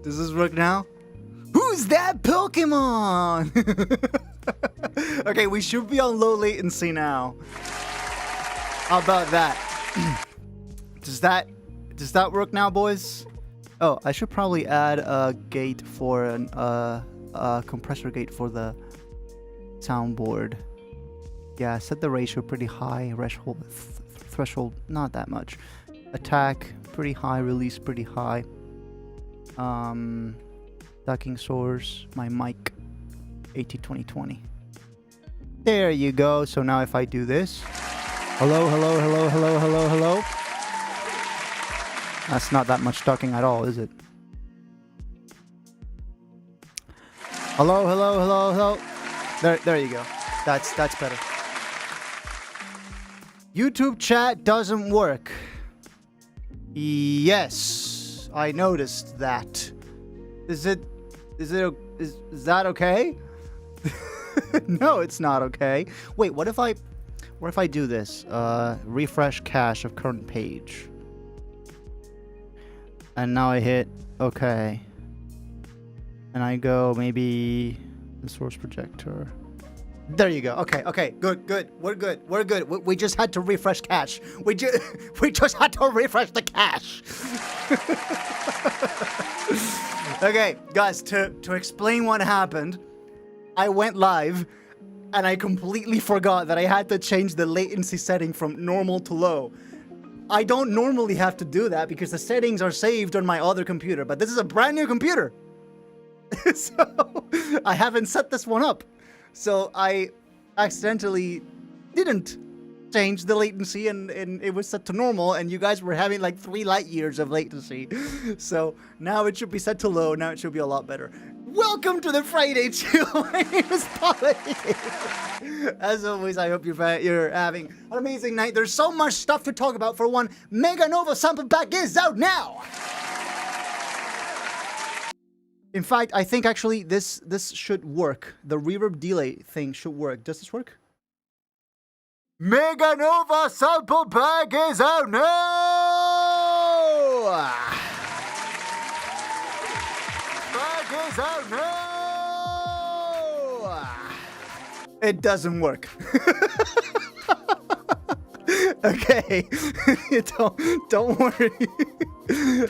Does this work now? Who's that Pokemon? Okay, we should be on low latency now. How about that? Does that work now, boys? Oh, I should probably add a gate for an compressor gate for the soundboard. Yeah, set the ratio pretty high. Threshold not that much. Attack pretty high. Release pretty high. Ducking source. My mic 80-20-20. There you go. So now if I do this, hello. That's not that much ducking at all, is it? Hello. There you go. That's better. YouTube chat doesn't work. Yes, I noticed that. Is that okay? No, it's not okay. Wait, what if I do this? Refresh cache of current page. And now I hit okay. And I go maybe the source projector. There you go. Okay. Good. We're good. We just had to refresh cache. We just had to refresh the cache. Okay, guys, to explain what happened, I went live and I completely forgot that I had to change the latency setting from normal to low. I don't normally have to do that because the settings are saved on my other computer, but this is a brand new computer. So I haven't set this one up. So I accidentally didn't change the latency and it was set to normal and you guys were having like 3 light years of latency. So now it should be set to low. Now it should be a lot better. Welcome to the Friday Chill. My name is Polly. As always, I hope you're having an amazing night. There's so much stuff to talk about. For one, Mega Nova sample pack is out now. In fact, I think actually this should work. The reverb delay thing should work. Does this work? Mega Nova sample pack is out now. Pack is out now. It doesn't work. Okay, don't worry.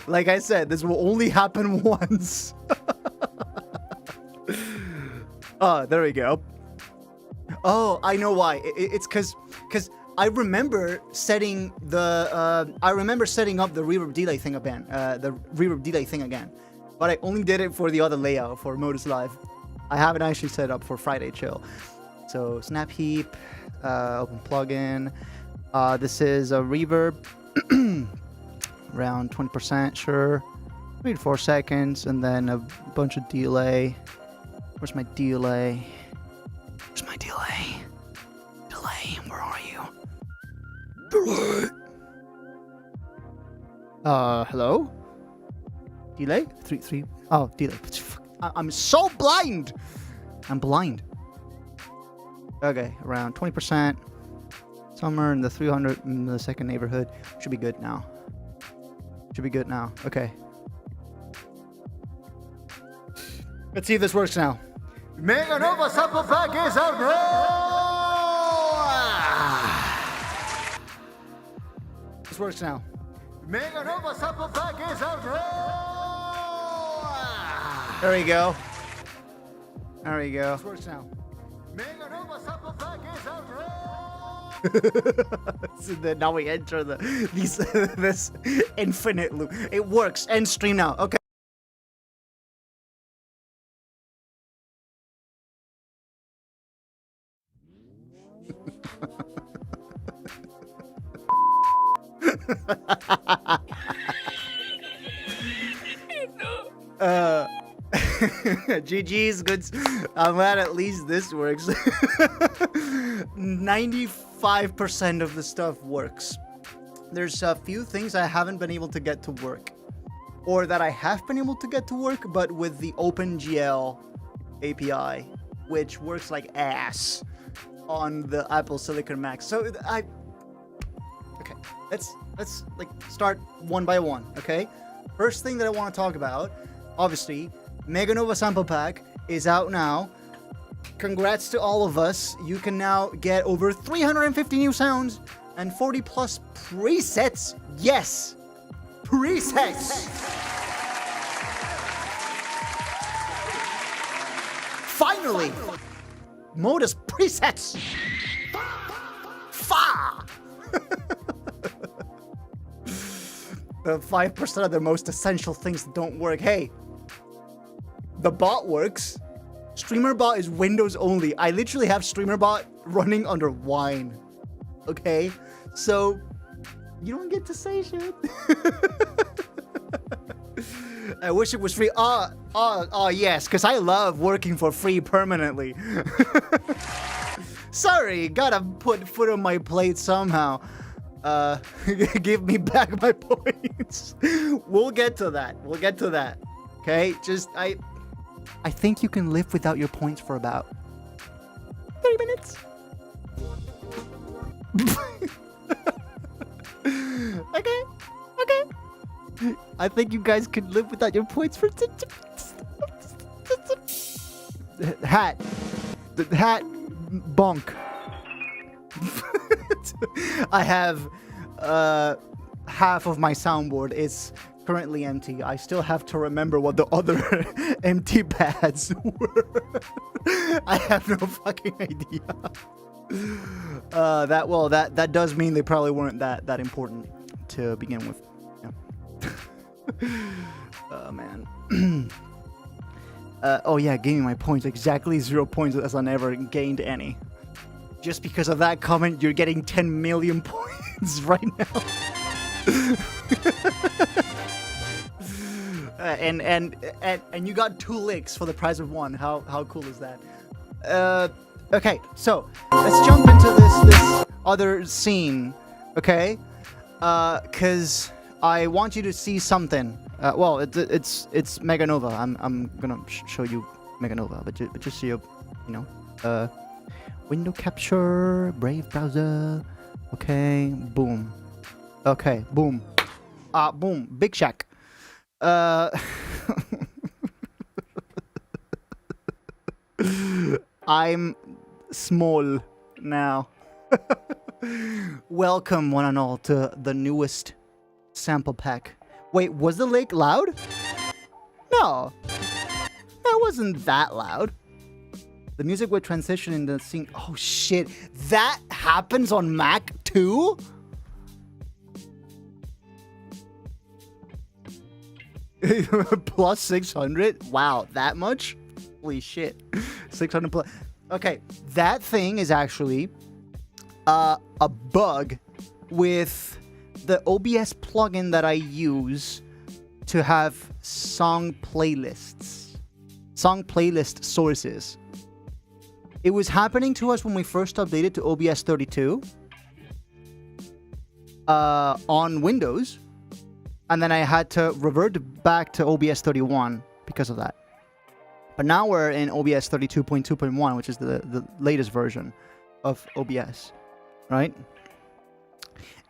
Like I said, this will only happen once. Oh, there we go. Oh, I know why. It's because I remember setting the up the reverb delay thing again. But I only did it for the other layout for Modus Live. I haven't actually set it up for Friday Chill. So snap heap, open plugin. This is a reverb, around 20%, sure. 3 to 4 seconds, and then a bunch of delay. Where's my delay? Delay, where are you? Delay. Hello? Delay? 3. Oh, delay. I'm so blind. I'm blind. Okay, around 20%. Somewhere in the 300 millisecond neighborhood. Should be good now. Okay. Let's see if this works now. Mega Nova sample pack is out now! This works now. Mega Nova sample pack is out now! There we go. This works now. Mega Nova sample pack is out now! So then now we enter this infinite loop. It works. End stream now. Okay. GG's good. I'm glad at least this works. 95% of the stuff works. There's a few things I haven't been able to get to work. or that I have been able to get to work, but with the OpenGL API, which works like ass on the Apple Silicon Mac. So okay, let's like start one by one. Okay, first thing that I want to talk about, obviously, Mega Nova Sample Pack is out now. Congrats to all of us. You can now get over 350 new sounds and 40 plus presets. Yes, presets. Finally, modus presets. Fa. The 5% of the most essential things that don't work. Hey, the bot works. StreamerBot is Windows only. I literally have StreamerBot running under Wine. Okay? So, you don't get to say shit. I wish it was free. Yes, because I love working for free permanently. Sorry, gotta put food on my plate somehow. Give me back my points. We'll get to that. We'll get to that. Okay? Just, I think you can live without your points for about 30 minutes. Okay. I think you guys could live without your points for hat. The hat bonk. I have half of my soundboard is currently empty. I still have to remember what the other empty pads were. I have no fucking idea. That does mean they probably weren't that important to begin with. Yeah. Oh man. Oh yeah, gave me my points. Exactly 0 points as I never gained any. Just because of that comment, you're getting 10 million points right now. And you got 2 licks for the price of 1. How cool is that? Okay, so let's jump into this other scene, okay? Cause I want you to see something. Well, it's Mega Nova. I'm gonna show you Mega Nova, but just so you know, window capture, Brave browser. Okay, boom. Okay, boom. Boom. Big Shack. I'm small now. Welcome, one and all, to the newest sample pack. Wait, was the lake loud? No. That wasn't that loud. The music would transition in the scene. Oh shit, that happens on Mac too? Plus 600? Wow, that much? Holy shit. 600 plus. Okay, that thing is actually a bug with the OBS plugin that I use to have song playlists. Song playlist sources. It was happening to us when we first updated to OBS 32 on Windows. And then I had to revert back to OBS 31 because of that. But now we're in OBS 32.2.1, which is the latest version of OBS, right?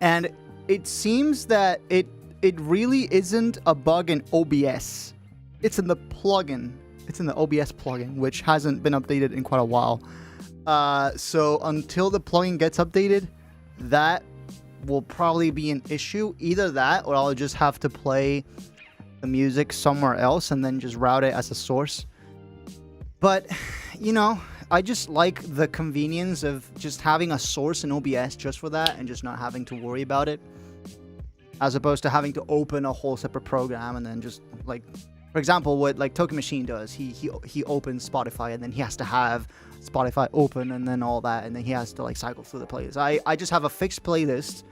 And it seems that it really isn't a bug in OBS. It's in the plugin. It's in the OBS plugin, which hasn't been updated in quite a while. So until the plugin gets updated, that will probably be an issue. Either that, or I'll just have to play the music somewhere else and then just route it as a source. But, you know, I just like the convenience of just having a source in OBS just for that and just not having to worry about it. As opposed to having to open a whole separate program and then just, like, for example, what, like, Token Machine does. He opens Spotify and then he has to have Spotify open and then all that. And then he has to, like, cycle through the playlists. I just have a fixed playlist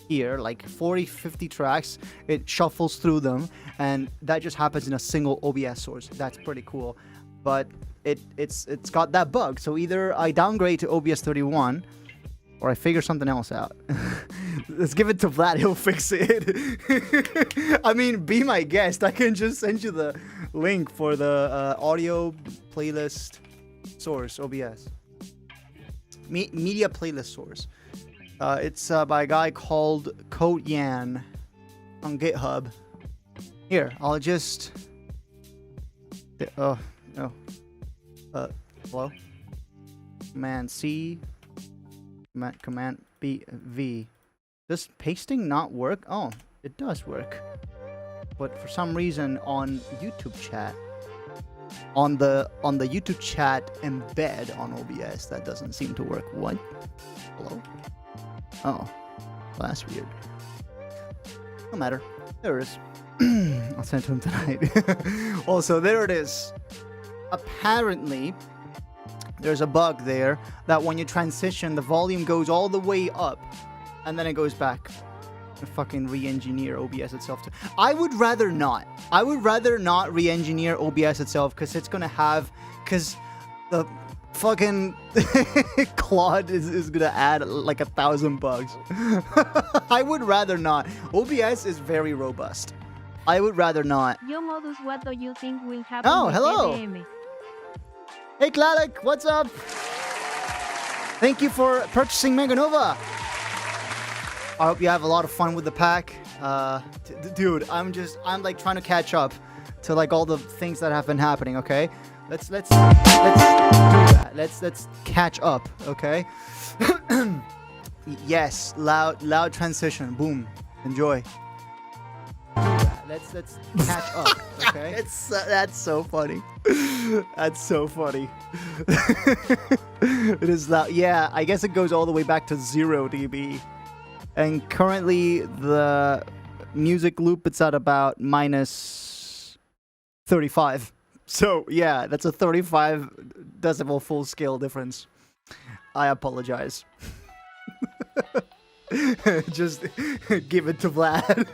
here, like 40, 50 tracks. It shuffles through them. And that just happens in a single OBS source. That's pretty cool. But it's got that bug. So either I downgrade to OBS 31 or I figure something else out. Let's give it to Vlad. He'll fix it. I mean, be my guest. I can just send you the link for the audio playlist source, OBS. Media playlist source. It's by a guy called Code Yan on GitHub. Here, I'll just... Oh, no. Hello? Command C. Command B, V. Does pasting not work? Oh, it does work. But for some reason on YouTube chat, on the YouTube chat embed on OBS, that doesn't seem to work. What? Hello? Oh, well, that's weird. No matter. There it is. I'll send it to him tonight. Also, there it is. Apparently, there's a bug there that when you transition, the volume goes all the way up, and then it goes back. Fucking re-engineer OBS itself. I would rather not. I would rather not re-engineer OBS itself, because it's gonna have... Because the fucking Claude is gonna add like 1,000 bugs. I would rather not. OBS is very robust. I would rather not. Yo, Modus, what do you think will happen? Oh, with hello. EDM? Hey, Kladek, what's up? Thank you for purchasing Meganova. I hope you have a lot of fun with the pack. Dude, I'm like trying to catch up to like all the things that have been happening, okay? Let's do that. Let's catch up, okay? Yes, loud transition. Boom. Enjoy. Let's catch up, okay? That's so funny. That's so funny. It is loud. Yeah, I guess it goes all the way back to 0 dB. And currently the music loop, it's at about minus 35. So yeah, that's a 35 decibel full scale difference. I apologize. Just give it to Vlad.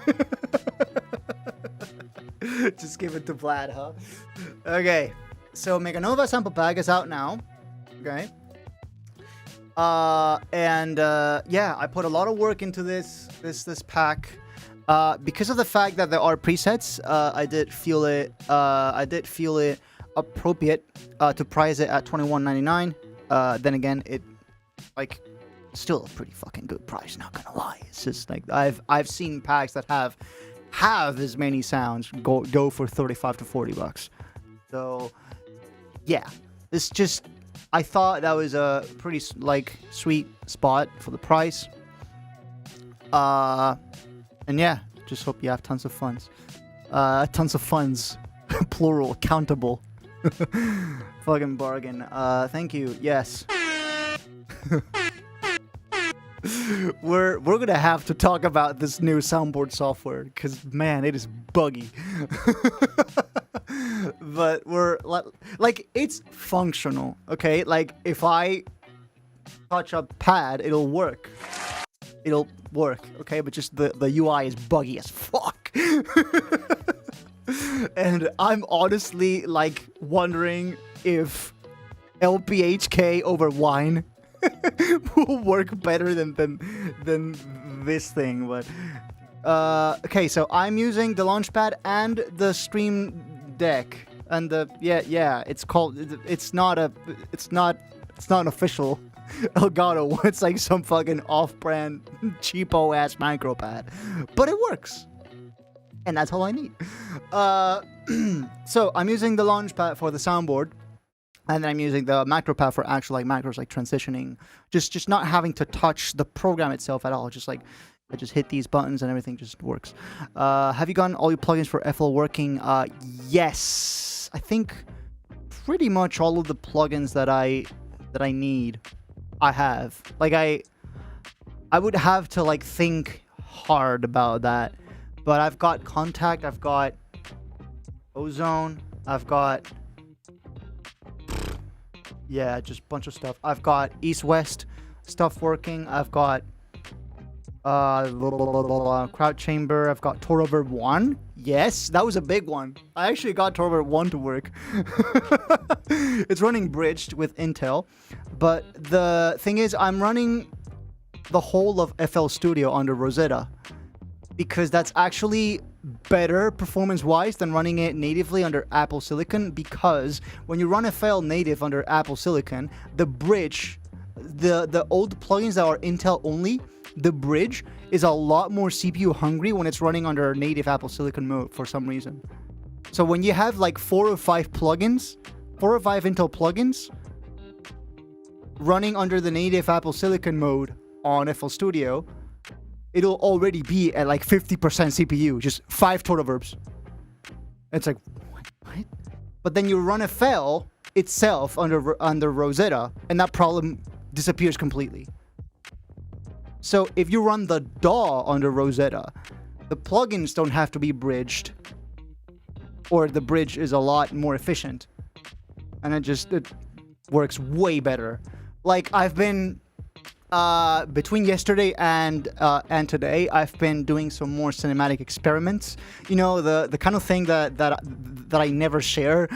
Just give it to Vlad, huh? Okay, so Meganova sample pack is out now. Okay. Yeah, I put a lot of work into this pack. Because of the fact that there are presets, I did feel it appropriate to price it at $21.99. Then again, it like still a pretty fucking good price, not gonna lie. It's just like I've seen packs that have as many sounds go for 35 to 40 bucks. So yeah, it's just, I thought that was a pretty like sweet spot for the price. And yeah, just hope you have tons of funds. Plural, countable. Fucking bargain. Thank you. Yes. We're gonna have to talk about this new soundboard software, because man, it is buggy. But we're like, it's functional, okay? Like if I touch a pad, it'll work, okay? But just the UI is buggy as fuck. And I'm honestly like wondering if LPHK over wine will work better than this thing. But okay, so I'm using the Launchpad and the Stream Deck, and the yeah, it's called, it's not an official Elgato. It's like some fucking off-brand cheapo ass micropad, but it works, and that's all I need. So I'm using the Launchpad for the soundboard, and then I'm using the macro pad for actual like macros, like transitioning, just not having to touch the program itself at all. Just like I just hit these buttons and everything just works. Have you gotten all your plugins for FL working? Yes, I think pretty much all of the plugins that I need, I have. Like I would have to like think hard about that, but I've got Contact, I've got Ozone, I've got, yeah, just a bunch of stuff. I've got East-West stuff working. I've got Crowd Chamber. I've got Toroverb 1. Yes, that was a big one. I actually got Toroverb 1 to work. It's running bridged with Intel. But the thing is, I'm running the whole of FL Studio under Rosetta, because that's actually better performance-wise than running it natively under Apple Silicon, because when you run FL native under Apple Silicon, the bridge, the old plugins that are Intel only, the bridge is a lot more CPU hungry when it's running under native Apple Silicon mode for some reason. So when you have like 4 or 5 Intel plugins running under the native Apple Silicon mode on FL Studio, it'll already be at like 50% CPU, just 5 total verbs. It's like, what? But then you run FL itself under Rosetta, and that problem disappears completely. So if you run the DAW under Rosetta, the plugins don't have to be bridged, or the bridge is a lot more efficient, and it works way better. Like, I've been between yesterday and today, I've been doing some more cinematic experiments. You know, the kind of thing that I never share,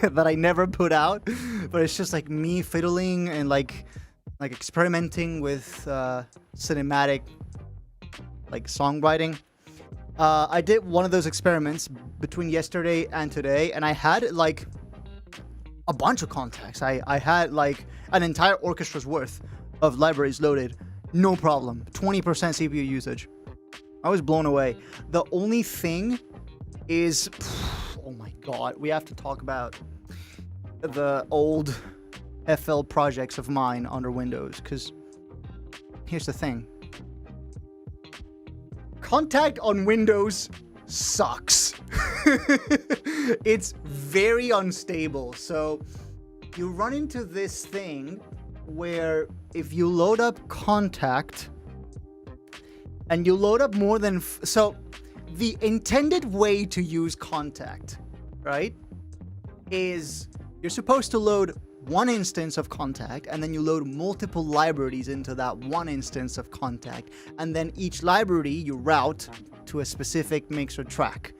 that I never put out, but it's just like me fiddling and like experimenting with cinematic like songwriting. I did one of those experiments between yesterday and today, and I had like a bunch of contacts. I had like an entire orchestra's worth of libraries loaded, no problem. 20% CPU usage. I was blown away. The only thing is, oh my god, we have to talk about the old FL projects of mine under Windows, because here's the thing. Contact on Windows sucks. It's very unstable. So you run into this thing where if you load up Contact and you load up more than so the intended way to use Contact, right, is you're supposed to load one instance of Contact, and then you load multiple libraries into that one instance of Contact, and then each library you route to a specific mix or track.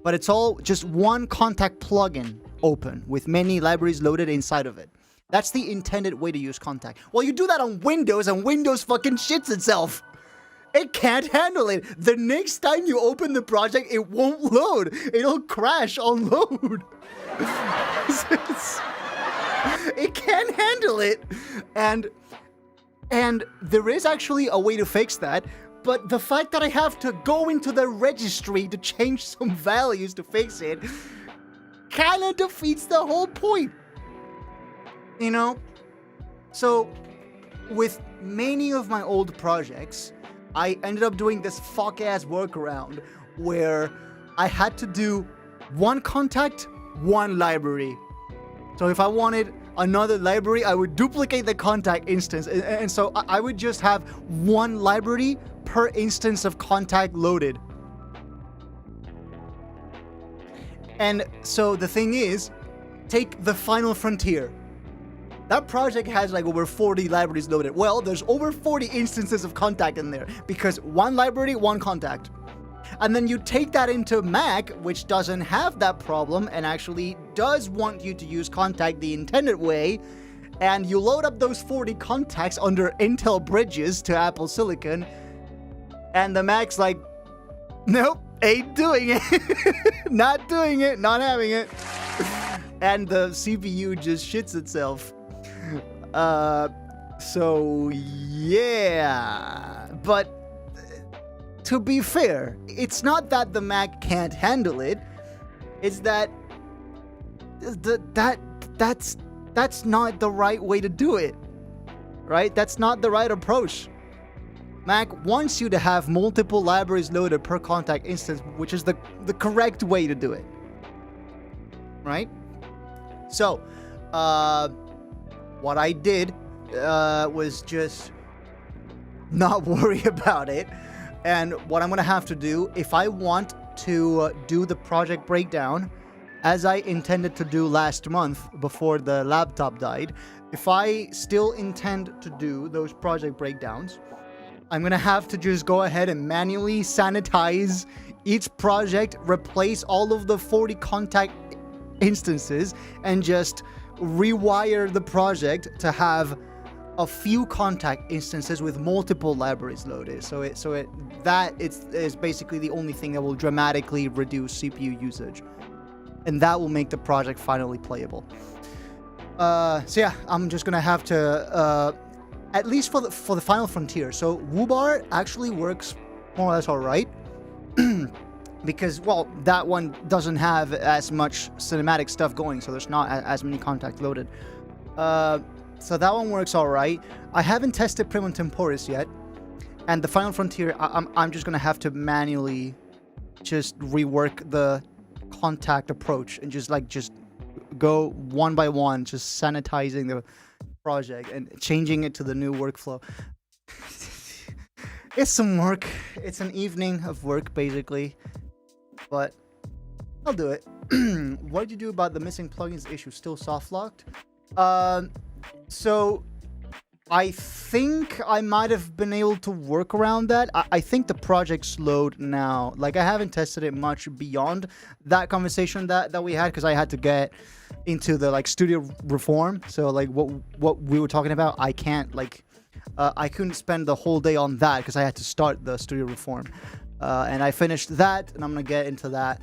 But it's all just one Contact plugin open with many libraries loaded inside of it. That's the intended way to use Contact. Well, you do that on Windows, and Windows fucking shits itself. It can't handle it. The next time you open the project, it won't load. It'll crash on load. It can't handle it. And there is actually a way to fix that, but the fact that I have to go into the registry to change some values to fix it kind of defeats the whole point. You know? So, with many of my old projects, I ended up doing this fuck-ass workaround where I had to do one Contact, one library. So if I wanted another library, I would duplicate the Contact instance, and so I would just have one library per instance of Contact loaded. And so the thing is, take the Final Frontier. That project has like over 40 libraries loaded. Well, there's over 40 instances of Contact in there because one library, one Contact. And then you take that into Mac, which doesn't have that problem and actually does want you to use Contact the intended way, and you load up those 40 contacts under Intel bridges to Apple Silicon, and the Mac's like, nope, ain't doing it. Not doing it, not having it. And the CPU just shits itself. So yeah, but to be fair, it's not that the Mac can't handle it. It's that that's not the right way to do it, right? That's not the right approach. Mac wants you to have multiple libraries loaded per Contact instance, which is the correct way to do it, right? So, what I did was just not worry about it. And what I'm going to have to do, if I want to do the project breakdown, as I intended to do last month before the laptop died, if I still intend to do those project breakdowns, I'm going to have to just go ahead and manually sanitize each project, replace all of the 40 Contact instances, and just rewire the project to have a few contact instances with multiple libraries loaded. That is basically the only thing that will dramatically reduce CPU usage, and that will make the project finally playable. So yeah, I'm just gonna have to, at least for the final frontier. So WooBar actually works more or less all right. Because, well, that one doesn't have as much cinematic stuff going, so there's not as many contacts loaded. So that one works all right. I haven't tested Primum Temporis yet, and the Final Frontier, I'm just gonna have to manually just rework the contact approach and just go one by one, just sanitizing the project and changing it to the new workflow. It's some work. It's an evening of work, basically. But I'll do it. What did you do about the missing plugins issue? Still soft locked? So I think I might have been able to work around that. I think the project's slowed now. Like, I haven't tested it much beyond that conversation that we had, because I had to get into the studio reform. So like what we were talking about, I can't I couldn't spend the whole day on that because I had to start the studio reform. And I finished that, and I'm gonna get into that.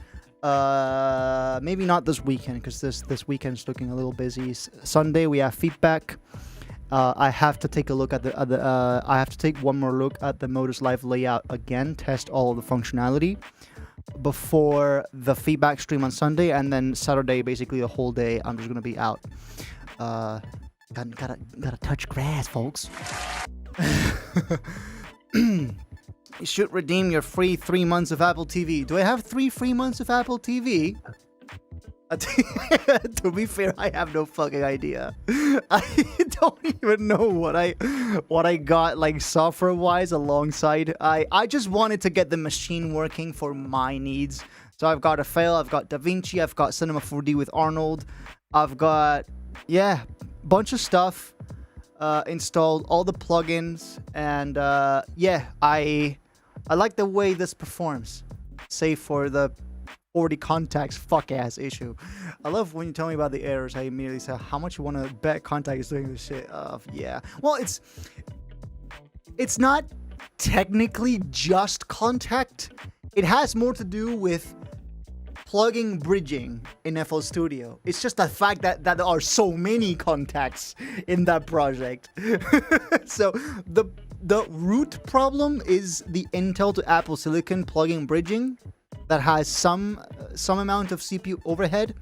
Maybe not this weekend, because this weekend's looking a little busy. Sunday we have feedback. I have to take a look at I have to take one more look at the Modus Live layout again, test all of the functionality before the feedback stream on Sunday, and then Saturday, basically the whole day, I'm just gonna be out. Gotta touch grass, folks. You should redeem your free 3 months of Apple TV. Do I have 3 free months of Apple TV? To be fair, I have no fucking idea. I don't even know what I got software wise alongside. I just wanted to get the machine working for my needs. So I've got Fail, I've got DaVinci, I've got Cinema 4D with Arnold. I've got bunch of stuff installed, all the plugins, and I like the way this performs, save for the 40 contacts fuck ass issue. I love when you tell me about the errors, I immediately say, how much you want to bet contact is doing this shit? Well, it's not technically just contact. It has more to do with plugging bridging in FL Studio. It's just the fact that there are so many contacts in that project. So the root problem is the Intel to Apple Silicon plugging bridging that has some amount of CPU overhead.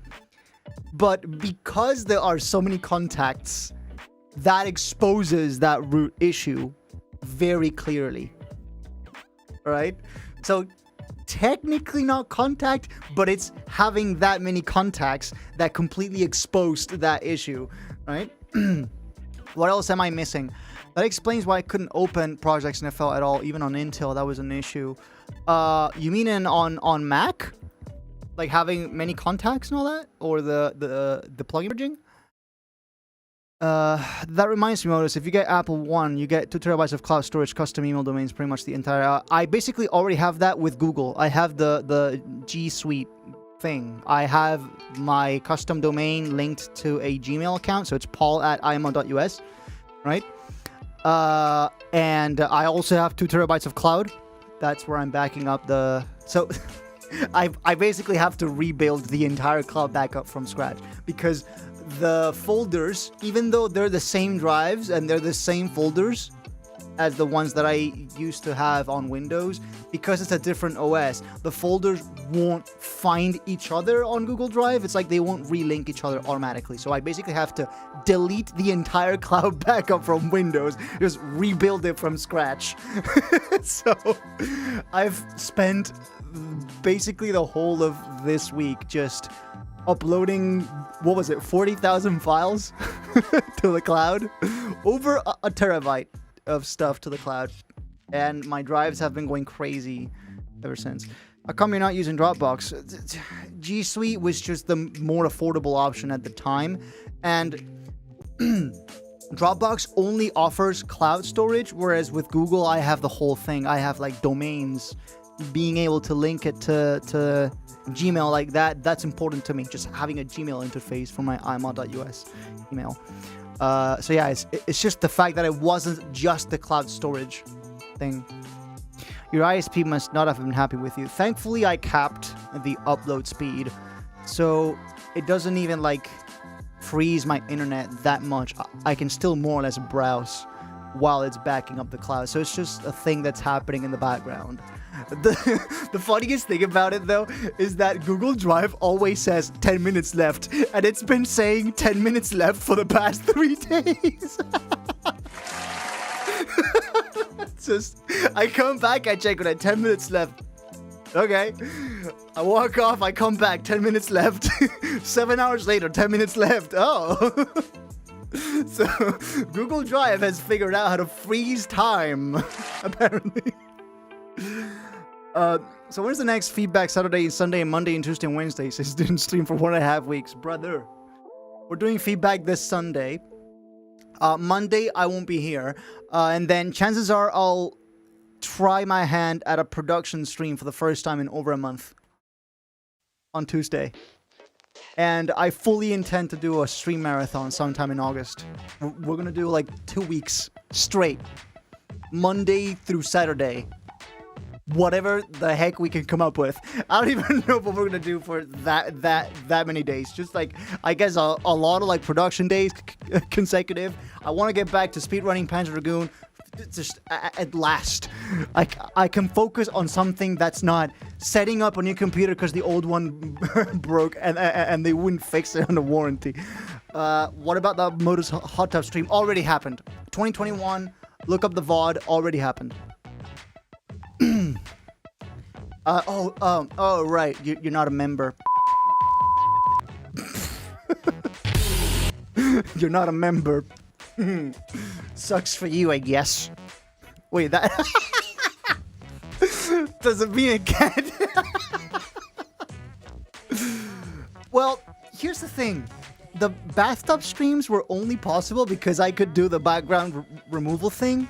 But because there are so many contacts, that exposes that root issue very clearly. All right? So technically not contact, but it's having that many contacts that completely exposed that issue, right? What else am I missing? That explains why I couldn't open projects in FL at all, even on Intel. That was an issue. You mean on Mac? Like having many contacts and all that? Or the plugin bridging? That reminds me, Modus, if you get Apple One, you get 2 terabytes of cloud storage, custom email domains, pretty much the entire... I basically already have that with Google. I have the G Suite thing. I have my custom domain linked to a Gmail account, so it's paul@imo.us, right? And I also have 2 terabytes of cloud. That's where I'm backing up the... So... I basically have to rebuild the entire cloud backup from scratch, because the folders, even though they're the same drives and they're the same folders as the ones that I used to have on Windows, because it's a different OS, the folders won't find each other on Google Drive. It's like they won't relink each other automatically. So I basically have to delete the entire cloud backup from Windows, just rebuild it from scratch. So I've spent basically the whole of this week just uploading, 40,000 files to the cloud, over a terabyte of stuff to the cloud, and my drives have been going crazy ever since. How come you're not using Dropbox? G Suite was just the more affordable option at the time, and Dropbox only offers cloud storage, whereas with Google I have the whole thing. I have domains, being able to link it to Gmail like that, that's important to me. Just having a Gmail interface for my imo.us email. So yeah, it's just the fact that it wasn't just the cloud storage thing. Your ISP must not have been happy with you. Thankfully, I capped the upload speed, so it doesn't even like freeze my internet that much. I can still more or less browse while it's backing up the cloud. So it's just a thing that's happening in the background. The funniest thing about it though is that Google Drive always says 10 minutes left, and it's been saying 10 minutes left for the past 3 days. It's just, I come back, I check on it, 10 minutes left. Okay. I walk off, I come back, 10 minutes left. 7 hours later, 10 minutes left. Oh. So Google Drive has figured out how to freeze time, apparently. So when's the next feedback? Saturday, Sunday, Monday, and Tuesday and Wednesday? Since didn't stream for 1.5 weeks. Brother, we're doing feedback this Sunday. Monday, I won't be here. And then chances are I'll try my hand at a production stream for the first time in over a month. On Tuesday. And I fully intend to do a stream marathon sometime in August. We're gonna do like 2 weeks straight. Monday through Saturday. Whatever the heck we can come up with. I don't even know what we're gonna do for that many days. Just like, I guess a lot of like production days consecutive. I want to get back to speedrunning Panzer Dragoon. Just at last, I can focus on something that's not setting up a new computer because the old one broke and they wouldn't fix it under warranty. What about the Modus Hot Tub stream? Already happened. 2021. Look up the VOD. Already happened. Oh, right. You're not a member. You're not a member. Sucks for you, I guess. Wait, that doesn't mean it can't. Well, here's the thing. The bathtub streams were only possible because I could do the background removal thing.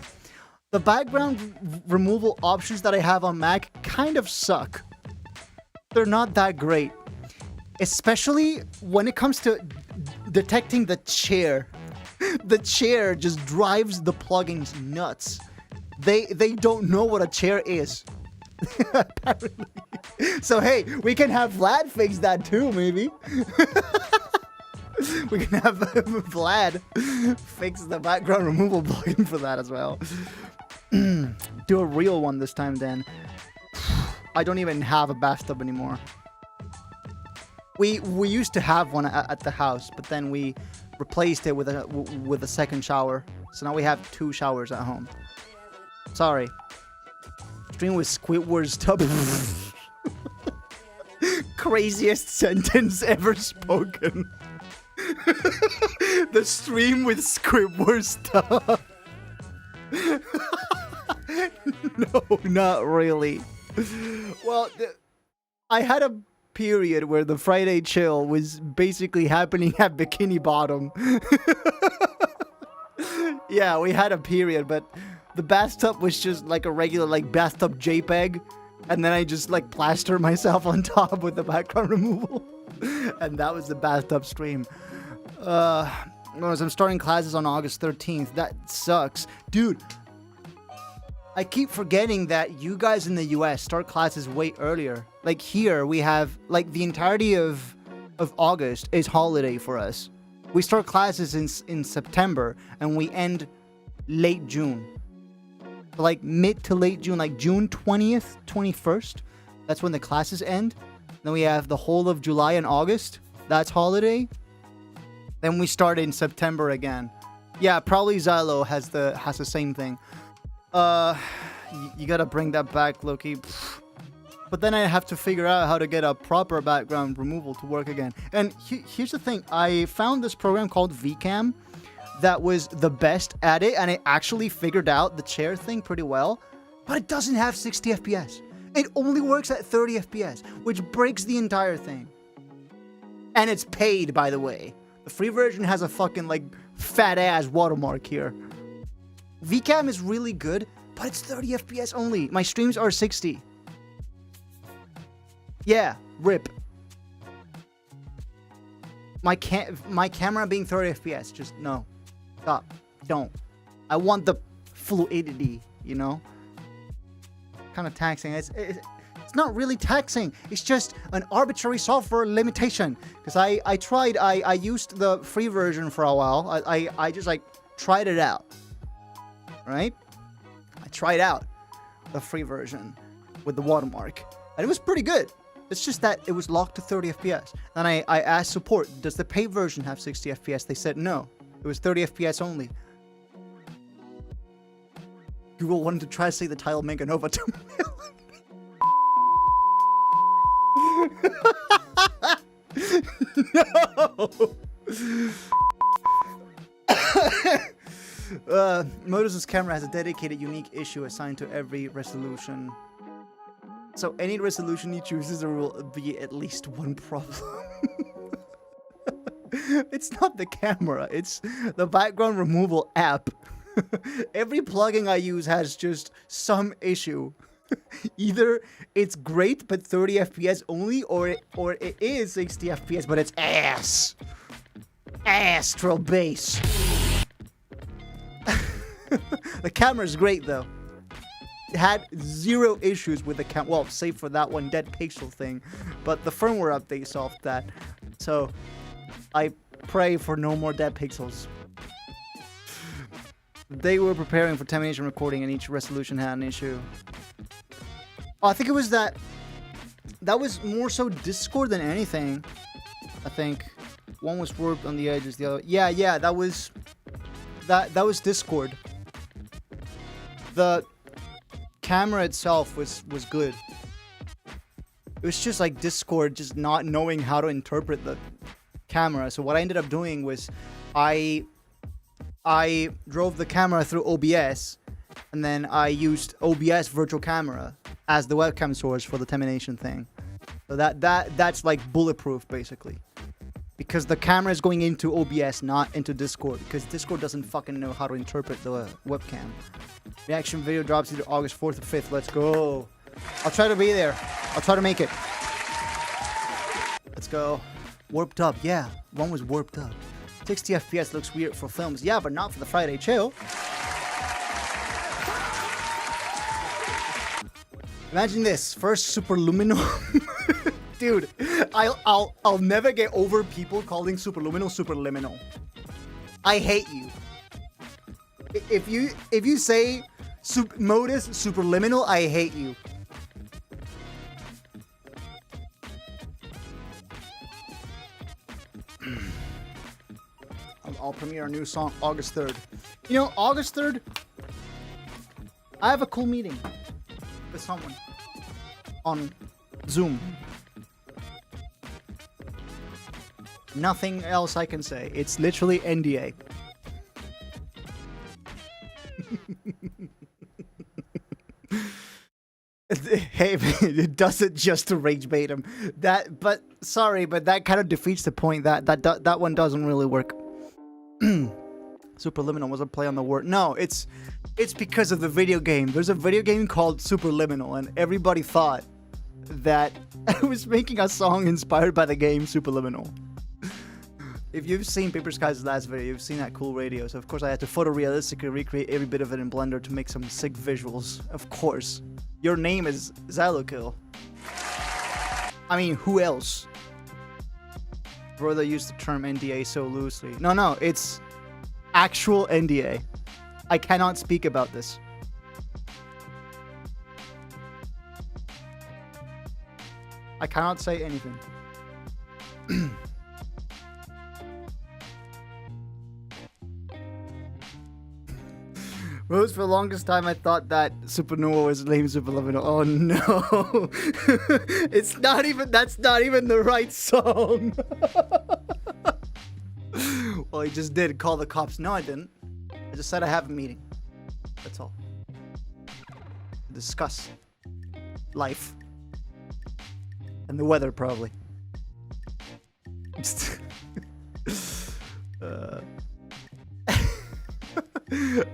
The background removal options that I have on Mac kind of suck. They're not that great. Especially when it comes to detecting the chair. The chair just drives the plugins nuts. They don't know what a chair is. Apparently. So hey, we can have Vlad fix that too, maybe. We can have Vlad fix the background removal plugin for that as well. Do a real one this time then. I don't even have a bathtub anymore. We used to have one at the house, but then we replaced it with a second shower. So now we have 2 showers at home. Sorry. Stream with Squidward's tub. Craziest sentence ever spoken. The stream with Squidward's tub. No, not really. Well, I had a period where the Friday chill was basically happening at Bikini Bottom. Yeah, we had a period, but the bathtub was just like a regular like bathtub JPEG, and then I just like plastered myself on top with the background removal. And that was the bathtub stream. I'm starting classes on August 13th. That sucks. Dude, I keep forgetting that you guys in the US start classes way earlier. Like here, we have, like, the entirety of August is holiday for us. We start classes in September, and we end late June. Like, mid to late June, like June 20th, 21st. That's when the classes end. Then we have the whole of July and August. That's holiday. Then we start in September again. Yeah, probably Xylo has the same thing. You gotta bring that back, Loki. But then I have to figure out how to get a proper background removal to work again. And here's the thing. I found this program called VCam that was the best at it, and it actually figured out the chair thing pretty well. But it doesn't have 60 FPS. It only works at 30 FPS, which breaks the entire thing. And it's paid, by the way. The free version has a fucking, like, fat-ass watermark here. VCam is really good, but it's 30 FPS only. My streams are 60. Yeah, rip. My camera being 30 FPS, just no. Stop. Don't. I want the fluidity, you know? Kind of taxing. It's not really taxing. It's just an arbitrary software limitation. Because I tried, I used the free version for a while. I just like tried it out. Right? I tried out the free version with the watermark. And it was pretty good. It's just that it was locked to 30 FPS. And I asked support, does the paid version have 60 FPS? They said no. It was 30 FPS only. Google wanted to try to say the title Mega Nova to No! Modus's camera has a dedicated unique issue assigned to every resolution. So any resolution he chooses, there will be at least one problem. It's not the camera, it's the background removal app. Every plugin I use has just some issue. Either it's great but 30 FPS only, or it is 60 FPS but it's ass. Astral bass. The camera's great though. It had zero issues with the camera. Well, save for that one dead pixel thing, but the firmware update solved that. So I pray for no more dead pixels. They were preparing for termination recording and each resolution had an issue. Oh, I think it was that was more so Discord than anything. I think one was warped on the edges, the other. Yeah, that was Discord. The camera itself was good. It was just like Discord just not knowing how to interpret the camera. So what I ended up doing was I drove the camera through OBS, and then I used OBS virtual camera as the webcam source for the termination thing. So that's like bulletproof basically. Because the camera is going into OBS, not into Discord. Because Discord doesn't fucking know how to interpret the webcam. Reaction video drops either August 4th or 5th. Let's go. I'll try to be there. I'll try to make it. Let's go. Warped up. Yeah, one was warped up. 60 FPS looks weird for films. Yeah, but not for the Friday chill. Imagine this. First superluminal. Dude, I'll never get over people calling superluminal superliminal. I hate you. If you say modus superliminal, I hate you. I'll premiere a new song August 3rd. You know, August 3rd, I have a cool meeting with someone on Zoom. Nothing else I can say. It's literally NDA. Hey, it does it just to rage bait him. But that kind of defeats the point. That one doesn't really work. Superliminal was a play on the word. No, it's because of the video game. There's a video game called Superliminal, and everybody thought that I was making a song inspired by the game Superliminal. If you've seen Paper Sky's last video, you've seen that cool radio. So of course I had to photorealistically recreate every bit of it in Blender to make some sick visuals. Of course. Your name is Xylokill. I mean, who else? Brother used the term NDA so loosely. No, it's actual NDA. I cannot speak about this. I cannot say anything. Rose, for the longest time I thought that Supernova was named Superliminal. Oh no. That's not even the right song. Well, he just did call the cops. No, I didn't. I just said I have a meeting. That's all. Discuss life. And the weather, probably.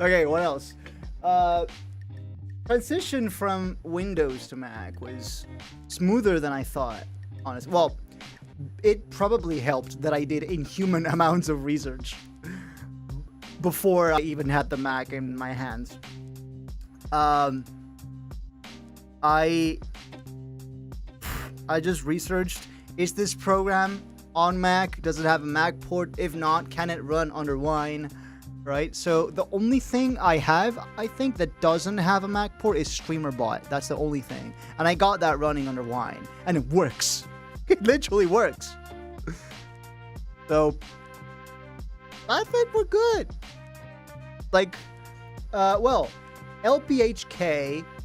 Okay, what else? Transition from Windows to Mac was smoother than I thought, honestly. Well, it probably helped that I did inhuman amounts of research. before I even had the Mac in my hands. I just researched, is this program on Mac? Does it have a Mac port? If not, can it run under Wine? Right? So the only thing I think, that doesn't have a Mac port is StreamerBot. That's the only thing. And I got that running under Wine. And it works. It literally works. So, I think we're good. Like, LPHK,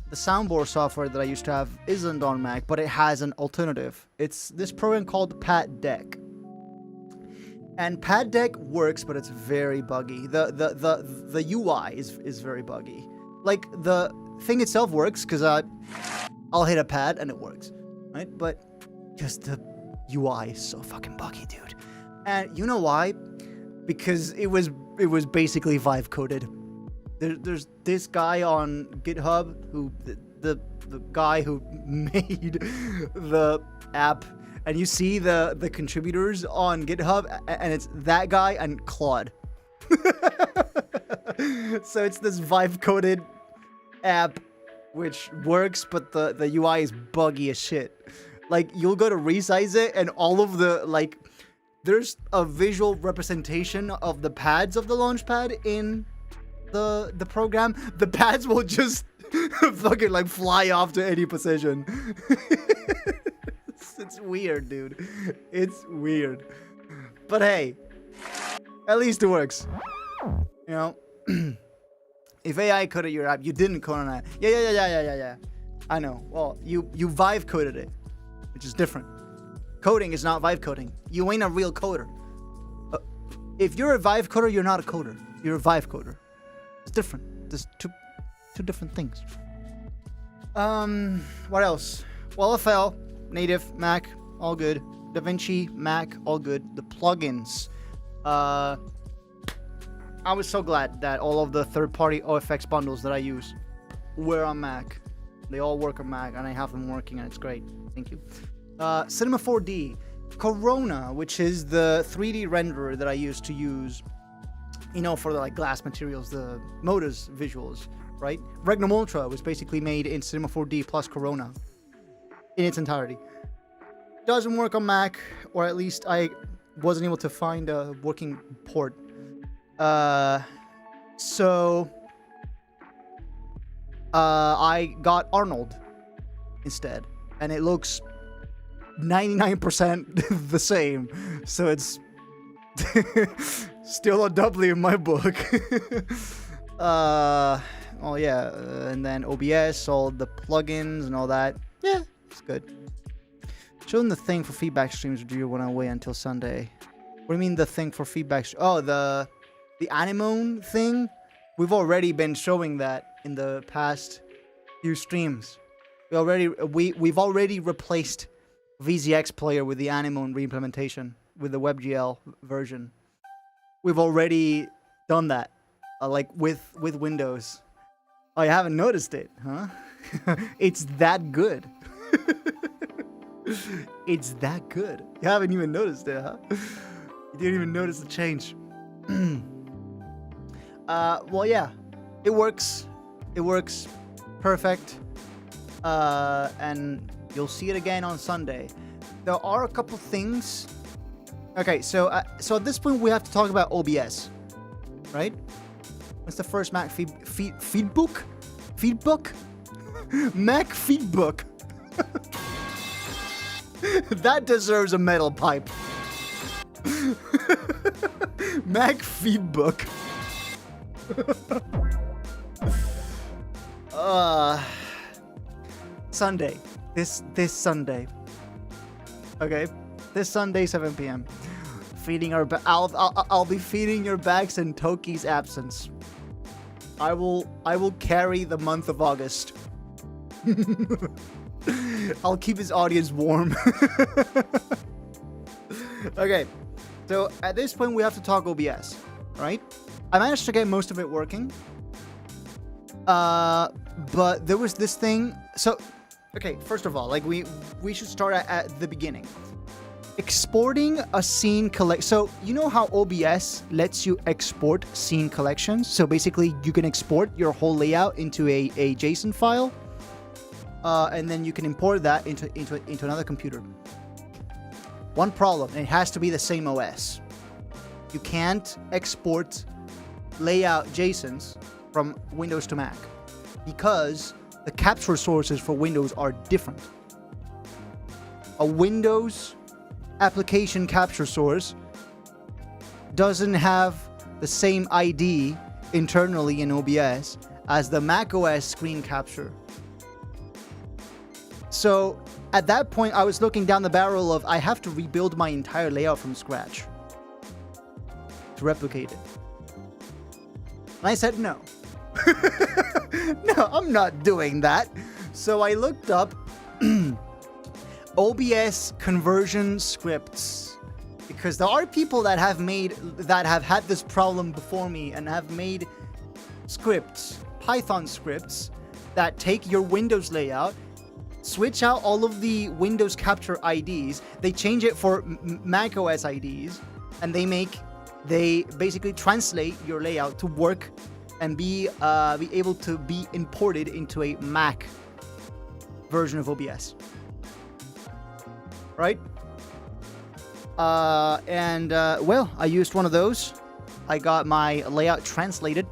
the soundboard software that I used to have, isn't on Mac, but it has an alternative. It's this program called Pad Deck. And Pad Deck works, but it's very buggy. The UI is very buggy. Like, the thing itself works, because I'll hit a pad and it works, right? But just the UI is so fucking buggy, dude. And you know why? Because it was basically Vive coded. There's this guy on GitHub who the guy who made the app, and you see the contributors on GitHub, and it's that guy and Claude. So it's this Vive coded app which works, but the UI is buggy as shit. Like, you'll go to resize it, and all of the, like, there's a visual representation of the pads of the launchpad in the program. The pads will just fucking, like, fly off to any position. It's weird, dude. It's weird. But hey, at least it works. You know? If AI coded your app, you didn't code on it. Yeah. I know. Well, you Vive coded it, which is different. Coding is not Vive coding. You ain't a real coder. If you're a Vive coder, you're not a coder. You're a Vive coder. It's different. There's two different things. What else? Well, FL, native, Mac, all good. DaVinci, Mac, all good. The plugins. I was so glad that all of the third-party OFX bundles that I use were on Mac. They all work on Mac, and I have them working, and it's great. Thank you. Cinema 4D, Corona, which is the 3D renderer that I used to use, you know, for the, like, glass materials, the modus visuals, right? Regnum Ultra was basically made in Cinema 4D plus Corona in its entirety. Doesn't work on Mac, or at least I wasn't able to find a working port. So I got Arnold instead, and it looks 99% the same, so it's still a W in my book. Oh yeah, and then OBS, all the plugins and all that. Yeah, it's good. Show them the thing for feedback streams, or do you want to wait until Sunday? What do you mean the thing for feedback? Oh, the anemone thing? We've already been showing that in the past few streams. We've already replaced VZX player with the anemone reimplementation with the WebGL version. We've already done that, like with Windows. Oh, you haven't noticed it, huh? It's that good. It's that good. You haven't even noticed it, huh? You didn't even notice the change. Well, yeah, it works. It works perfect. And you'll see it again on Sunday. There are a couple things. Okay, so at this point we have to talk about OBS, right? What's the first Mac feedbook? Feedbook? Mac feedbook. That deserves a metal pipe. Mac feedbook. Sunday. This Sunday. Okay, this Sunday 7 p.m. Feeding our I'll be feeding your bags in Toki's absence. I will carry the month of August. I'll keep his audience warm. Okay, so at this point we have to talk OBS, right? I managed to get most of it working. But there was this thing. So, okay, first of all, like we should start at the beginning. exporting a scene collect. So you know how OBS lets you export scene collections? So basically you can export your whole layout into a JSON file, and then you can import that into another computer. One problem, it has to be the same OS. You can't export layout JSONs from Windows to Mac because the capture sources for Windows are different. A Windows application capture source doesn't have the same ID internally in OBS as the macOS screen capture. So at that point, I was looking down the barrel of I have to rebuild my entire layout from scratch to replicate it. And I said no. No, I'm not doing that. So I looked up OBS conversion scripts, because there are people that have had this problem before me and have made scripts, Python scripts, that take your Windows layout, switch out all of the Windows capture IDs, they change it for macOS IDs, and they basically translate your layout to work and be able to be imported into a Mac version of OBS. Right? Well, I used one of those. I got my layout translated.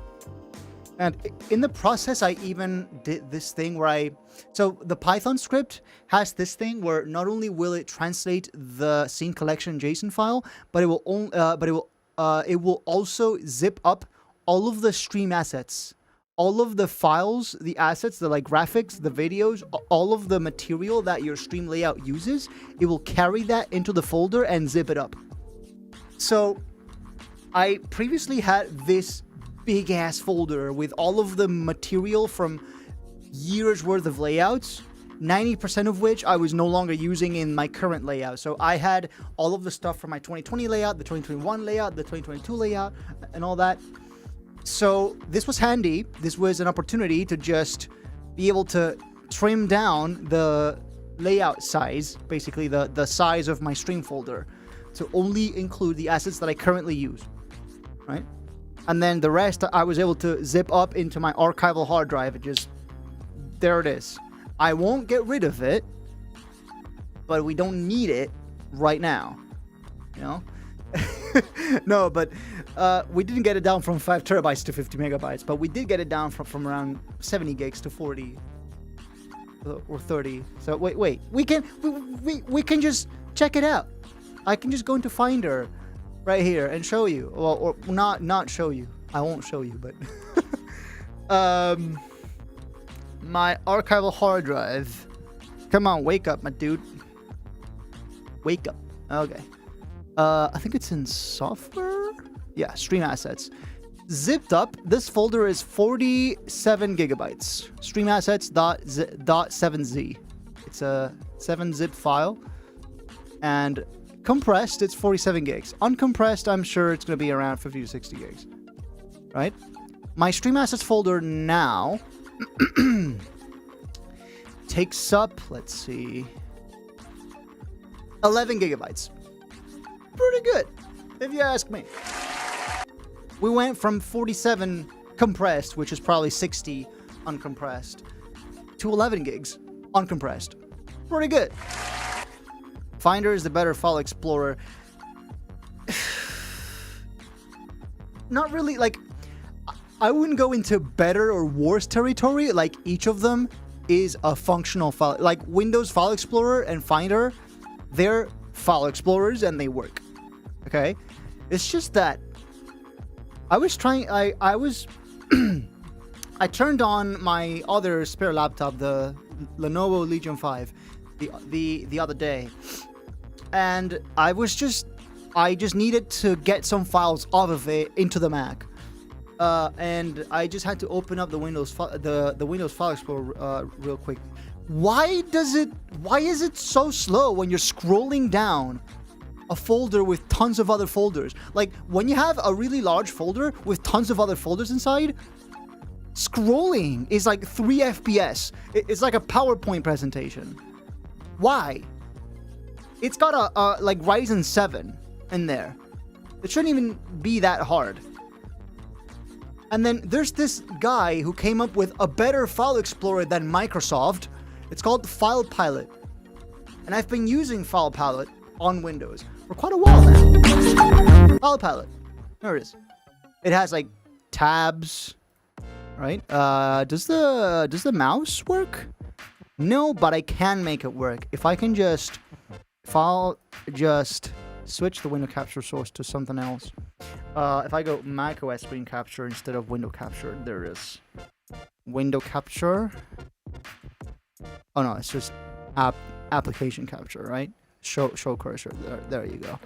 And in the process, I even did this thing where so the Python script has this thing where not only will it translate the scene collection JSON file, but it will also zip up all of the stream assets, all of the files, the assets, the graphics, the videos, all of the material that your stream layout uses. It will carry that into the folder and zip it up. So I previously had this big ass folder with all of the material from years worth of layouts, 90% of which I was no longer using in my current layout. So I had all of the stuff from my 2020 layout, the 2021 layout, the 2022 layout, and all that. So this was handy. This was an opportunity to just be able to trim down the layout size, basically the size of my stream folder, to only include the assets that I currently use, right? And then the rest I was able to zip up into my archival hard drive and just, there it is. I won't get rid of it, but we don't need it right now, you know? No, but we didn't get it down from 5 terabytes to 50 megabytes, but we did get it down from around 70 gigs to 40 or 30. So wait, we can just check it out. I can just go into Finder right here and show you, or not show you. I won't show you, but my archival hard drive. Come on, wake up, my dude. Wake up. Okay. I think it's in software. Yeah, stream assets. Zipped up, this folder is 47 gigabytes. Stream assets .7z. It's a 7-zip file. And compressed, it's 47 gigs. Uncompressed, I'm sure it's going to be around 50 to 60 gigs. Right? My stream assets folder now takes up, let's see, 11 gigabytes. Pretty good, if you ask me. We went from 47 compressed, which is probably 60 uncompressed, to 11 gigs uncompressed. Pretty good. Finder is the better file explorer. Not really, I wouldn't go into better or worse territory. Each of them is a functional file. Windows File Explorer and Finder, they're file explorers and they work. Okay? It's just that I turned on my other spare laptop, the Lenovo Legion 5, the other day, and I just needed to get some files out of it into the Mac, and I just had to open up the Windows File Explorer real quick. Why is it so slow when you're scrolling down a folder with tons of other folders? When you have a really large folder with tons of other folders inside, scrolling is 3 FPS. It's like a PowerPoint presentation. Why? It's got a like Ryzen 7 in there. It shouldn't even be that hard. And then there's this guy who came up with a better file explorer than Microsoft. It's called File Pilot. And I've been using File Pilot on Windows for quite a while now. File Pilot. There it is. It has like tabs, right? Does the mouse work? No, but I can make it work. If I can just switch the window capture source to something else. If I go macOS screen capture instead of window capture, there it is. Window capture. Oh no, it's just application capture, right? Show cursor. There you go.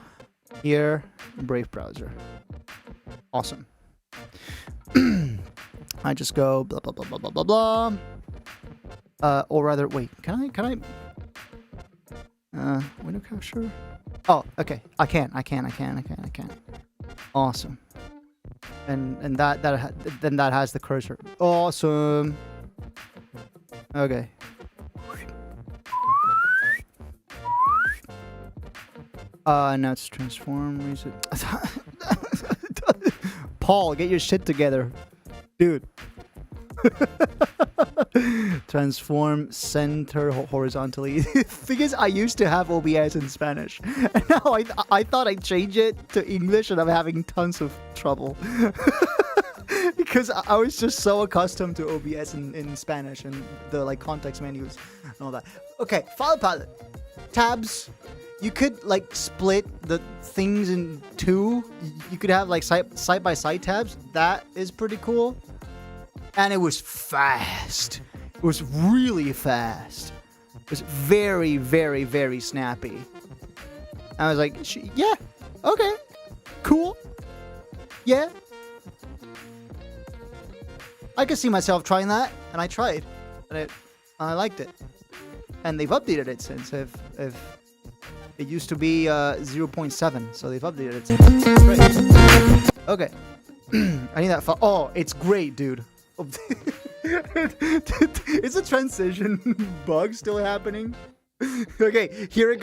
Here, Brave browser. Awesome. I just go blah blah blah blah blah blah blah. Or rather, wait. Can I? Window capture. Oh, okay. I can. Awesome. And then that has the cursor. Awesome. Okay. Now it's transform. Reset. Paul, get your shit together, dude. Transform center horizontally. Because I used to have OBS in Spanish, and now I thought I'd change it to English, and I'm having tons of trouble. Because I was just so accustomed to OBS in Spanish and the like context menus and all that. Okay, File Pilot. Tabs. You could like split the things in two. You could have like side by side tabs. That is pretty cool. And it was fast. It was really fast. It was very, very, very snappy. I was like, yeah, okay, cool, yeah. I could see myself trying that, and I tried, and I liked it. And they've updated it since. If it used to be 0.7, so they've updated it since. Great. Okay, I need that file. Oh, it's great, dude. Is the transition bug still happening? Okay, here it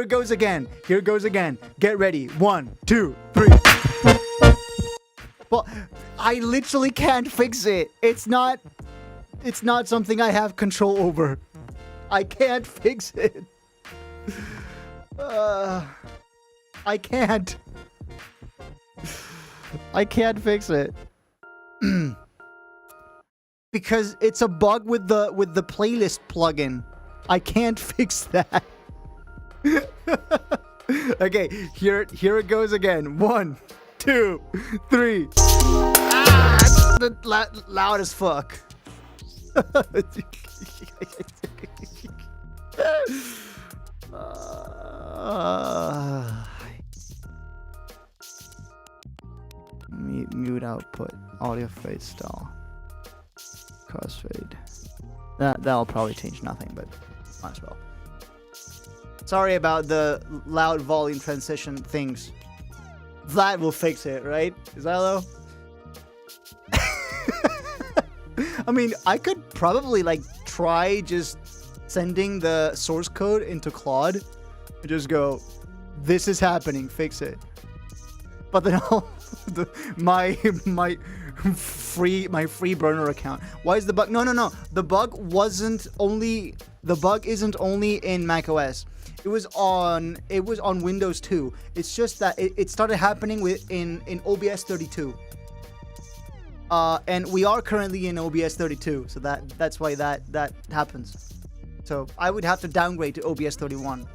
goes again. Here it goes again. Get ready. 1, 2, 3. Well, I literally can't fix it. It's not something I have control over. I can't fix it. I can't fix it. Because it's a bug with the playlist plugin. I can't fix that. Okay, here it goes again. 1, 2, 3. Ah, it's loud as fuck. Mute output. Audio fade style. Crossfade. That'll probably change nothing, but might as well. Sorry about the loud volume transition things. Vlad will fix it, right? Is that low? I mean, I could probably like try just sending the source code into Claude and just go, this is happening, fix it. But then my free burner account. Why is the bug? No. The bug isn't only in macOS. It was on Windows too. It's just that it started happening in OBS 32. And we are currently in OBS 32, so that's why that happens. So I would have to downgrade to OBS 31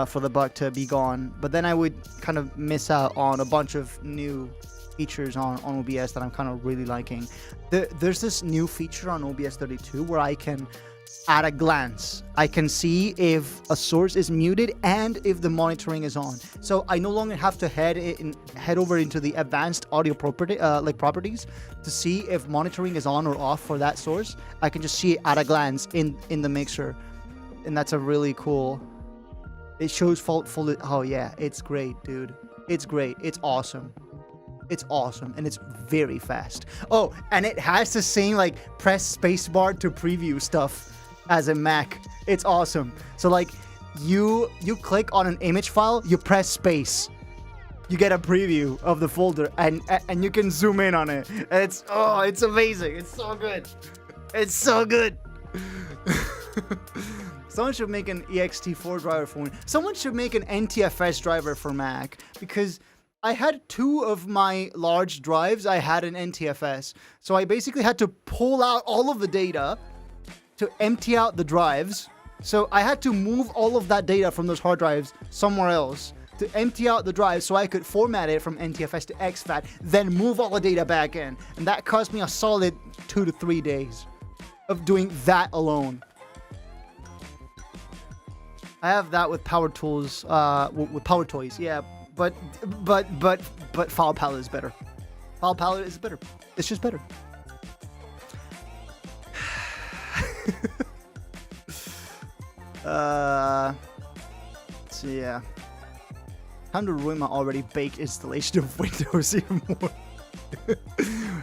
for the bug to be gone. But then I would kind of miss out on a bunch of new features on OBS that I'm kind of really liking. There's this new feature on OBS 32 where I can, at a glance, I can see if a source is muted and if the monitoring is on. So I no longer have to head over into the advanced audio properties to see if monitoring is on or off for that source. I can just see it at a glance in the mixer, and that's a really cool. It shows full. Oh yeah, it's great, dude. It's great. It's awesome. It's awesome, and it's very fast. Oh, and it has the same like press spacebar to preview stuff as a Mac. It's awesome. So like you click on an image file, you press space. You get a preview of the folder, and you can zoom in on it. It's amazing. It's so good. It's so good. Someone should make an ext4 driver for me. Someone should make an NTFS driver for Mac, because I had 2 of my large drives. I had an NTFS, so I basically had to pull out all of the data to empty out the drives. So I had to move all of that data from those hard drives somewhere else to empty out the drive so I could format it from NTFS to exFAT, then move all the data back in. And that cost me a solid 2 to 3 days of doing that alone. I have that with Power Tools, with Power Toys, yeah, but File Palette is better. File Palette is better. It's just better. So yeah. Time to ruin my already baked installation of Windows even more.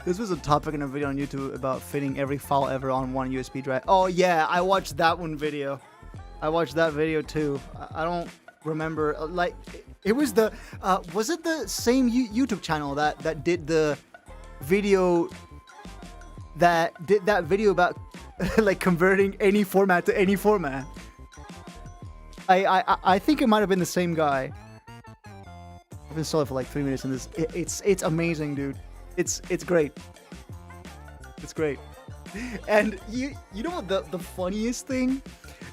This was a topic in a video on YouTube about fitting every file ever on one USB drive. Oh yeah, I watched that one video. I watched that video too. I don't remember, like, it was the, was it the same YouTube channel that did the video, about like converting any format to any format? I think it might have been the same guy. I've been solid for like 3 minutes in this. It's amazing, dude. It's great. It's great. And you know what the funniest thing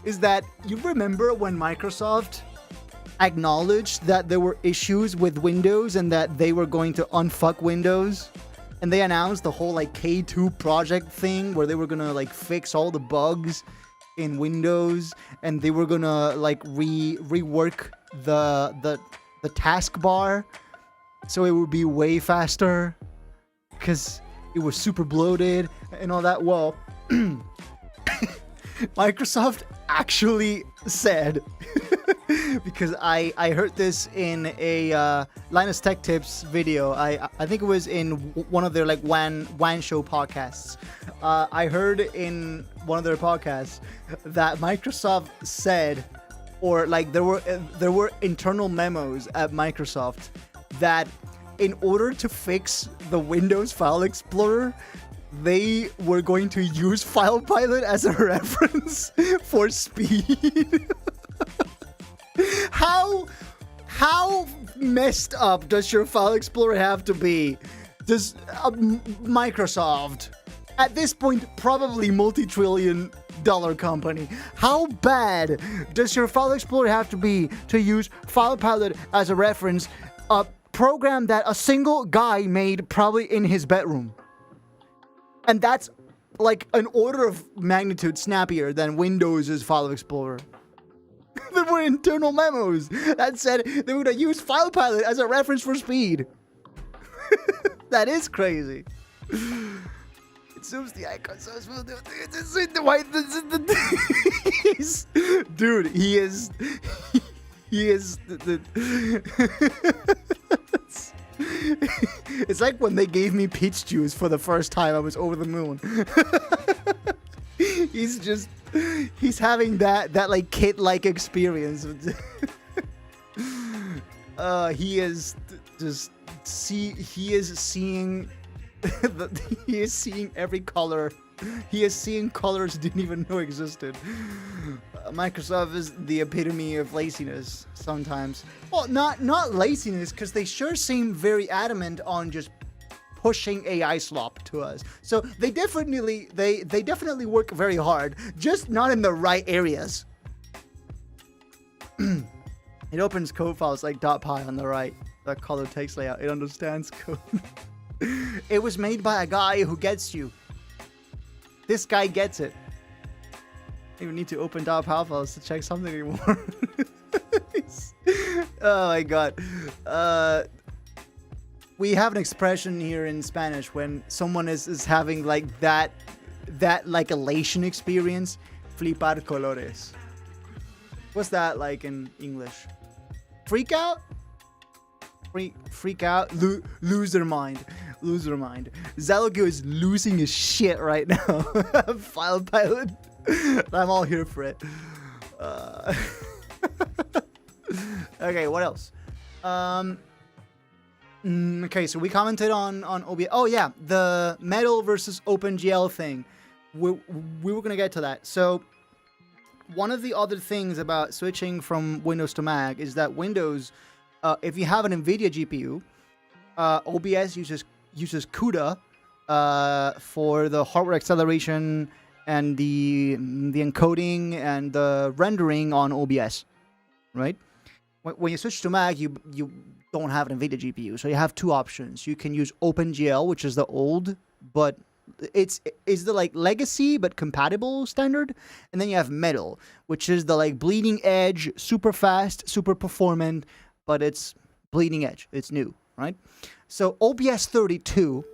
is, that you remember when Microsoft acknowledged that there were issues with Windows and that they were going to unfuck Windows, and they announced the whole like K2 project thing where they were gonna like fix all the bugs in Windows, and they were gonna like rework the taskbar so it would be way faster because it was super bloated and all that. Well, Microsoft actually said, because I heard this in a Linus Tech Tips video. I think it was in one of their like WAN show podcasts. I heard in one of their podcasts that Microsoft said, or like there were internal memos at Microsoft that in order to fix the Windows File Explorer, they were going to use FilePilot as a reference for speed. How messed up does your File Explorer have to be? Does Microsoft, at this point probably multi-trillion-dollar company, how bad does your File Explorer have to be to use FilePilot as a reference, a program that a single guy made probably in his bedroom? And that's like an order of magnitude snappier than Windows' File Explorer. There were internal memos that said they were going to use FilePilot as a reference for speed. That is crazy. It zooms the icon so smooth. Dude, he is It's like when they gave me peach juice for the first time. I was over the moon. He's having that like kid-like experience. He is seeing he is seeing every color. He is seeing colors he didn't even know existed. Microsoft is the epitome of laziness sometimes. Well, not laziness, because they sure seem very adamant on just pushing AI slop to us. So they definitely work very hard, just not in the right areas. It opens code files like .py on the right. That color text layout. It understands code. It was made by a guy who gets you. This guy gets it. I don't even need to open .py files to check something anymore. Oh my god. We have an expression here in Spanish when someone is having like that like elation experience. Flipar colores. What's that like in English? Freak out? Freak out? Lose their mind. Lose their mind. Zalogio is losing his shit right now. FilePilot. I'm all here for it. Okay, what else? Okay, so we commented on OBS. Oh yeah, the metal versus OpenGL thing. We were gonna get to that. So one of the other things about switching from Windows to Mac is that Windows, if you have an NVIDIA GPU, OBS uses CUDA for the hardware acceleration and the encoding and the rendering on OBS, right? When you switch to Mac, you don't have an NVIDIA GPU, so you have two options. You can use OpenGL, which is the old, but it's the like legacy but compatible standard, and then you have Metal, which is the like bleeding edge, super fast, super performant, but it's bleeding edge. It's new, right? So OBS 32,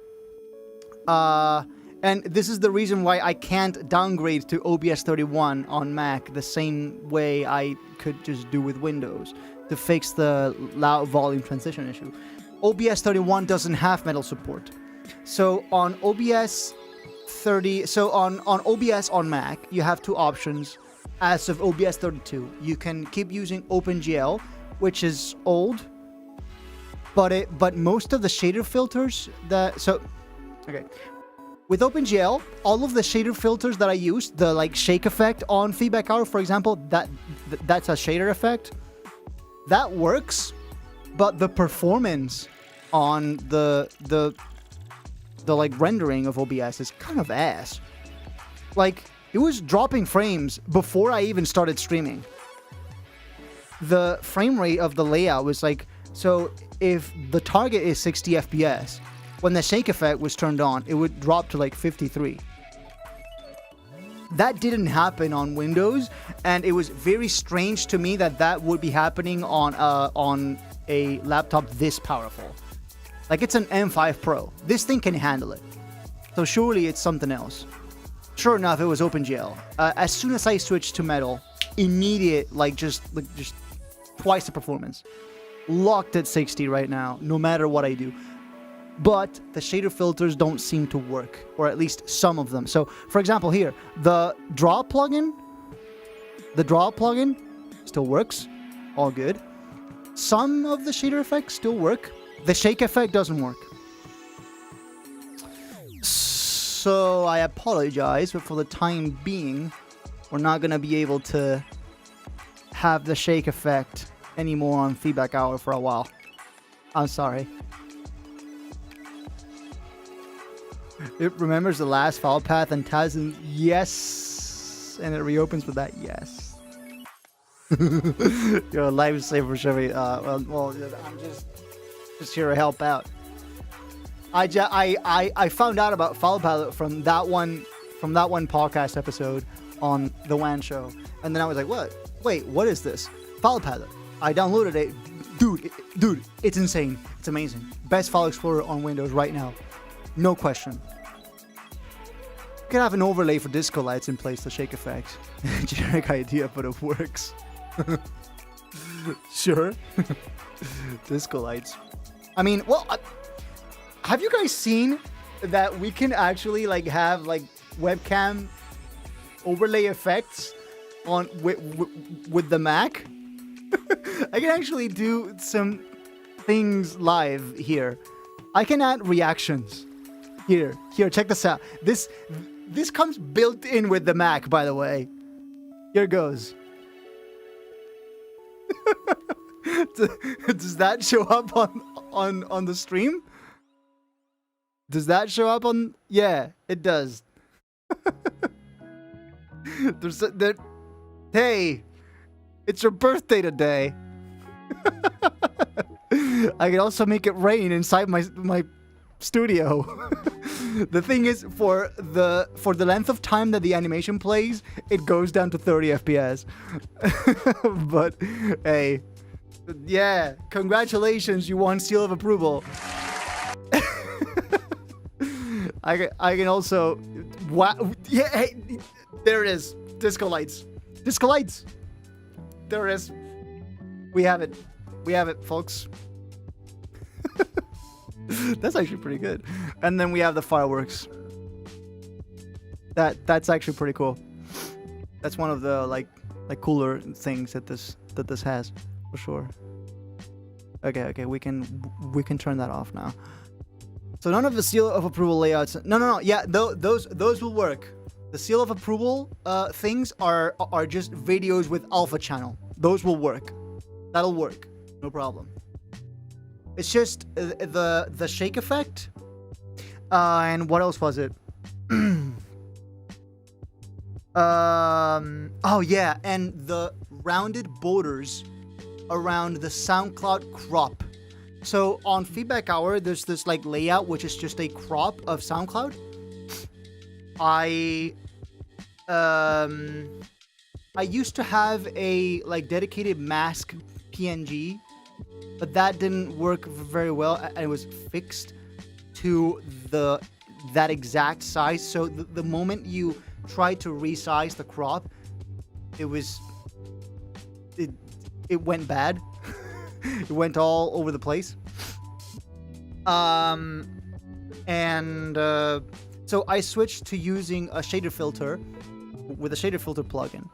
and this is the reason why I can't downgrade to OBS 31 on Mac the same way I could just do with Windows to fix the loud volume transition issue. OBS 31 doesn't have Metal support. So on OBS 30, so on OBS on Mac, you have two options. As of OBS 32, you can keep using OpenGL, which is old, but most of the shader filters with OpenGL, all of the shader filters that I use, the like shake effect on feedback hour, for example, that's a shader effect. That works, but the performance on the like rendering of OBS is kind of ass. Like, it was dropping frames before I even started streaming. The frame rate of the layout was like, so if the target is 60 FPS, when the shake effect was turned on, it would drop to like 53. That didn't happen on Windows, and it was very strange to me that would be happening on a laptop this powerful. Like, it's an M5 Pro. This thing can handle it. So surely it's something else. Sure enough, it was OpenGL. As soon as I switched to Metal, immediate, just twice the performance. Locked at 60 right now, no matter what I do. But the shader filters don't seem to work, or at least some of them. So, for example, here, the draw plugin still works, all good. Some of the shader effects still work. The shake effect doesn't work. So I apologize, but for the time being, we're not gonna be able to have the shake effect anymore on feedback hour for a while. I'm sorry. It remembers the last file path and Taz, yes, and it reopens with that yes. You're a lifesaver, Chevy. Well, I'm just here to help out. I found out about File Palette from that one podcast episode on the WAN show, and then I was like, what? Wait, what is this? File Palette. I downloaded it, dude. It's insane. It's amazing. Best file explorer on Windows right now. No question. You could have an overlay for disco lights in place to shake effects. Generic idea, but it works. Sure. Disco lights. I mean, well, have you guys seen that we can actually have webcam overlay effects on with the Mac? I can actually do some things live here. I can add reactions. Here, check this out. This comes built in with the Mac, by the way. Here goes. Does that show up on the stream? Does that show up on? Yeah, it does. Hey, it's your birthday today. I can also make it rain inside my studio. The thing is, for the length of time that the animation plays, it goes down to 30 FPS. But hey, yeah, congratulations, you won seal of approval. I can also, wow, yeah, hey, there it is, disco lights, there it is. We have it, folks. That's actually pretty good. And then we have the fireworks. That's actually pretty cool. That's one of the like cooler things that this has, for sure. Okay, we can turn that off now. So none of the seal of approval layouts. No. Yeah, those will work. The seal of approval things are just videos with alpha channel. Those will work. That'll work. No problem. It's just the shake effect. And what else was it? Oh yeah, and the rounded borders around the SoundCloud crop. So on Feedback Hour, there's this like layout which is just a crop of SoundCloud. I used to have a like dedicated mask PNG, but that didn't work very well, and it was fixed to that exact size. So the moment you try to resize the crop, it went bad. It went all over the place. So I switched to using a shader filter with a shader filter plugin,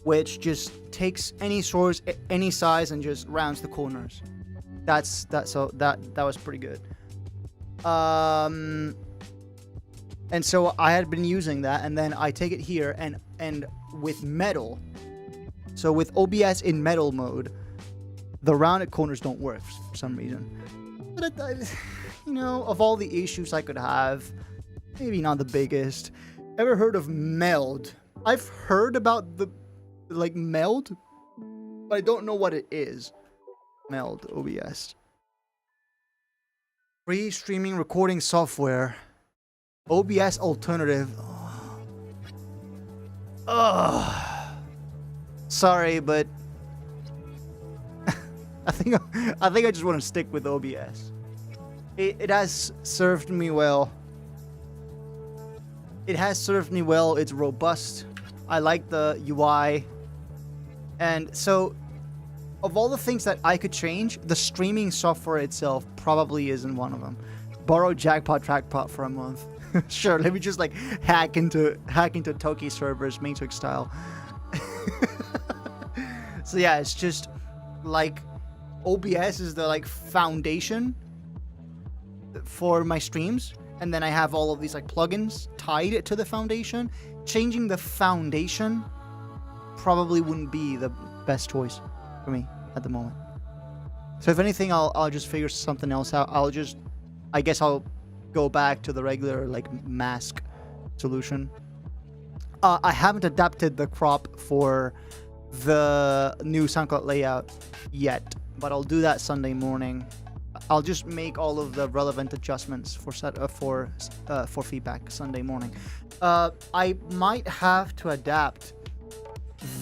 which just takes any source, any size, and just rounds the corners. So that was pretty good. And so I had been using that, and then I take it here and with metal. So with OBS in metal mode, the rounded corners don't work for some reason. But of all the issues I could have, maybe not the biggest. Ever heard of meld? I've heard about the meld, but I don't know what it is. Meld OBS. Free streaming recording software. OBS alternative. Sorry, but I think I just want to stick with OBS. It has served me well. It has served me well. It's robust. I like the UI. And so, of all the things that I could change, the streaming software itself probably isn't one of them. Borrow Jackpot Trackpot for a month. Sure, let me just like hack into Toki servers, Matrix style. So yeah, it's just like OBS is the like foundation for my streams, and then I have all of these like plugins tied to the foundation. Changing the foundation probably wouldn't be the best choice for me at the moment. So if anything, I'll just figure something else out. I guess I'll go back to the regular like mask solution. I haven't adapted the crop for the new SoundCloud layout yet, but I'll do that Sunday morning. I'll just make all of the relevant adjustments for feedback Sunday morning. I might have to adapt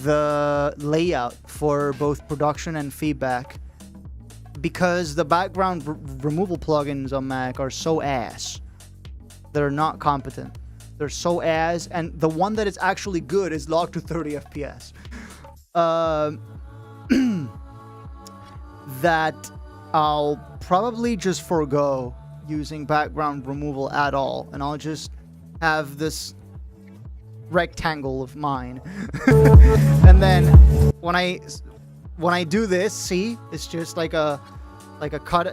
the layout for both production and feedback, because the background removal plugins on Mac are so ass. They're not competent. They're so ass, and the one that is actually good is locked to 30 FPS. That I'll probably just forego using background removal at all, and I'll just have this rectangle of mine. And then when I do this, see, it's just like a cut.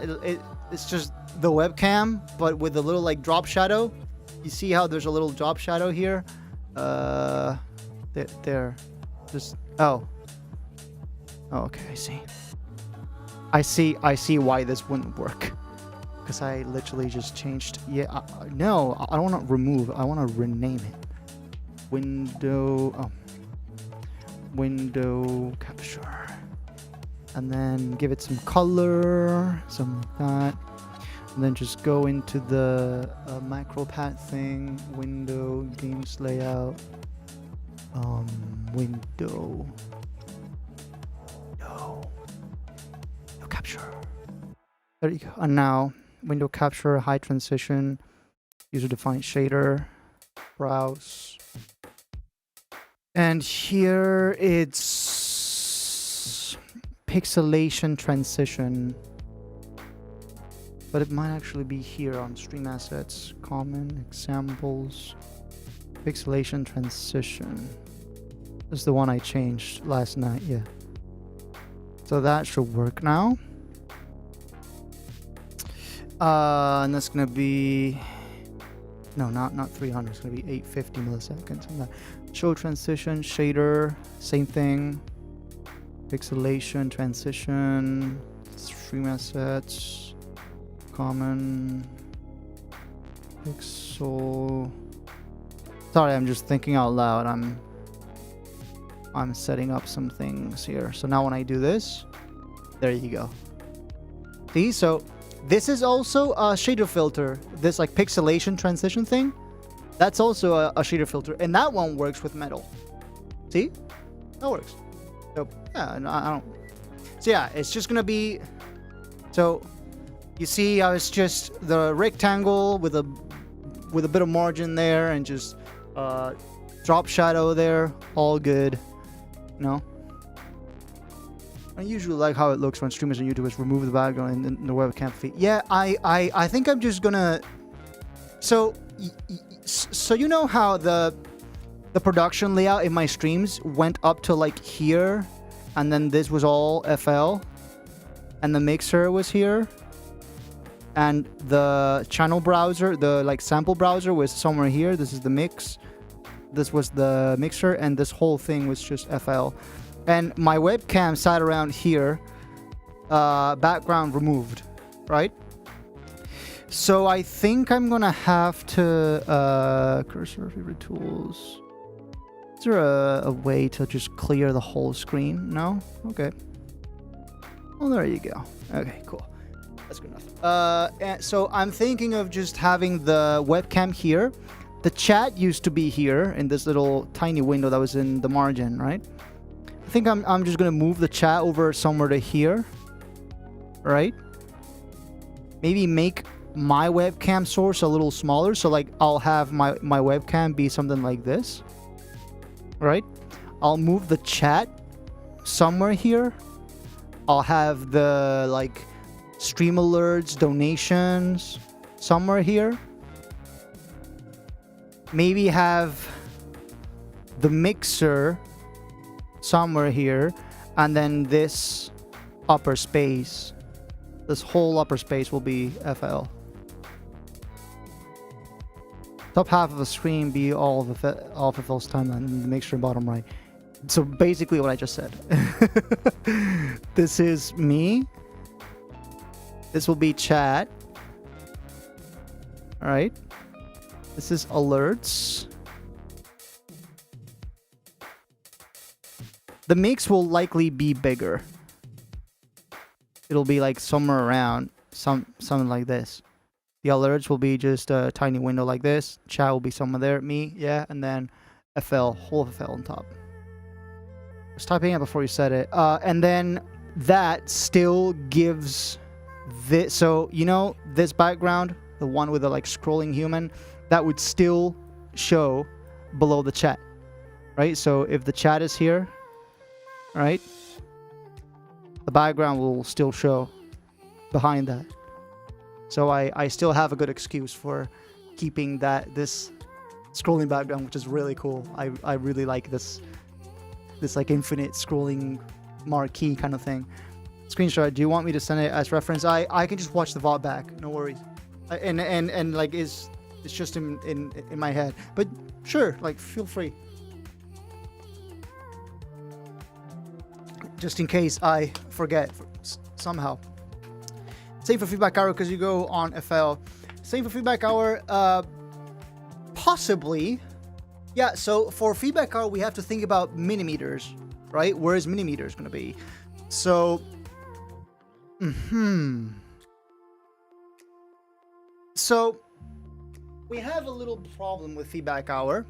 It's just the webcam, but with a little like drop shadow. You see how there's a little drop shadow here? There. Just okay, I see why this wouldn't work, because I literally just changed. No, I don't want to remove. I want to rename it. Window capture, and then give it some color, something like that, and then just go into the macro pad thing. Window games layout. Window. No capture. There you go. And now window capture, high transition, user defined shader, browse. And here it's pixelation transition, but it might actually be here on stream assets, common examples, pixelation transition. This is the one I changed last night, yeah. So that should work now. And that's gonna be no, not 300. It's gonna be 850 milliseconds. And that show transition shader, same thing. Pixelation, transition, stream assets, common, pixel. Sorry, I'm just thinking out loud. I'm setting up some things here. So now when I do this, there you go. See, so this is also a shader filter. This like pixelation transition thing, that's also a shader filter, and that one works with metal. See, that works. So yeah, I don't. So yeah, it's just gonna be. So you see, I was just the rectangle with a bit of margin there, and just drop shadow there, all good. No. I usually like how it looks when streamers and YouTubers remove the background in the webcam feed. Yeah, I think I'm just gonna. So you know how the production layout in my streams went up to like here, and then this was all FL, and the mixer was here, and the channel browser, the like sample browser was somewhere here. This is the mix. This was the mixer, and this whole thing was just FL. And my webcam sat around here, background removed, right? So I think I'm gonna have to cursor favorite tools. Is there a way to just clear the whole screen? No? Okay. Well, there you go. Okay, cool. That's good enough. And so I'm thinking of just having the webcam here. The chat used to be here in this little tiny window that was in the margin, right? I think I'm just gonna move the chat over somewhere to here, right? Maybe make my webcam source a little smaller, so like I'll have my webcam be something like this, right? I'll move the chat somewhere here. I'll have the like stream alerts, donations somewhere here. Maybe have the mixer somewhere here, and then this upper space, this whole upper space will be FL. Top half of the screen be all of FL's timeline, and the mixer bottom right. So basically what I just said. This is me. This will be chat. All right. This is alerts. The mix will likely be bigger. It'll be like somewhere around something like this. The alerts will be just a tiny window like this. Chat will be somewhere there. Me, yeah, and then FL, whole FL on top. I was typing it before you said it. And then that still gives this. So you know this background, the one with the like scrolling human, that would still show below the chat, right? So if the chat is here, right, the background will still show behind that. So I still have a good excuse for keeping this scrolling background, which is really cool. I really like this like infinite scrolling marquee kind of thing. Screenshot. Do you want me to send it as reference? I can just watch the VOD back. No worries. And like it's just in my head. But sure, like feel free. Just in case I forget somehow. Same for feedback hour because you go on FL. Same for feedback hour, possibly. Yeah, so for feedback hour, we have to think about millimeters, right? Where is millimeters going to be? So, So, we have a little problem with feedback hour.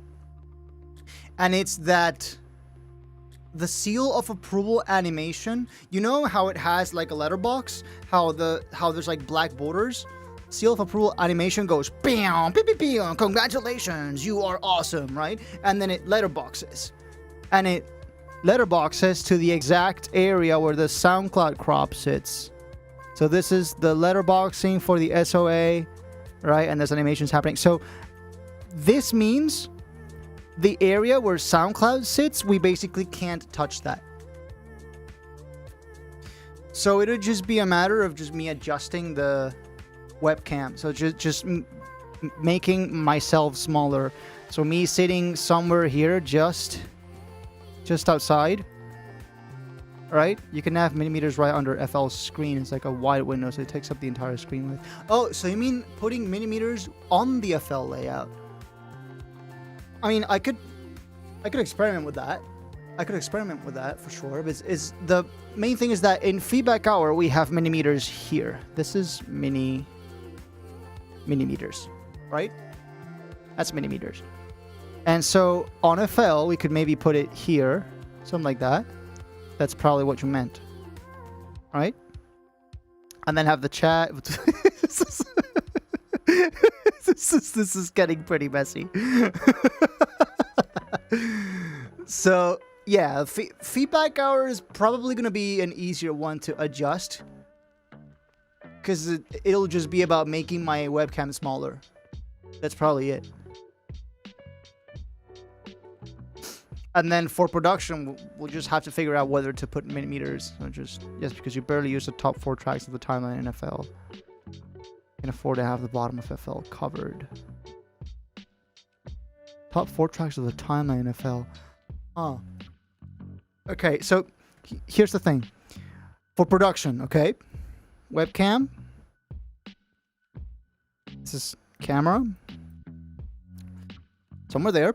And it's that the seal of approval animation, you know how it has like a letterbox, how there's like black borders? Seal of approval animation goes bam, beep, beep, beep, congratulations, you are awesome, right? And then it letterboxes. And it letterboxes to the exact area where the SoundCloud crop sits. So this is the letterboxing for the SOA, right? And there's animations happening. So this means the area where SoundCloud sits, we basically can't touch that. So it'll just be a matter of just me adjusting the webcam. So just making myself smaller. So me sitting somewhere here, just outside. Right? You can have millimeters right under FL's screen. It's like a wide window, so it takes up the entire screen width. Oh, so you mean putting millimeters on the FL layout? I mean, I could experiment with that. I could experiment with that for sure. But it's the main thing is that in feedback hour we have millimeters here. This is millimeters, right? That's millimeters. And so on FL we could maybe put it here, something like that. That's probably what you meant, right? And then have the chat. This is getting pretty messy. So yeah, feedback hour is probably going to be an easier one to adjust, because it'll just be about making my webcam smaller. That's probably it. And then for production, we'll just have to figure out whether to put millimeters. So just because you barely use the top 4 tracks of the timeline in FL, you can afford to have the bottom of FL covered. Top 4 tracks of the timeline in FL. Oh. Okay, so here's the thing. For production, okay? Webcam. This is camera. Somewhere there.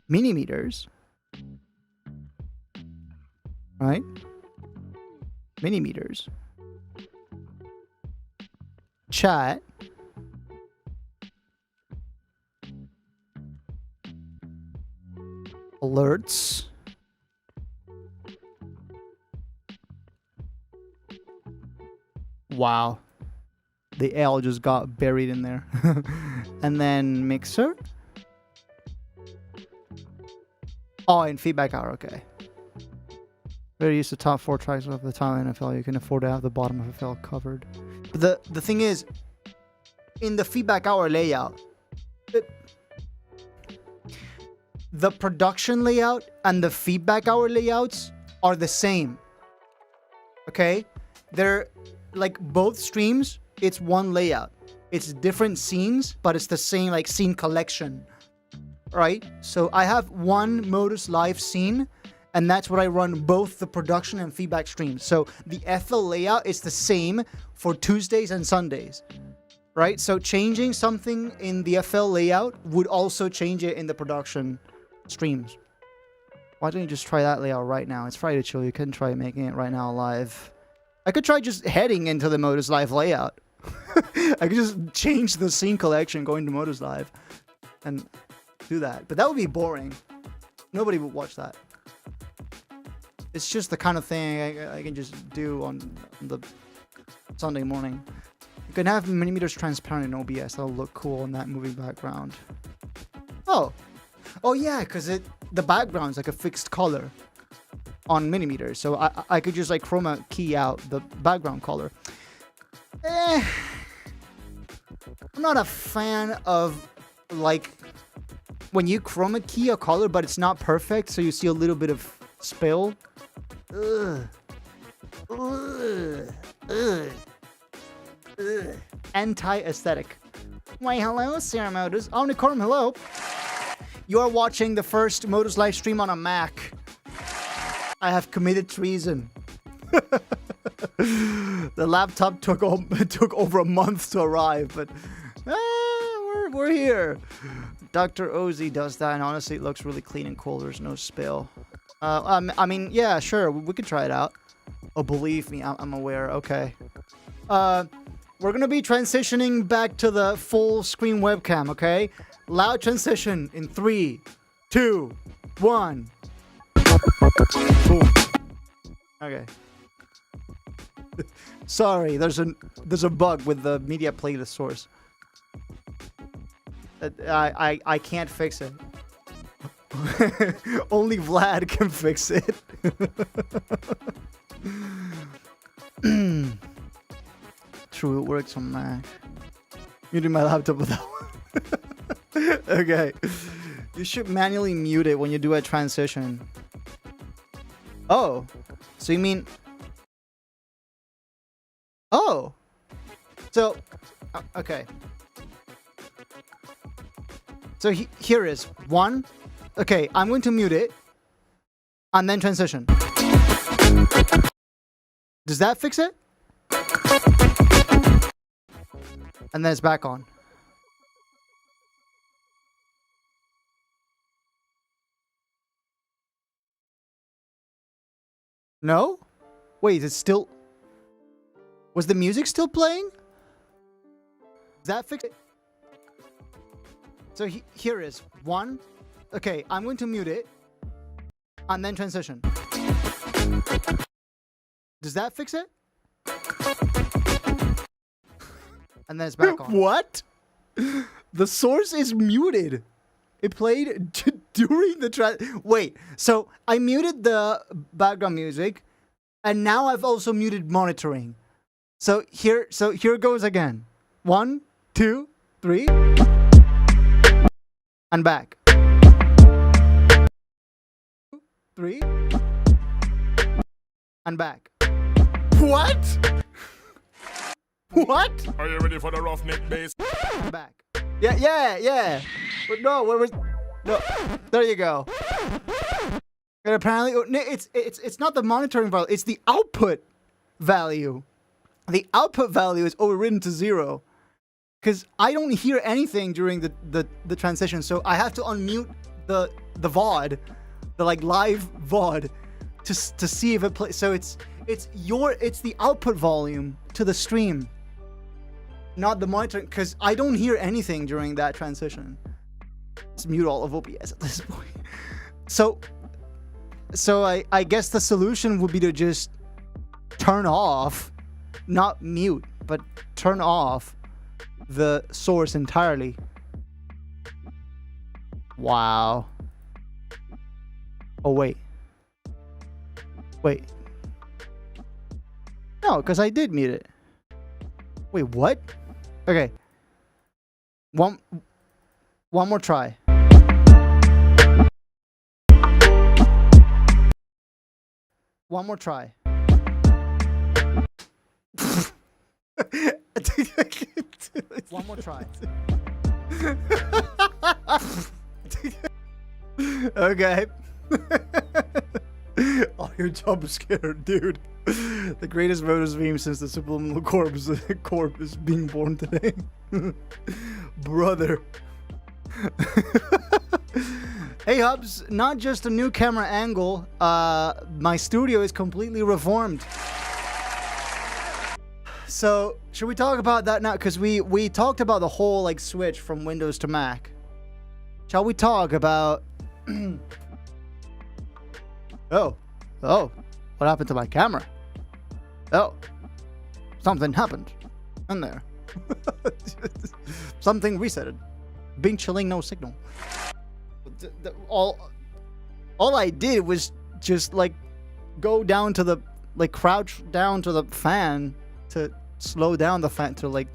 Millimeters. Right? Millimeters. Chat. Alerts. Wow. The L just got buried in there. And then mixer. Oh, and feedback hour, okay. Better use the top 4 tracks of the timeline FL. You can afford to have the bottom of FL covered. But the thing is, in the feedback hour layout, the production layout and the feedback hour layouts are the same. Okay? They're like both streams, it's one layout. It's different scenes, but it's the same like scene collection. Right? So I have one Modus Live scene, and that's what I run both the production and feedback streams. So the FL layout is the same for Tuesdays and Sundays. Right? So changing something in the FL layout would also change it in the production streams. Why don't you just try that layout right now? It's Friday Chill. You can try making it right now live. I could try just heading into the Modus Live layout. I could just change the scene collection going to Modus Live and do that. But that would be boring. Nobody would watch that. It's just the kind of thing I can just do on the Sunday morning. You can have millimeters transparent in OBS. That'll look cool in that moving background. Oh yeah, because the background's like a fixed color on millimeters. So I could just like chroma key out the background color. I'm not a fan of like when you chroma key a color but it's not perfect, so you see a little bit of spill. Ugh. Ugh. Ugh. Ugh. Anti-aesthetic. Why, hello, Sarah Modus. Omnicorn, hello. You are watching the first Modus live stream on a Mac. I have committed treason. The laptop took over a month to arrive, but we're here. Dr. Ozzy does that, and honestly, it looks really clean and cool. There's no spill. I mean, yeah, sure, we could try it out. Oh, believe me, I'm aware. Okay. We're gonna be transitioning back to the full screen webcam. Okay. Loud transition in 3, 2, 1. Boom. Okay. Sorry, there's a bug with the media playlist source. I can't fix it. Only Vlad can fix it. True, it works on Mac. Muting my laptop with that one. Okay. You should manually mute it when you do a transition. Oh. So you mean... Oh! So... okay. So here is one. Okay, I'm going to mute it. And then transition. Does that fix it? And then it's back on. No? Wait, it's still... Was the music still playing? Does that fix it? So here is one. Okay, I'm going to mute it. And then transition. Does that fix it? And then it's back on. What? The source is muted. It played during the Wait, so I muted the background music, and now I've also muted monitoring. So here goes again. 1, 2, 3, and back. 3, and back. What? What? Are you ready for the roughneck bass? Back. Yeah. But no, where was? No, there you go. And apparently, it's not the monitoring value. It's the output value. The output value is overridden to 0, because I don't hear anything during the transition. So I have to unmute the VOD, the like live VOD, to see if it plays. So it's the output volume to the stream, not the monitoring, because I don't hear anything during that transition. Let's mute all of OBS at this point. So I guess the solution would be to just turn off, not mute, but turn off the source entirely. Wow. Oh, wait. No, because I did mute it. Wait, what? Okay. One more try. One more try. One more try. Okay. Oh, you're jump scared, dude. The greatest modus meme since the subliminal corpse is being born today. Brother. Hey Hubs, not just a new camera angle, my studio is completely reformed. So, should we talk about that now? Because we talked about the whole like switch from Windows to Mac. Shall we talk about... Oh, what happened to my camera? Oh, something happened in there. Something resetted. Bing chilling, no signal. All I did was just like go down to the, like crouch down to the fan to slow down the fan, to like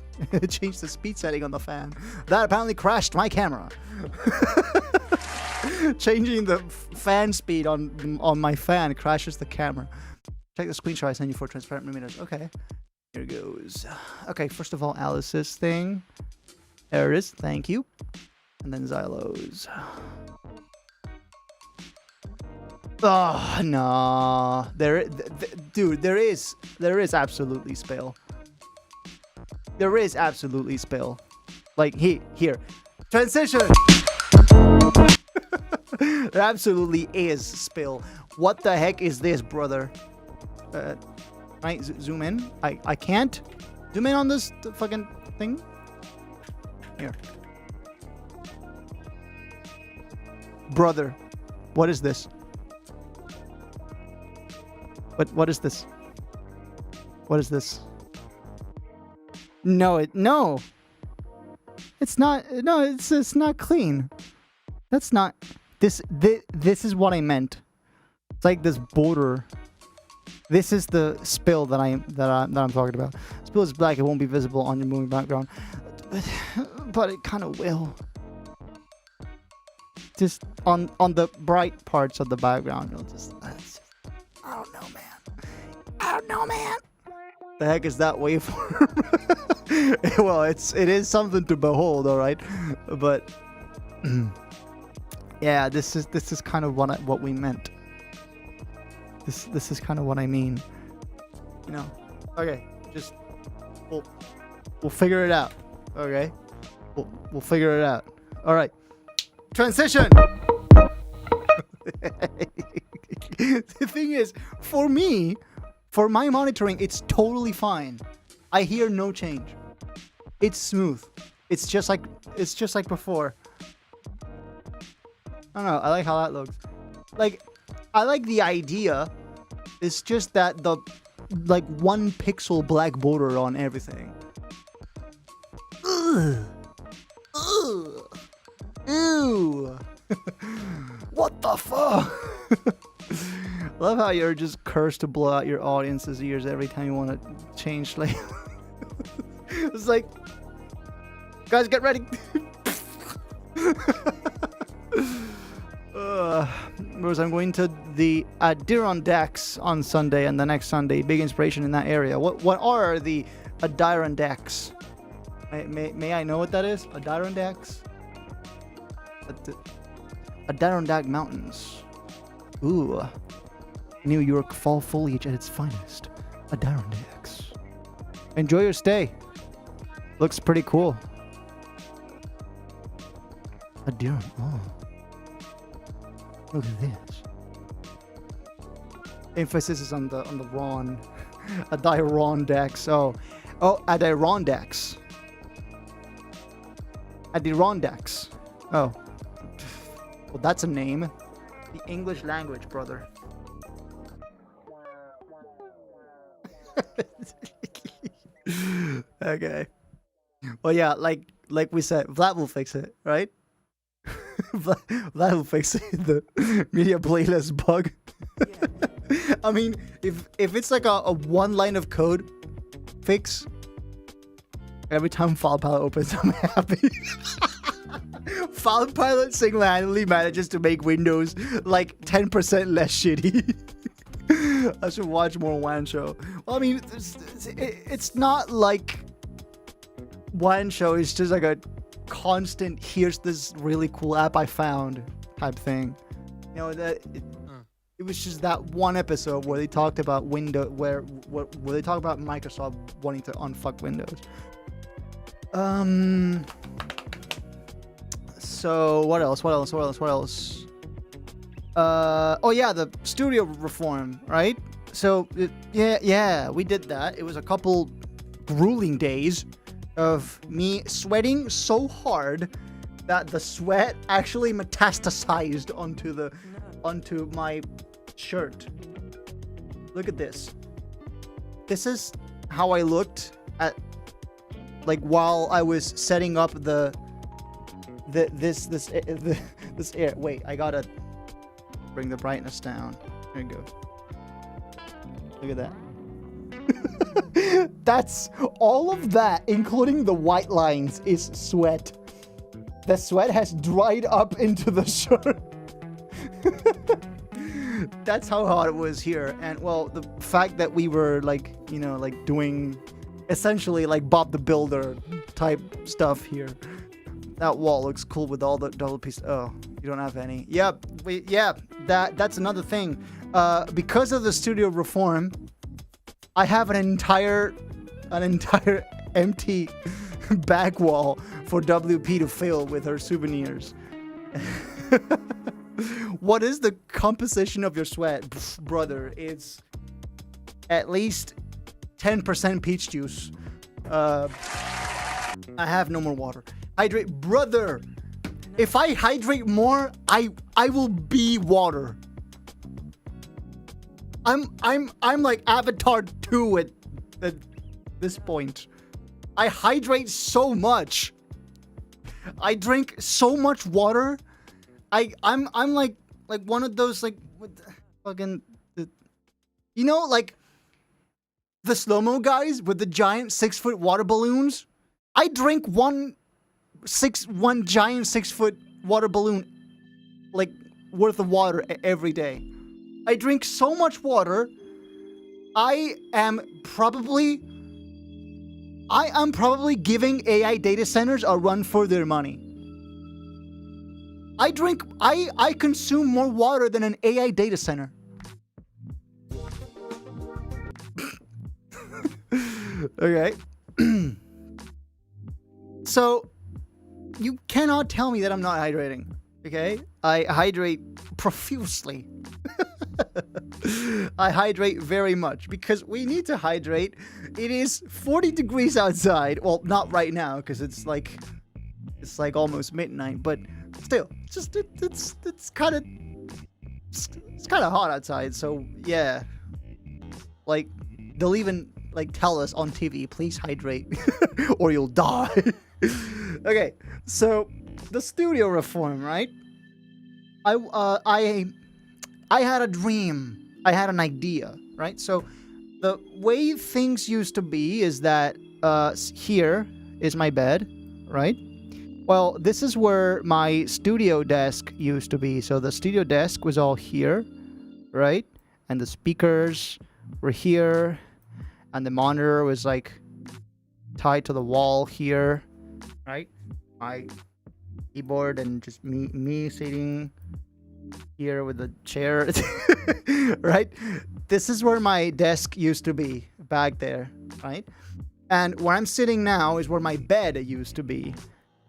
change the speed setting on the fan. That apparently crashed my camera. Changing the fan speed on my fan crashes the camera. Check the screenshot I sent you for transparent millimeters. Okay, here goes. Okay, first of all, Alice's thing. There it is. Thank you. And then Xylo's. Oh no, dude, there is absolutely spill. There is absolutely spill. Like here, transition. There absolutely is spill. What the heck is this, brother? Right, zoom in. I can't zoom in on this fucking thing. Here, brother. What is this? What is this? What is this? No, it's not. No, it's not clean. That's not. This is what I meant. It's like this border. This is the spill that I'm talking about. Spill is black. It won't be visible on your moving background, but it kind of will. Just on the bright parts of the background, it'll just. I don't know, man. don't know, man. The heck is that waveform? Well, it is something to behold, all right. But yeah, this is kind of what we meant. This is kind of what I mean. You know. Okay, just we'll figure it out. Okay, we'll figure it out. All right. Transition. The thing is, for me, for my monitoring, it's totally fine. I hear no change. It's smooth. It's just like before. I don't know. I like how that looks. Like, I like the idea. It's just that the 1 pixel black border on everything. Ugh. Ugh. Ew. What the fuck? I love how you're just cursed to blow out your audience's ears every time you want to change layout. It's like, guys, get ready. Because I'm going to the Adirondacks on Sunday and the next Sunday. Big inspiration in that area. What are the Adirondacks? May I know what that is? Adirondacks? Adirondack Mountains. Ooh. New York fall foliage at its finest. Adirondacks. Enjoy your stay. Looks pretty cool. Adirondack. Oh. Look at this. Emphasis is on the Ron. Adirondacks. Oh, Adirondacks. Adirondacks. Oh. Well, that's a name. The English language, brother. Okay. Well, yeah, like we said, Vlad will fix it, right? Vlad will fix it. The media playlist bug. I mean, if it's like a one line of code fix, every time FilePilot opens, I'm happy. FilePilot single-handedly manages to make Windows like 10% less shitty. I should watch more WAN show. Well, I mean, it's not like WAN show is just like a constant, here's this really cool app I found type thing. You know, that it was just that one episode where they talked about Windows, where they talked about Microsoft wanting to unfuck Windows. So what else? Oh yeah, the studio reform, right? So yeah, we did that. It was a couple grueling days of me sweating so hard that the sweat actually metastasized onto my shirt. Look at this. This is how I looked at while I was setting up this air. Wait, I gotta bring the brightness down. There you go. Look at that. That's all of that, including the white lines, is sweat. The sweat has dried up into the shirt. That's how hot it was here. And well, the fact that we were doing essentially like Bob the Builder type stuff here. That wall looks cool with all the double pieces. Oh, you don't have any. Yep. That's another thing. Because of the studio reform, I have an entire empty back wall for WP to fill with her souvenirs. What is the composition of your sweat, brother? It's at least 10% peach juice. I have no more water. Hydrate, brother. If I hydrate more, I will be water. I'm like Avatar 2 at this point. I hydrate so much. I drink so much water. I'm like one of those like fucking like the slow-mo guys with the giant 6-foot water balloons. I drink one giant 6-foot water balloon like worth of water every day. I drink so much water. I am probably giving AI data centers a run for their money. I consume more water than an AI data center. Okay. So, you cannot tell me that I'm not hydrating. Okay? I hydrate profusely. I hydrate very much because we need to hydrate. It is 40 degrees outside. Well, not right now because it's like almost midnight, but still, just it's kind of hot outside. So yeah, like they'll even like tell us on TV, please hydrate or you'll die. Okay, so the studio reform, right? I had a dream. I had an idea, right? So the way things used to be is that here is my bed, right? Well, this is where my studio desk used to be. So the studio desk was all here, right? And the speakers were here, and the monitor was like tied to the wall here, right? My keyboard and just me sitting here with the chair. Right? This is where my desk used to be, back there, right? And where I'm sitting now is where my bed used to be.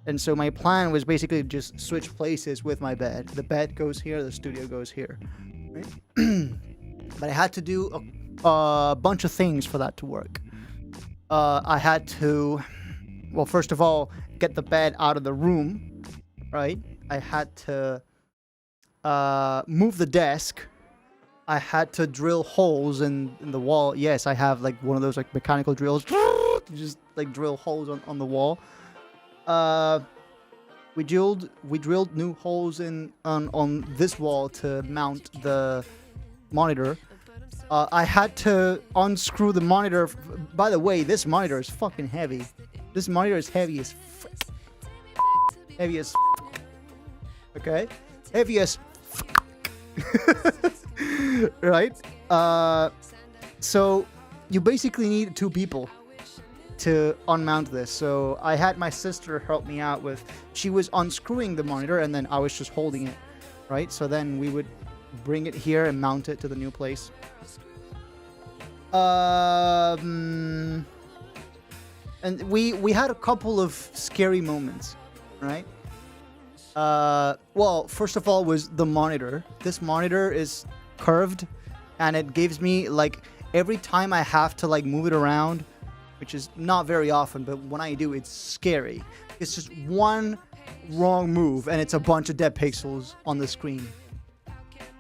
And so my plan was basically just switch places with my bed. The bed goes here, the studio goes here, right? But I had to do a bunch of things for that to work. I had to, well, first of all, get the bed out of the room, right? I had to move the desk. I had to drill holes in the wall. Yes, I have like one of those like mechanical drills. Just like drill holes on the wall. We drilled new holes on this wall to mount the monitor. I had to unscrew the monitor. By the way, this monitor is fucking heavy. This monitor is heavy as frick. Heavy as okay? Heavy as right? So you basically need two people to unmount this. So I had my sister help me out with, she was unscrewing the monitor and then I was just holding it, right? So then we would bring it here and mount it to the new place. And we had a couple of scary moments, right? Well, first of all was the monitor. This monitor is curved and it gives me like every time I have to like move it around, which is not very often, but when I do, it's scary. It's just one wrong move and it's a bunch of dead pixels on the screen.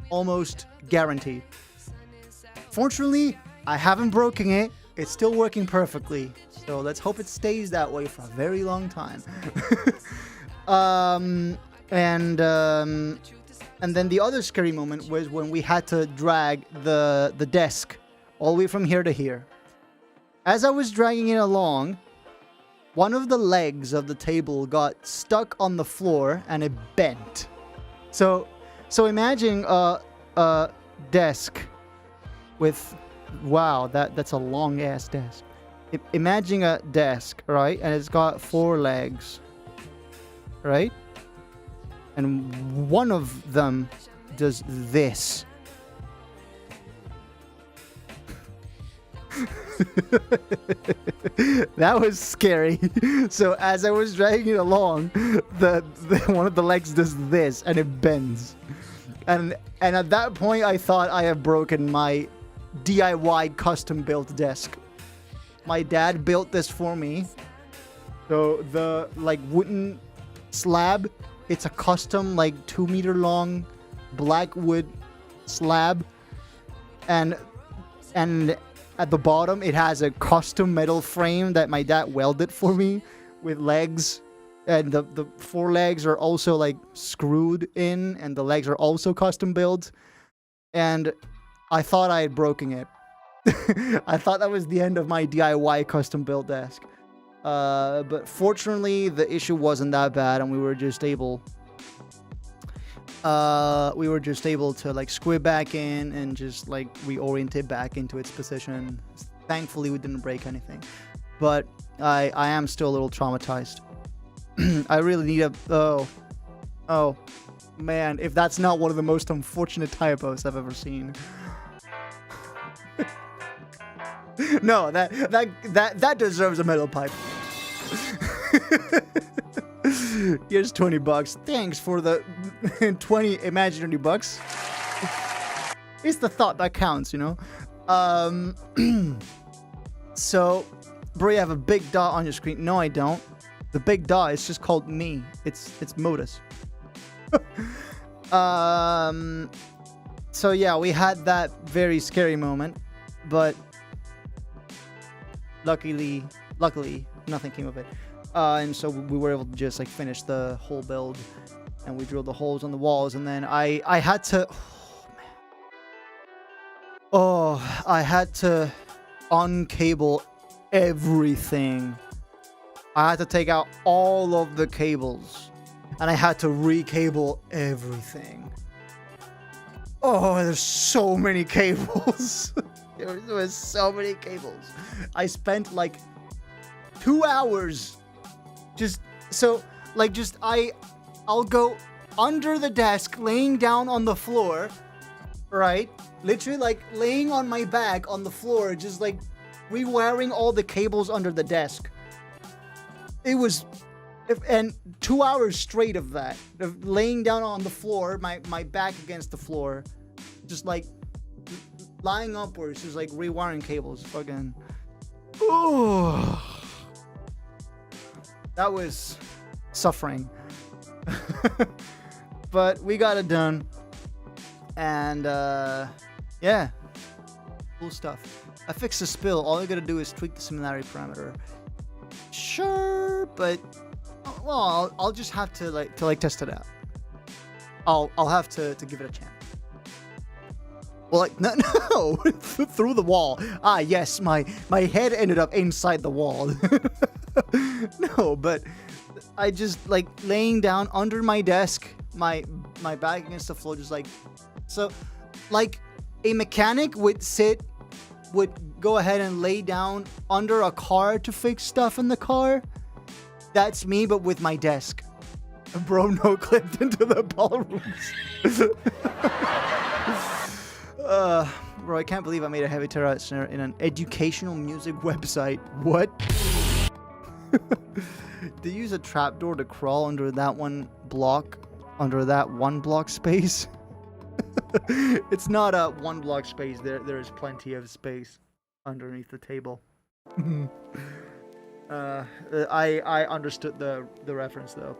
Almost guaranteed. Fortunately, I haven't broken it. It's still working perfectly. So let's hope it stays that way for a very long time. And then the other scary moment was when we had to drag the desk all the way from here to here. As I was dragging it along, one of the legs of the table got stuck on the floor and it bent. So imagine a desk with, wow, that's a long ass desk. Imagine a desk, right? And it's got 4 legs, right? And one of them does this. That was scary. So as I was dragging it along, the one of the legs does this and it bends. And at that point I thought I have broken my DIY custom built desk. My dad built this for me. So the like wooden slab, it's a custom like 2-meter long black wood slab, and at the bottom it has a custom metal frame that my dad welded for me with legs, and the 4 legs are also like screwed in and the legs are also custom built. And I thought I had broken it. I thought that was the end of my DIY custom built desk. But fortunately, the issue wasn't that bad, and we were just able we were just able to like squid back in and just like reorient it back into its position. Thankfully, we didn't break anything, but I am still a little traumatized. I really need a oh man, if that's not one of the most unfortunate typos I've ever seen. No, that deserves a metal pipe. Here's $20. Thanks for the 20 imaginary bucks. It's the thought that counts, you know. So, bro, you have a big dot on your screen. No, I don't. The big dot is just called me. It's modus. So yeah, we had that very scary moment, but luckily nothing came of it. And so we were able to just like finish the whole build, and we drilled the holes on the walls, and then I had to I had to uncable everything. I had to take out all of the cables, and I had to recable everything. Oh, there's so many cables. There was so many cables. I spent like 2 hours I'll go under the desk, laying down on the floor, right? Literally like laying on my back on the floor, just like rewiring all the cables under the desk. It was, and 2 hours straight of that, of laying down on the floor, my back against the floor, just like lying upwards, just like rewiring cables. Fucking, oh, that was suffering. But we got it done, and yeah, cool stuff. I fixed the spill. All I gotta do is tweak the similarity parameter. Sure, but well, I'll just have to test it out. I'll have to give it a chance. Well, like no, through the wall. Ah, yes, my head ended up inside the wall. No, but I just like laying down under my desk, my back against the floor, just like so, like a mechanic would go ahead and lay down under a car to fix stuff in the car. That's me, but with my desk. Bro, no clipped into the ballrooms. Bro, I can't believe I made a heavy terrorist snare in an educational music website. What? They use a trapdoor to crawl under that one block space. It's not a one block space. There is plenty of space underneath the table. I understood the reference though.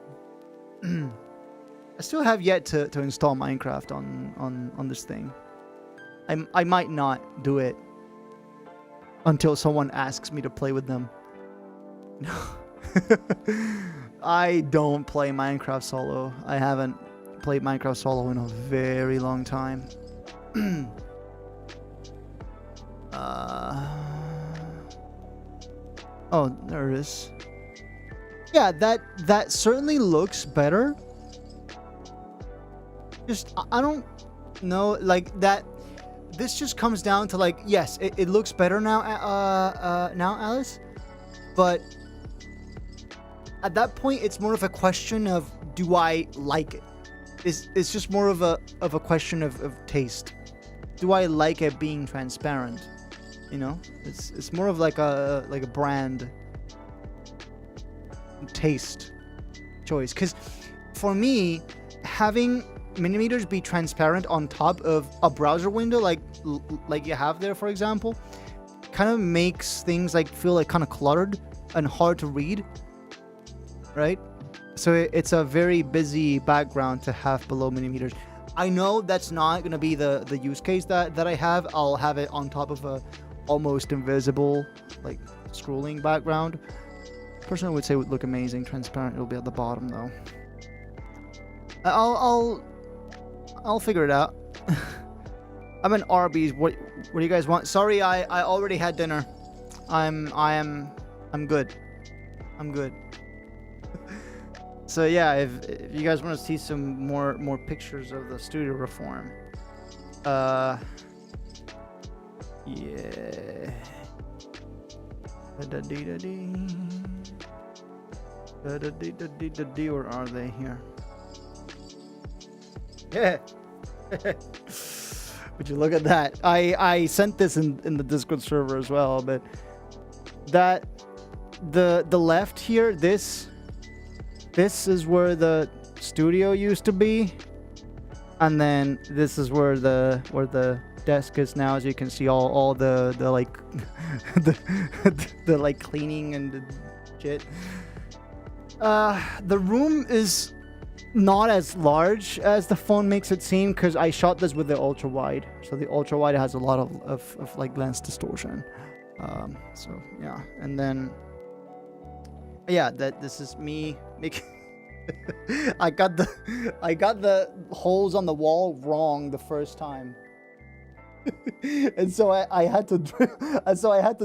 I still have yet to install Minecraft on this thing. I might not do it until someone asks me to play with them. No. I don't play Minecraft solo. I haven't played Minecraft solo in a very long time. Oh, there it is. Yeah, that certainly looks better. Just I don't know, like that. This just comes down to like, yes, it looks better now, Alice, but at that point, it's more of a question of, do I like it? It's just more of a question of taste. Do I like it being transparent? You know, it's more of like a brand taste choice. Because for me, having millimeters be transparent on top of a browser window, like you have there, for example, kind of makes things like feel like kind of cluttered and hard to read. Right? So it's a very busy background to have below millimeters. I know that's not going to be the use case that I have. I'll have it on top of a almost invisible, like, scrolling background. Personally, I would say it would look amazing. Transparent, it'll be at the bottom, though. I'll figure it out. I'm in Arby's. What do you guys want? Sorry, I already had dinner. I'm good. I'm good. So yeah, if you guys want to see some more pictures of the studio reform, yeah. Where are they here? Yeah. Would you look at that? I sent this in the Discord server as well, but that the left here, this is where the studio used to be, and then this is where the desk is now. As you can see, all the like the like cleaning and the shit. The room is not as large as the phone makes it seem, because I shot this with the ultra wide, so the ultra wide has a lot of like lens distortion. So yeah, and then yeah, this is me making. I got the holes on the wall wrong the first time. And so I had to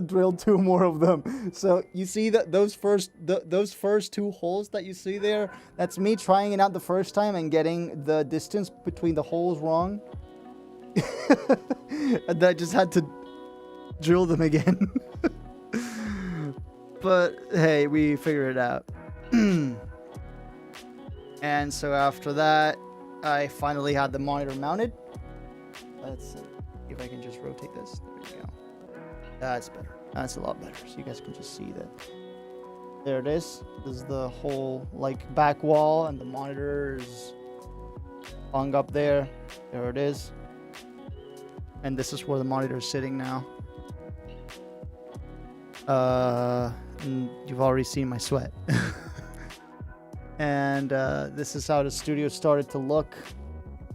drill 2 more of them. So you see that those first 2 holes that you see there, that's me trying it out the first time and getting the distance between the holes wrong. And I just had to drill them again. But hey, we figured it out. And so after that, I finally had the monitor mounted. Let's see if I can just rotate this. There you go. That's better. That's a lot better. So you guys can just see that. There it is. This is the whole like back wall, and the monitor is hung up there. There it is. And this is where the monitor is sitting now. And you've already seen my sweat. And this is how the studio started to look,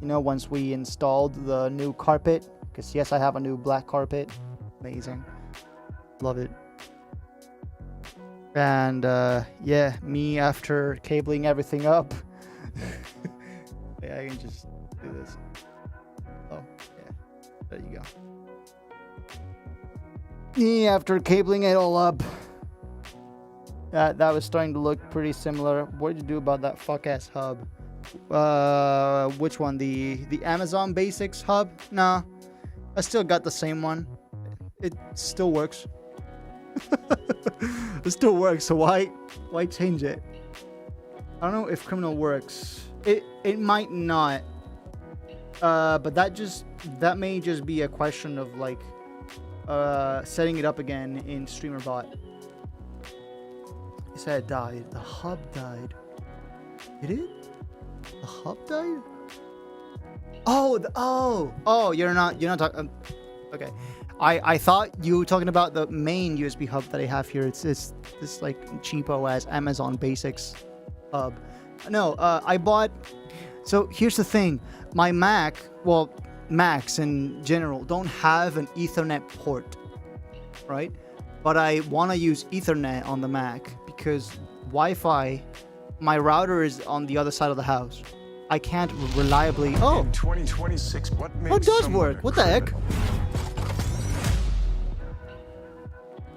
you know, once we installed the new carpet. Because yes, I have a new black carpet. Amazing. Love it. And yeah, me after cabling everything up. Yeah, I can just do this. Oh, yeah. There you go. Me after cabling it all up. That was starting to look pretty similar. What did you do about that fuck-ass hub? Which one? The Amazon Basics hub? Nah. I still got the same one. It still works. It still works, so why change it? I don't know if criminal works. It might not. But that may just be a question of like setting it up again in StreamerBot. You said it died. The hub died. Did it? The hub died? Oh, you're not talking. Okay, I thought you were talking about the main USB hub that I have here. It's this like cheapo as Amazon Basics hub. No, I bought. So here's the thing. My Mac, well, Macs in general don't have an Ethernet port, right? But I want to use Ethernet on the Mac because Wi-Fi, my router is on the other side of the house. I can't reliably. Oh, in 2026, what makes it does work. What the heck?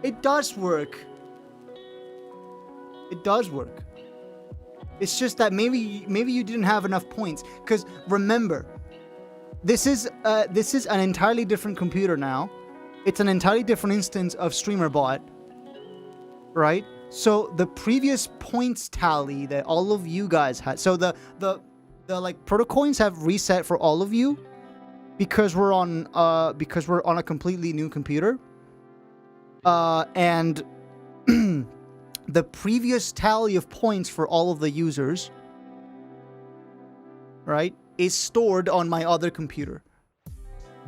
It does work. It does work. It's just that maybe you didn't have enough points. Because remember, this is an entirely different computer now. It's an entirely different instance of StreamerBot, right? So the previous points tally that all of you guys had. So the like proto coins have reset for all of you because we're on a completely new computer. And the previous tally of points for all of the users, right, is stored on my other computer.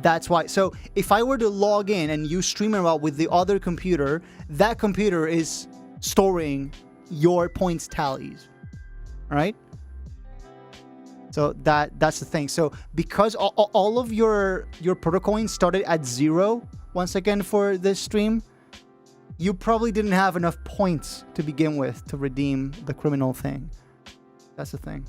That's why. So if I were to log in and use StreamerBot with the other computer, that computer is storing your points tallies, right? So that's the thing. So because all of your proto coins started at 0 once again for this stream, you probably didn't have enough points to begin with to redeem the criminal thing. That's the thing.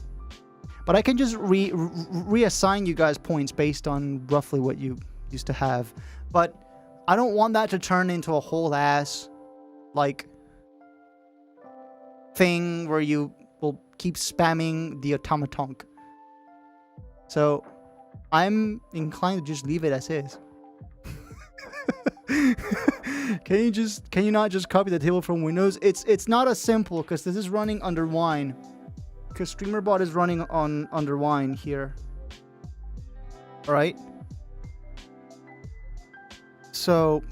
But I can just reassign you guys points based on roughly what you used to have. But I don't want that to turn into a whole ass like thing where you will keep spamming the automaton. So I'm inclined to just leave it as is. Can you not just copy the table from Windows? It's not as simple because this is running under Wine. Because StreamerBot is running on under Wine here. Alright? So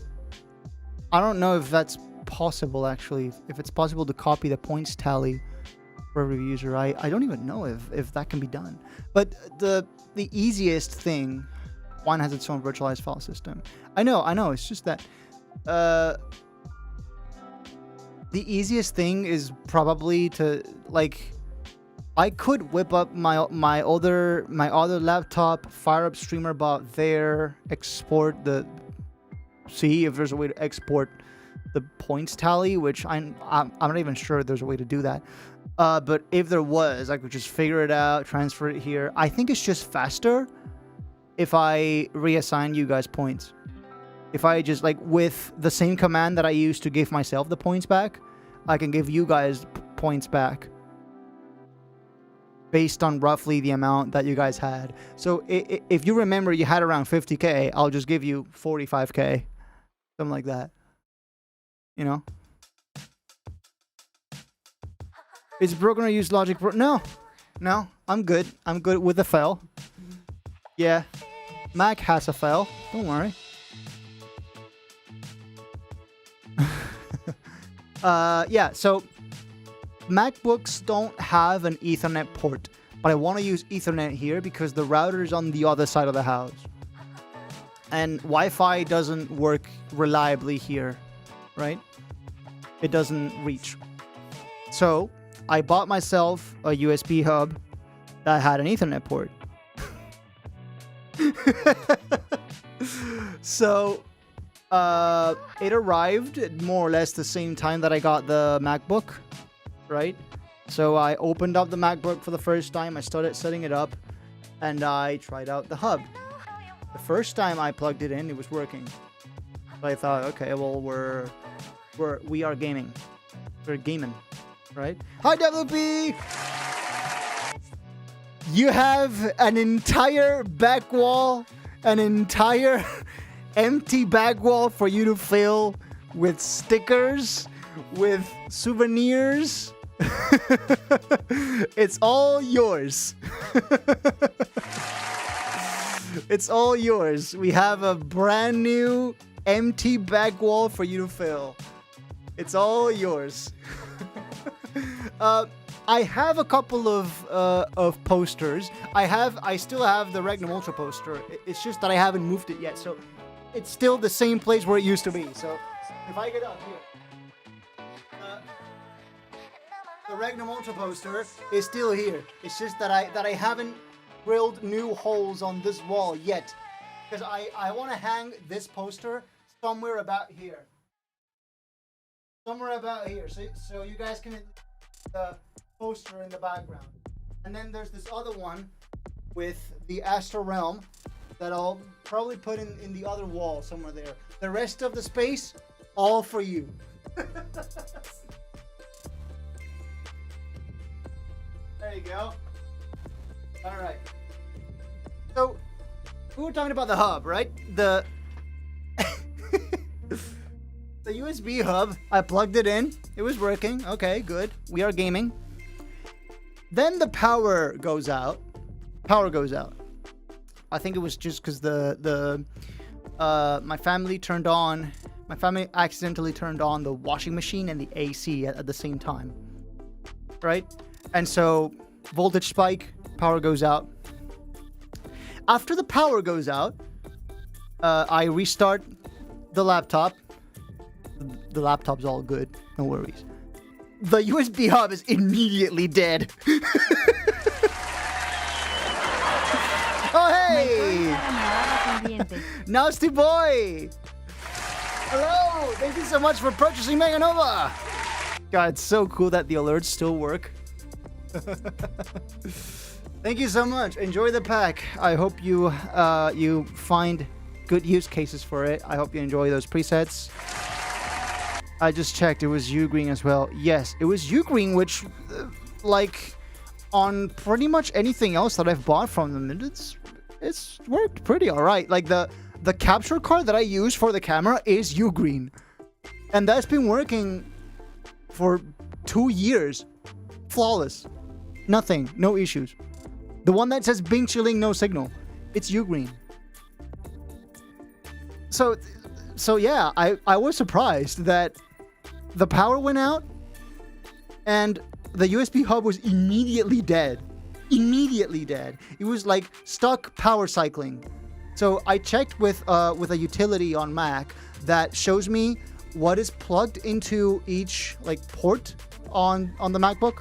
I don't know if that's possible actually. If it's possible to copy the points tally for every user. I don't even know if that can be done. But the easiest thing, Wine has its own virtualized file system. I know, it's just that the easiest thing is probably to, like, I could whip up my other laptop, fire up StreamerBot there, export see if there's a way to export the points tally, which I'm not even sure there's a way to do that. But if there was, I could just figure it out, transfer it here. I think it's just faster if I reassign you guys points. If I just, like, with the same command that I used to give myself the points back, I can give you guys points back based on roughly the amount that you guys had. So if you remember you had around 50k, I'll just give you 45k. Something like that. You know? Is it broken or use Logic Pro? No, I'm good. I'm good with the file. Yeah, Mac has a file. Don't worry. Yeah, so MacBooks don't have an Ethernet port, but I want to use Ethernet here because the router is on the other side of the house. And Wi-Fi doesn't work reliably here, right? It doesn't reach. So I bought myself a USB hub that had an Ethernet port. So it arrived at more or less the same time that I got the MacBook, right? So I opened up the MacBook for the first time, I started setting it up, and I tried out the hub. The first time I plugged it in, it was working. So I thought, okay, well, we are gaming. We're gaming, right? Hi, WP! You have an entire back wall, an entire empty back wall for you to fill with stickers, with souvenirs. It's all yours. It's all yours. We have a brand new empty back wall for you to fill. It's all yours. I have a couple of posters. I still have the Regnum Ultra poster. It's just that I haven't moved it yet, so it's still the same place where it used to be. So if I get up here, the Regnum Ultra poster is still here. It's just that I haven't drilled new holes on this wall yet, because I want to hang this poster somewhere about here. Somewhere about here, so you guys can the poster in the background. And then there's this other one with the Astro Realm that I'll probably put in the other wall somewhere there. The rest of the space, all for you. There you go. All right. So we were talking about the hub, right? The the USB hub. I plugged it in. It was working. Okay, good. We are gaming. Then the power goes out. Power goes out. I think it was just because my family accidentally turned on the washing machine and the AC at the same time, right? And so voltage spike, power goes out. After the power goes out, I restart the laptop. The laptop's all good, no worries. The USB hub is immediately dead. Oh, hey! Nasty boy! Hello! Thank you so much for purchasing Mega Nova! God, it's so cool that the alerts still work. Thank you so much. Enjoy the pack. I hope you you find good use cases for it. I hope you enjoy those presets. I just checked. It was Ugreen as well. Yes, it was Ugreen, which, like, on pretty much anything else that I've bought from them, it's worked pretty alright. Like the capture card that I use for the camera is Ugreen. And that's been working for 2 years. Flawless. Nothing. No issues. The one that says Bing chilling, no signal. It's Ugreen. So yeah, I was surprised that the power went out and the USB hub was immediately dead. Immediately dead. It was like stuck power cycling. So I checked with a utility on Mac that shows me what is plugged into each like port on the MacBook,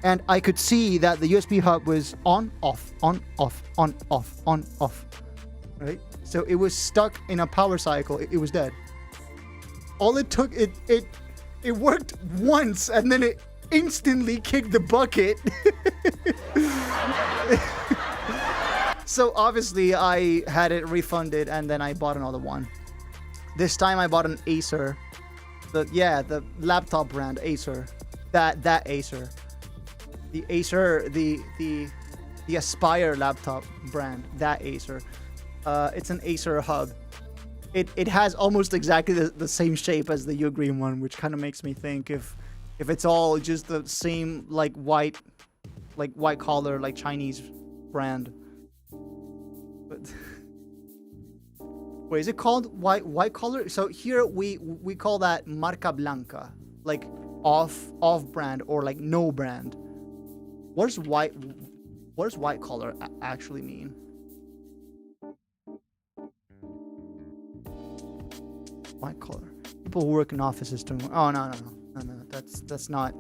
and I could see that the USB hub was on, off, on, off, on, off, on, off. Right? So it was stuck in a power cycle. It was dead. All it took, it worked once, and then it instantly kicked the bucket. So obviously I had it refunded, and then I bought another one. This time I bought an Acer. The laptop brand Acer. That Acer. The Acer, the Aspire laptop brand. That Acer. It's an Acer hub. It has almost exactly the same shape as the Ugreen one, which kind of makes me think if it's all just the same like white collar, like Chinese brand. But wait, is it called white collar? So here we call that marca blanca, like off brand or like no brand. What does white collar actually mean? White collar. People who work in offices doing. Oh no. That's not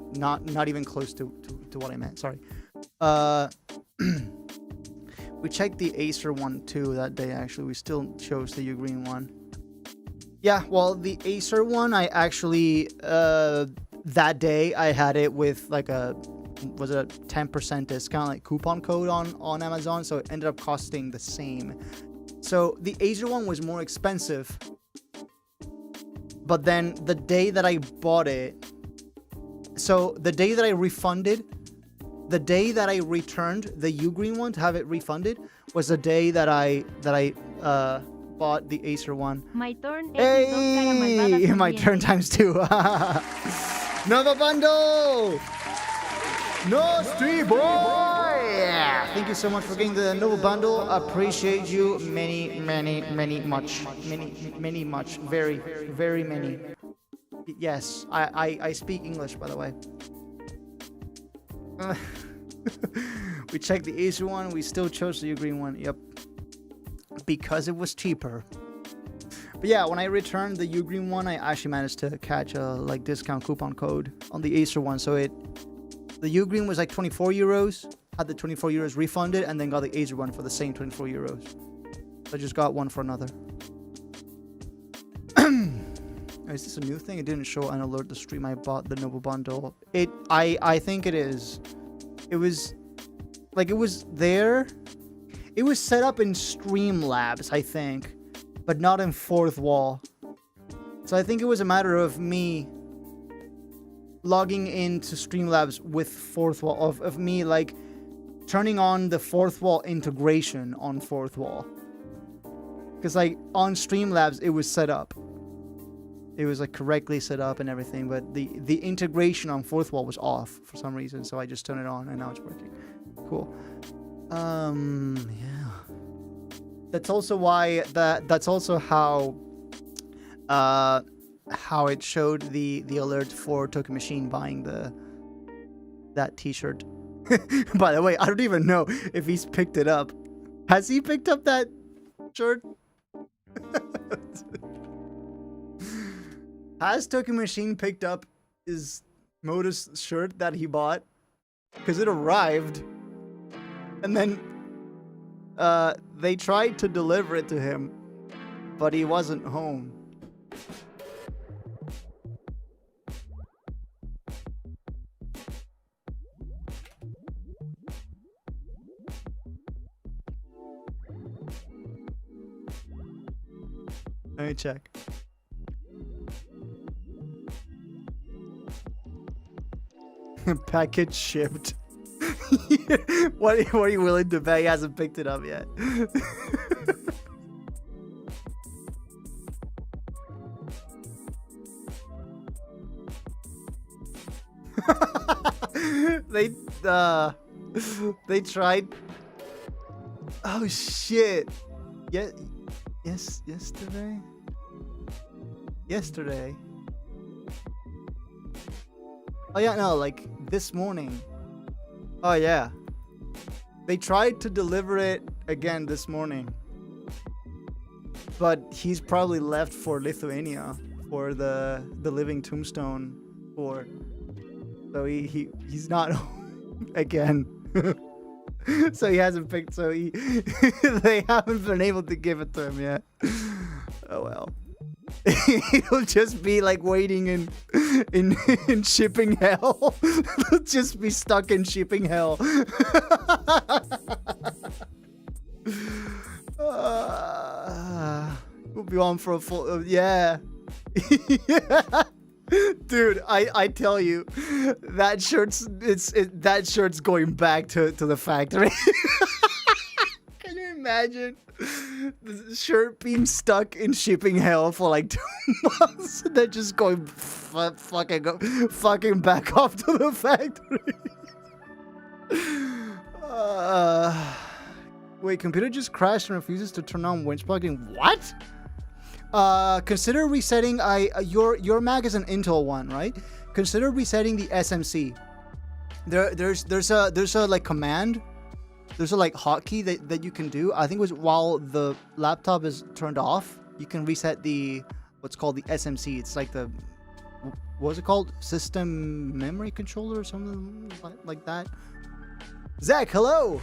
even close to what I meant. Sorry. We checked the Acer one too that day. Actually, we still chose the Ugreen one. Yeah, well, the Acer one, I actually that day I had it with like a 10% discount, like coupon code on Amazon, so it ended up costing the same. So the Acer one was more expensive, but then the day that I bought it, so the day that I refunded, the day that I returned the Ugreen one to have it refunded was the day that I bought the Acer one. My turn. Hey, my turn times 2. Nova bundle. No street boy. Thank you so much for getting the Nova bundle. Appreciate you many much. Very, very many. Yes, I speak English, by the way. We checked the Acer one. We still chose the Ugreen one. Yep. Because it was cheaper. But yeah, when I returned the Ugreen one, I actually managed to catch a like discount coupon code on the Acer one. So the Ugreen was like 24 euros. Had the 24 euros refunded, and then got the Acer one for the same 24 euros. So I just got one for another. Is this a new thing? It didn't show an alert the stream I bought the Nova bundle. I think it is. It was there. It was set up in Streamlabs, I think, but not in Fourth Wall. So I think it was a matter of me logging into Streamlabs with Fourth Wall, of me like turning on the Fourth Wall integration on Fourth Wall. Because like on Streamlabs it was set up. It was like correctly set up and everything, but the integration on Fourth Wall was off for some reason, so I just turned it on and now it's working. Cool. Yeah. That's also why that's also how it showed the alert for Token Machine buying that t-shirt. By the way, I don't even know if he's picked it up. Has he picked up that shirt? Has Token Machine picked up his Modus shirt that he bought? Because it arrived. And then they tried to deliver it to him, but he wasn't home. Let me check. Package shipped. What are you willing to bet he hasn't picked it up yet? They tried. Oh shit! Yesterday. Oh yeah, no, like this morning. Oh yeah. They tried to deliver it again this morning. But he's probably left for Lithuania for the Living Tombstone tour. So he's not home again. So he hasn't picked, so they haven't been able to give it to him yet. Oh well. He'll just be like waiting in shipping hell. He'll just be stuck in shipping hell. We'll be on for a full yeah. Dude, I tell you, that shirt's going back to the factory. Can you imagine the shirt being stuck in shipping hell for like 2 months and then just going fucking back off to the factory? Wait, computer just crashed and refuses to turn on winch plugging. What? Consider resetting. Your Mac is an Intel one, right? Consider resetting the SMC. There's a like command. There's a like hotkey that you can do. I think it was while the laptop is turned off, you can reset the what's called the SMC. It's like the what was it called? System memory controller or something like that. Zach, hello.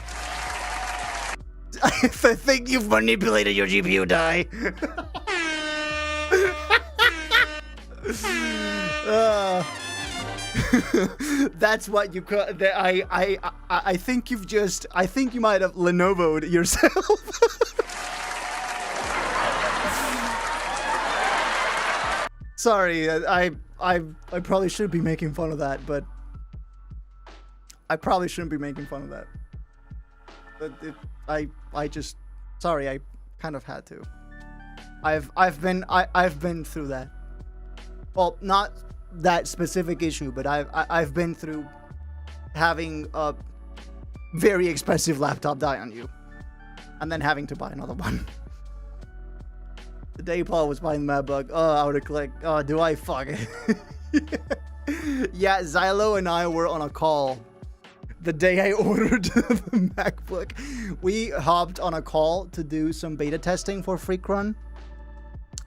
I think you've manipulated your GPU die. That's what you could. I think you've just. I think you might have Lenovo'd yourself. Sorry, I probably shouldn't be making fun of that, but I probably shouldn't be making fun of that. But I just. Sorry, I kind of had to. I've been through that. Well, not that specific issue, but I've been through having a very expensive laptop die on you, and then having to buy another one. The day Paul was buying the MacBook, I would have clicked. Oh, do I fuck it? Yeah, Xylo and I were on a call the day I ordered the MacBook. We hopped on a call to do some beta testing for Freakrun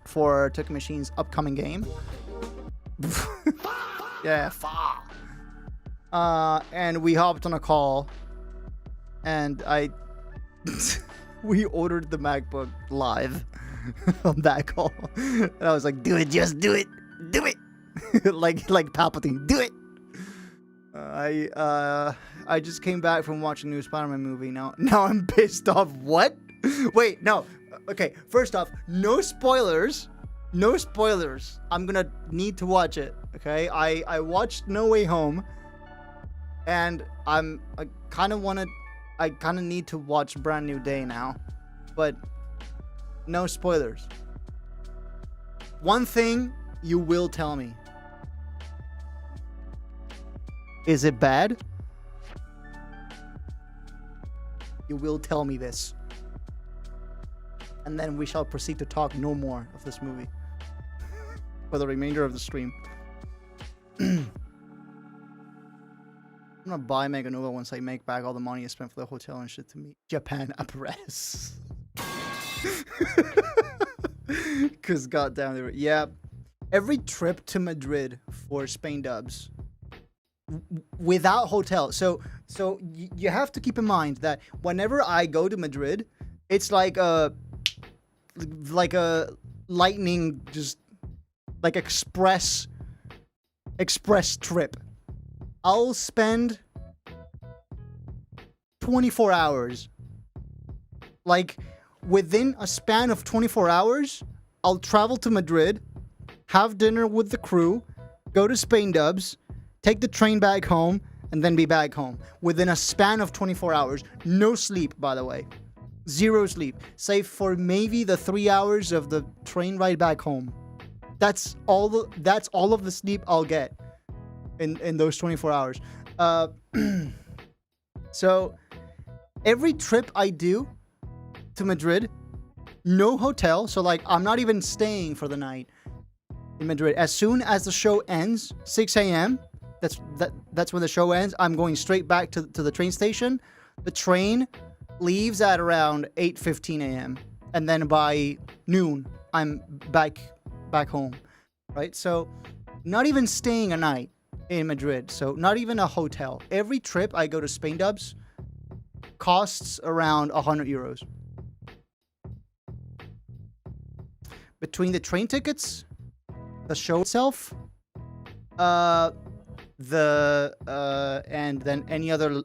for Took Machine's upcoming game. Yeah, and we hopped on a call, and we ordered the MacBook live on that call, and I was like, "Do it, just do it, like Palpatine, do it." I just came back from watching the new Spider-Man movie. Now I'm pissed off. What? Wait, no. Okay, first off, no spoilers. No spoilers. I'm gonna need to watch it. Okay, I watched No Way Home, and I kind of need to watch Brand New Day now, but no spoilers. One thing you will tell me. Is it bad? You will tell me this. And then we shall proceed to talk no more of this movie for the remainder of the stream. I'm gonna buy Mega Nova once I make back all the money I spent for the hotel and shit to meet Japan apparatus. Cause goddamn, they were, yeah. Every trip to Madrid for Spain dubs without hotel. So you have to keep in mind that whenever I go to Madrid, it's like a lightning, just like express trip. I'll spend 24 hours. Like within a span of 24 hours, I'll travel to Madrid, have dinner with the crew, go to Spain dubs, take the train back home, and then be back home within a span of 24 hours. No sleep, by the way. Zero sleep, save for maybe the 3 hours of the train ride back home. That's all of the sleep I'll get in those 24 hours. So every trip I do to Madrid, no hotel. So like I'm not even staying for the night in Madrid. As soon as the show ends, 6 a.m. That's when the show ends. I'm going straight back to the train station. The train leaves at around 8:15 a.m. and then by noon I'm back home, right? So not even staying a night in Madrid. So not even a hotel. Every trip I go to Spain Dubs costs around 100 euros. Between the train tickets, the show itself, and then any other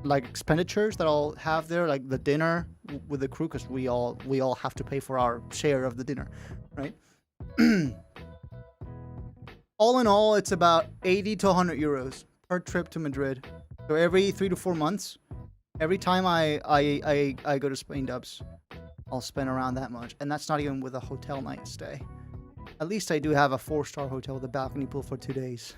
like expenditures that I'll have there, like the dinner with the crew, because we all have to pay for our share of the dinner, right? All in all, it's about 80 to 100 euros per trip to Madrid. So every 3 to 4 months, every time I go to Spain Dubs, I'll spend around that much, and that's not even with a hotel night stay. At least I do have a 4-star hotel with a balcony pool for 2 days.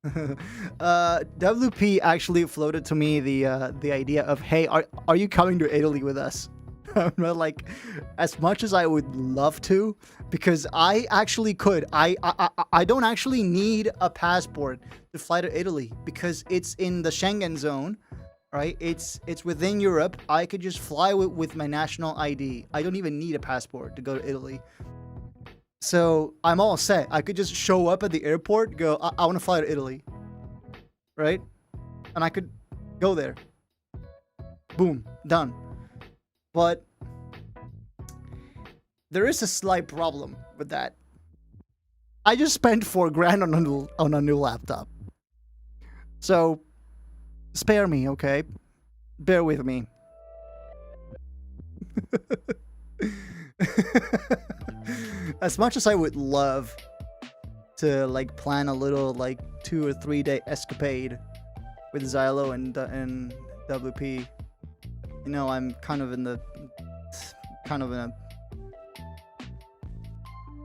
WP actually floated to me the idea of, hey, are you coming to Italy with us? I'm not like, as much as I would love to, because I actually could. I don't actually need a passport to fly to Italy because it's in the Schengen zone, right? It's within Europe. I could just fly with my national ID. I don't even need a passport to go to Italy. So I'm all set. I could just show up at the airport, go, I want to fly to Italy, right? And I could go there. Boom, done. But there is a slight problem with that. I just spent $4,000 on a new laptop. So spare me, okay? Bear with me. As much as I would love to like plan a little like 2 or 3 day escapade with Xylo and WP, you know, I'm kind of in a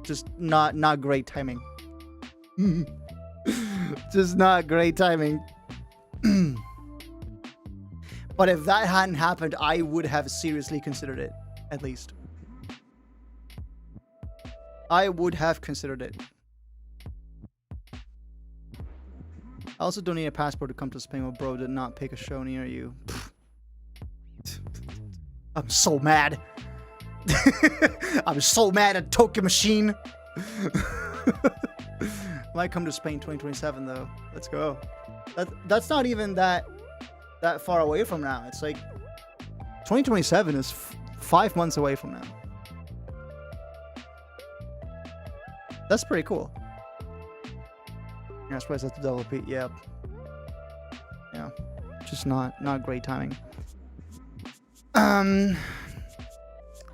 just not great timing. Just not great timing. But if that hadn't happened, I would have seriously considered it, at least. I would have considered it. I also don't need a passport to come to Spain, but bro did not pick a show near you. I'm so mad. I'm so mad at Tokyo Machine. Might come to Spain 2027 though. Let's go. That's not even that far away from now. It's like 2027 is 5 months away from now. That's pretty cool. Yeah, I suppose that's the double P. Yeah. Yeah. Just not great timing.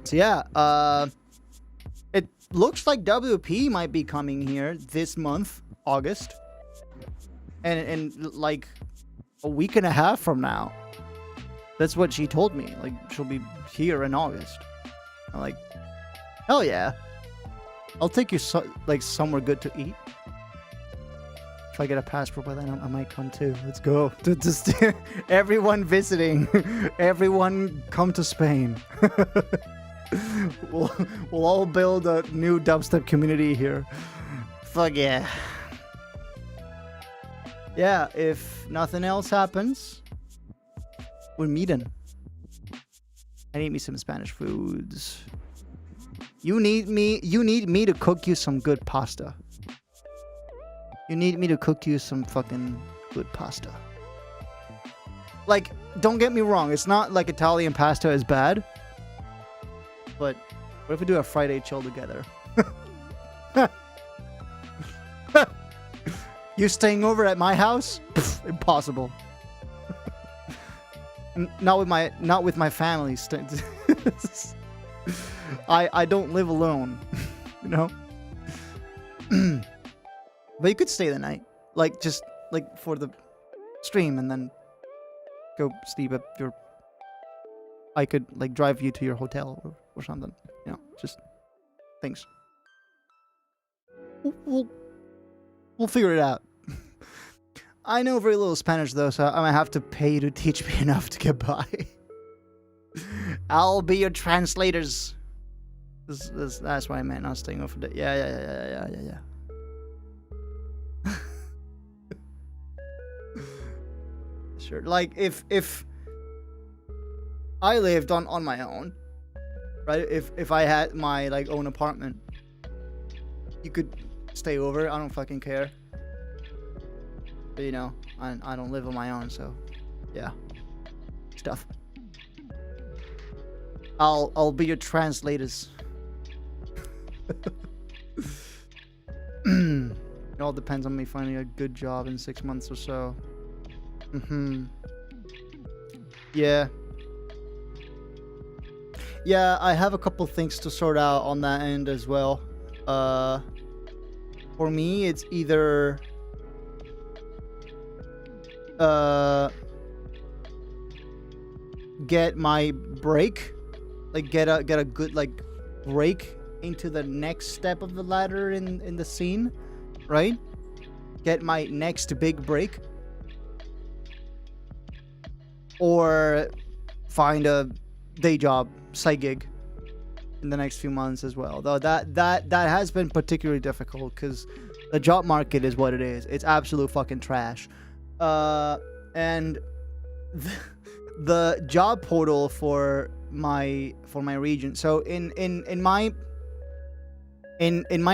So yeah, it looks like WP might be coming here this month, August. And like a week and a half from now. That's what she told me. Like, she'll be here in August. I'm like, hell yeah. I'll take you somewhere good to eat. If I get a passport by then, I might come too. Let's go. Just everyone visiting. Everyone come to Spain. We'll all build a new dubstep community here. Fuck yeah. Yeah, if nothing else happens, we're meeting. I need me some Spanish foods. You need me to cook you some good pasta. You need me to cook you some fucking good pasta. Like, don't get me wrong, it's not like Italian pasta is bad. But what if we do a Friday chill together? You staying over at my house? Pff, impossible. Not with my family. I don't live alone, you know. But you could stay the night, like just like for the stream and then go sleep at your. I could like drive you to your hotel or something. You know, just things. We'll figure it out. I know very little Spanish though, so I might have to pay you to teach me enough to get by. I'll be your translators. That's what I meant. Not staying over there. Yeah. Sure. Like if I lived on my own, right? If I had my like own apartment, you could stay over. I don't fucking care. But, you know, I don't live on my own, so yeah, stuff. I'll be your translators. It all depends on me finding a good job in 6 months or so. Yeah. Yeah, I have a couple things to sort out on that end as well. For me, it's either get my break, like get a good like break into the next step of the ladder in the scene, right? Get my next big break, or find a day job, side gig in the next few months as well. Though that has been particularly difficult because the job market is what it is. It's absolute fucking trash. And the job portal for my region. So in my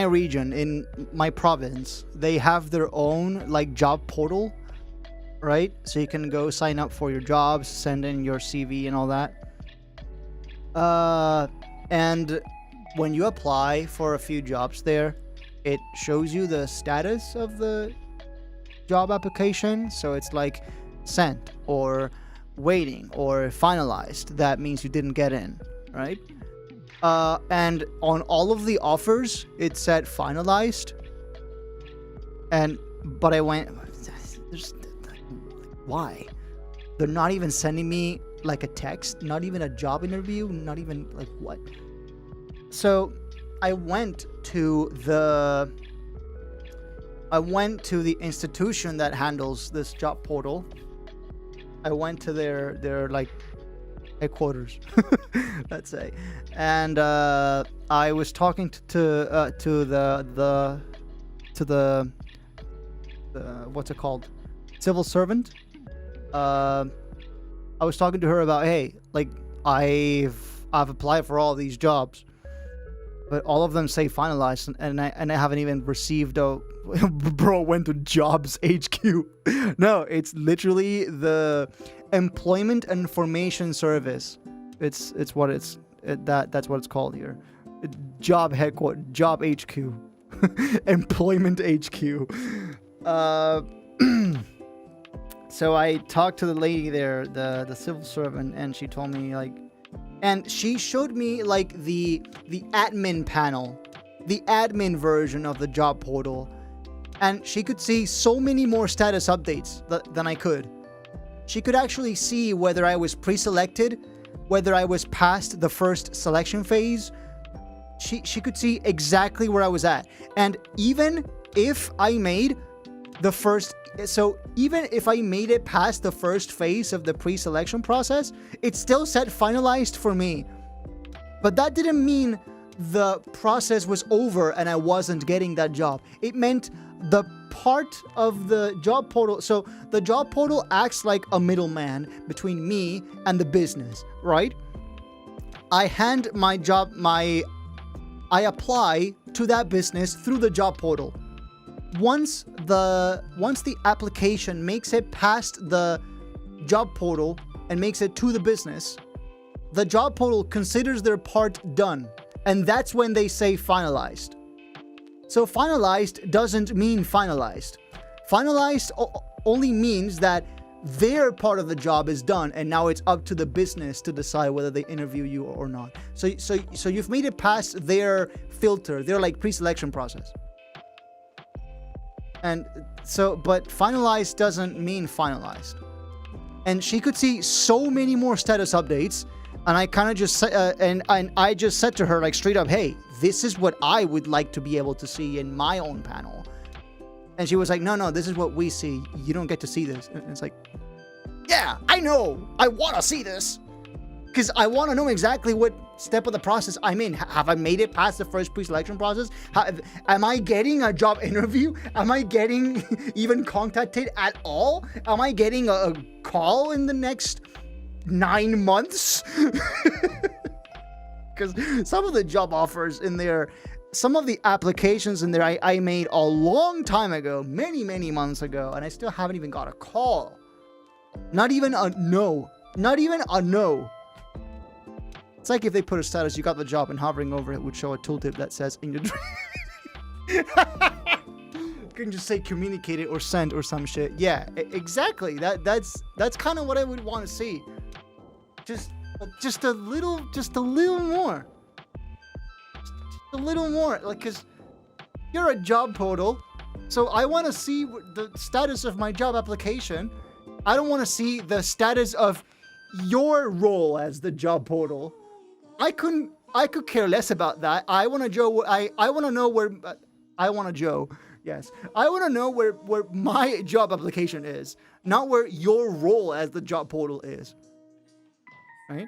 region, in my province, they have their own like job portal, right? So you can go sign up for your jobs, send in your CV and all that. And when you apply for a few jobs there, it shows you the status of the job application. So it's like sent or waiting or finalized. That means you didn't get in, right? And on all of the offers, it said finalized. But I went, why? They're not even sending me like a text, not even a job interview, not even like what? So I went to the institution that handles this job portal. I went to their like headquarters, let's say, and I was talking to the what's it called, civil servant. I was talking to her about, hey, like I've applied for all these jobs, but all of them say finalized, and I haven't even received a. Bro went to Jobs HQ. No, it's literally the Employment Information Service. That's what it's called here. Job headquarters, Job HQ, Employment HQ. So I talked to the lady there, the civil servant, and she told me like, and she showed me like the admin panel, the admin version of the job portal, and she could see so many more status updates than I could. She could actually see whether I was pre-selected, whether I was past the first selection phase. She could see exactly where I was at, and even if I made the first. So even if I made it past the first phase of the pre-selection process, it still said finalized for me. But that didn't mean the process was over and I wasn't getting that job. It meant the part of the job portal. So the job portal acts like a middleman between me and the business, right? I hand my job, I apply to that business through the job portal. Once the application makes it past the job portal and makes it to the business, the job portal considers their part done, and that's when they say finalized. So finalized doesn't mean finalized. Finalized only means that their part of the job is done, and now it's up to the business to decide whether they interview you or not. So you've made it past their filter, their like pre-selection process. And so, but finalized doesn't mean finalized. And she could see so many more status updates. And I kind of just and I just said to her like straight up, hey, this is what I would like to be able to see in my own panel. And she was like, no, this is what we see. You don't get to see this. And it's like, yeah, I know. I want to see this. Because I want to know exactly what step of the process I'm in. Have I made it past the first pre-selection process? Am I getting a job interview? Am I getting even contacted at all? Am I getting a call in the next 9 months? Because some of the job offers in there, some of the applications in there I made a long time ago, many months ago, and I still haven't even got a call. Not even a no. Not even a no. It's like if they put a status, you got the job, and hovering over it would show a tooltip that says in your You can just say communicate it or send or some shit. Yeah, exactly. That's kind of what I would want to see. Just a little more. Just a little more. Like, cause you're a job portal, so I want to see the status of my job application. I don't want to see the status of your role as the job portal. I could care less about that. I want to know where my job application is, not where your role as the job portal is. Right?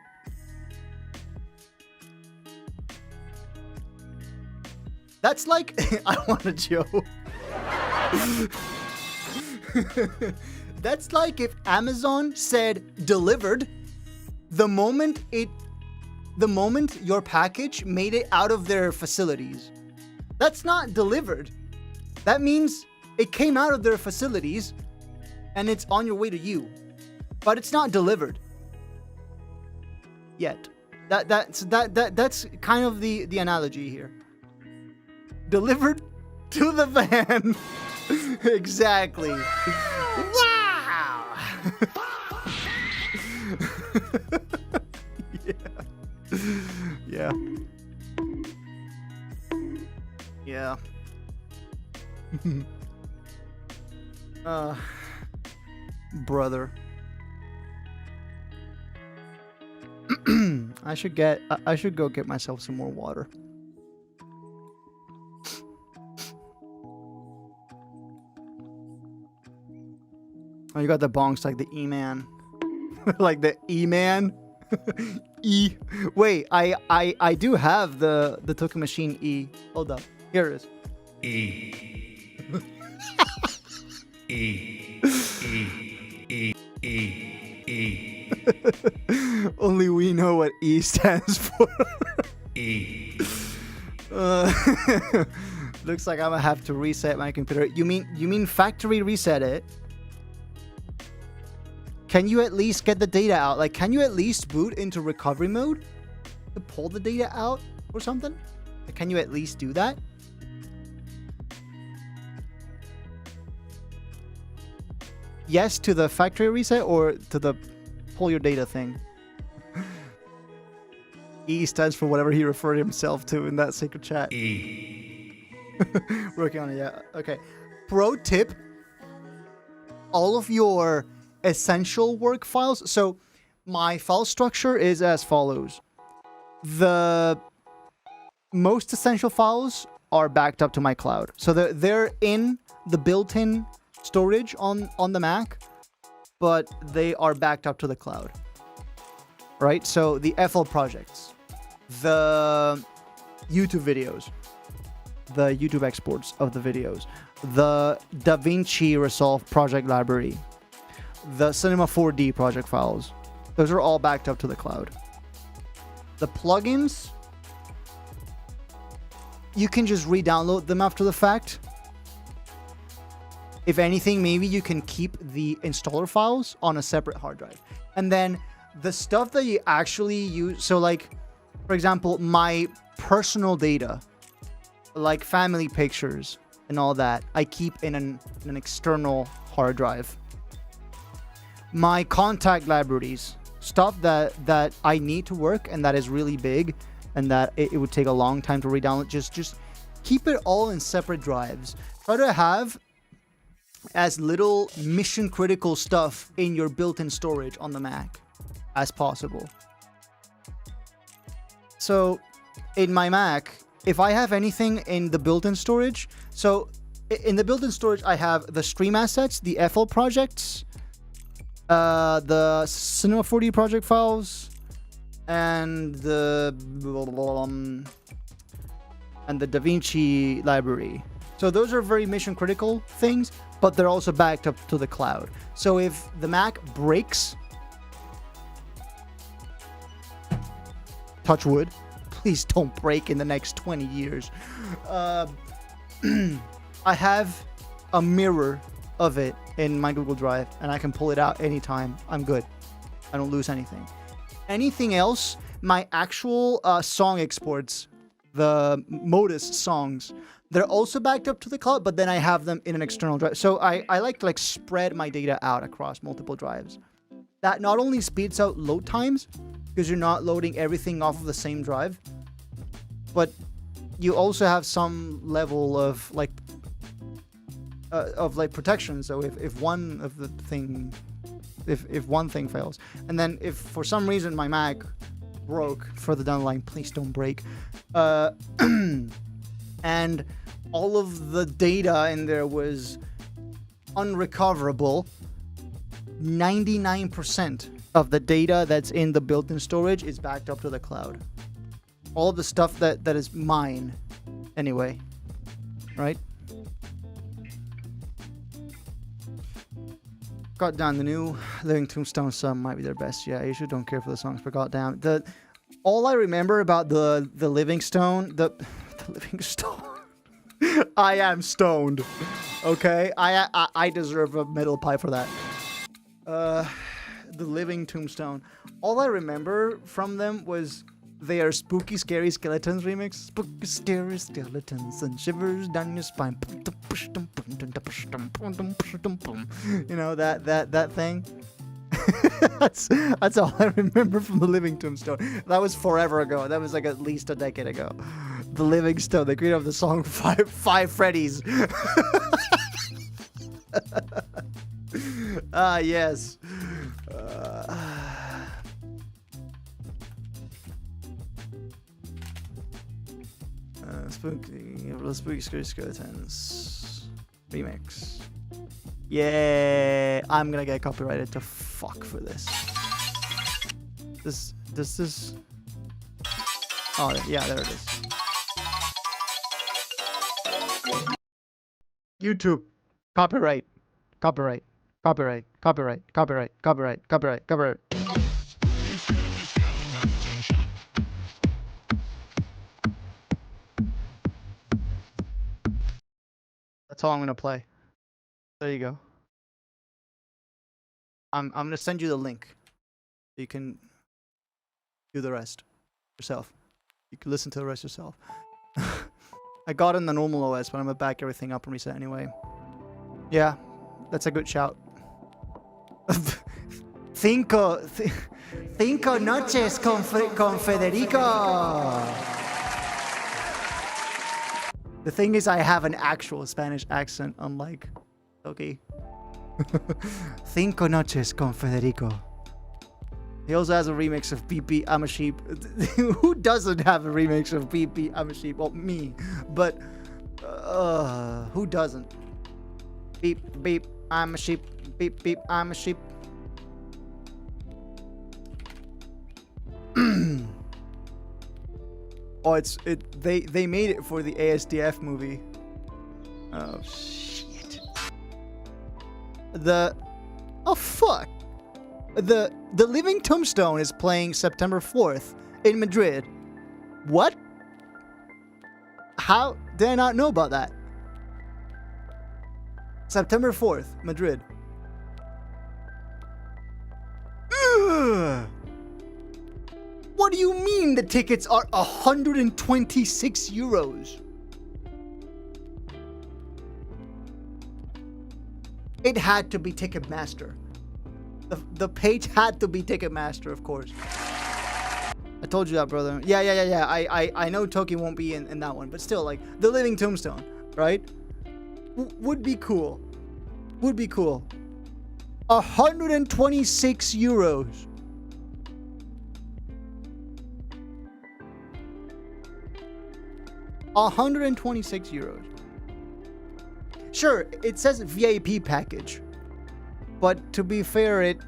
That's like I want to Joe. That's like if Amazon said delivered the moment your package made it out of their facilities. That's not delivered. That means it came out of their facilities and it's on your way to you. But it's not delivered yet. That's kind of the analogy here. Delivered to the van. Exactly. Wow. Yeah. Brother. I should go get myself some more water. Oh, you got the bonks like the E-man. Like the E-man. E. Wait, I do have the token machine E. Hold up. Here it is. E. E. E. E. E. Only we know what E stands for. E. Looks like I'm gonna have to reset my computer. You mean factory reset it? Can you at least get the data out? Like, can you at least boot into recovery mode to pull the data out or something? Like, can you at least do that? Yes to the factory reset or to the pull your data thing? E stands for whatever he referred himself to in that secret chat. E. Working on it, yeah. Okay. Pro tip. All of your essential work files. So my file structure is as follows. The most essential files are backed up to my cloud. So they're in the built-in storage on the Mac, but they are backed up to the cloud. Right? So the FL projects, the YouTube videos, the YouTube exports of the videos, the DaVinci Resolve project library, the Cinema 4D project files. Those are all backed up to the cloud. The plugins, you can just re-download them after the fact. If anything, maybe you can keep the installer files on a separate hard drive. And then the stuff that you actually use, so like, for example, my personal data, like family pictures and all that, I keep in an external hard drive. My contact libraries, stuff that I need to work and that is really big and that it would take a long time to re-download, just keep it all in separate drives. Try to have as little mission critical stuff in your built-in storage on the Mac as possible. So in my Mac, if I have anything in the built-in storage, so in the built-in storage, I have the stream assets, the FL projects, the Cinema 4D project files, and the DaVinci library. So those are very mission critical things, but they're also backed up to the cloud. So if the Mac breaks, touch wood, please don't break in the next 20 years. I have a mirror of it in my Google Drive, and I can pull it out anytime. I'm good. I don't lose anything. Anything else, my actual song exports, the Modus songs, they're also backed up to the cloud, but then I have them in an external drive. So I like to spread my data out across multiple drives. That not only speeds out load times, because you're not loading everything off of the same drive, but you also have some level of protection. So if one of the thing, if one thing fails, and then if for some reason my Mac broke further down the line, please don't break, and all of the data in there was unrecoverable, 99% of the data that's in the built-in storage is backed up to the cloud. All of the stuff that is mine, anyway, right? Goddamn, the new Living Tombstone song might be their best. Yeah, I usually don't care for the songs, but goddamn, all I remember about the Living Stone, the Living Stone. I am stoned. Okay, I deserve a metal pie for that. The Living Tombstone. All I remember from them was their Spooky Scary Skeletons remix. Spooky Scary Skeletons and shivers down your spine. You know that thing. that's all I remember from the Living Tombstone. That was forever ago. That was at least a decade ago. The Living Stone. They created the song Five Freddies. Ah, yes. Spooky Scary Skeletons remix. Yeah, I'm gonna get copyrighted to fuck for this. This. Oh yeah, there it is. YouTube, copyright. That's all I'm gonna play. There you go. I'm gonna send you the link. You can do the rest yourself. You can listen to the rest yourself. I got in the normal OS, but I'm gonna back everything up and reset anyway. Yeah, that's a good shout. Cinco noches con Federico. The thing is, I have an actual Spanish accent, unlike Toki. Cinco noches con Federico. He also has a remix of Beep Beep, I'm a Sheep. Who doesn't have a remix of Beep Beep, I'm a Sheep? Well, me. But, who doesn't? Beep, beep, I'm a sheep. Beep, beep, I'm a sheep. Oh, they made it for the ASDF movie. Oh shit. Oh fuck. The Living Tombstone is playing September 4th in Madrid. What? How did I not know about that? September 4th, Madrid. Ugh. What do you mean the tickets are 126 euros? It had to be Ticketmaster. The page had to be Ticketmaster, of course. I told you that, brother. Yeah. I know Toki won't be in that one, but still, the Living Tombstone, right? Would be cool. Would be cool. 126 euros. €126. Sure, it says VIP package, but to be fair, it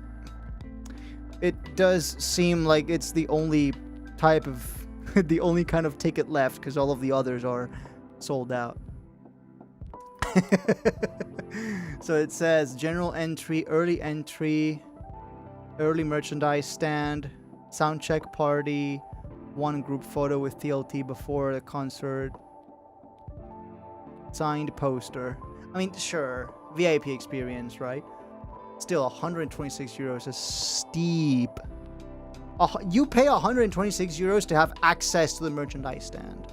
does seem like it's the only type of the only kind of ticket left, because all of the others are sold out. So it says general entry, early merchandise stand, sound check party, one group photo with TLT before the concert, signed poster. I mean, sure, VIP experience, right? Still, 126 euros is steep. You pay 126 euros to have access to the merchandise stand.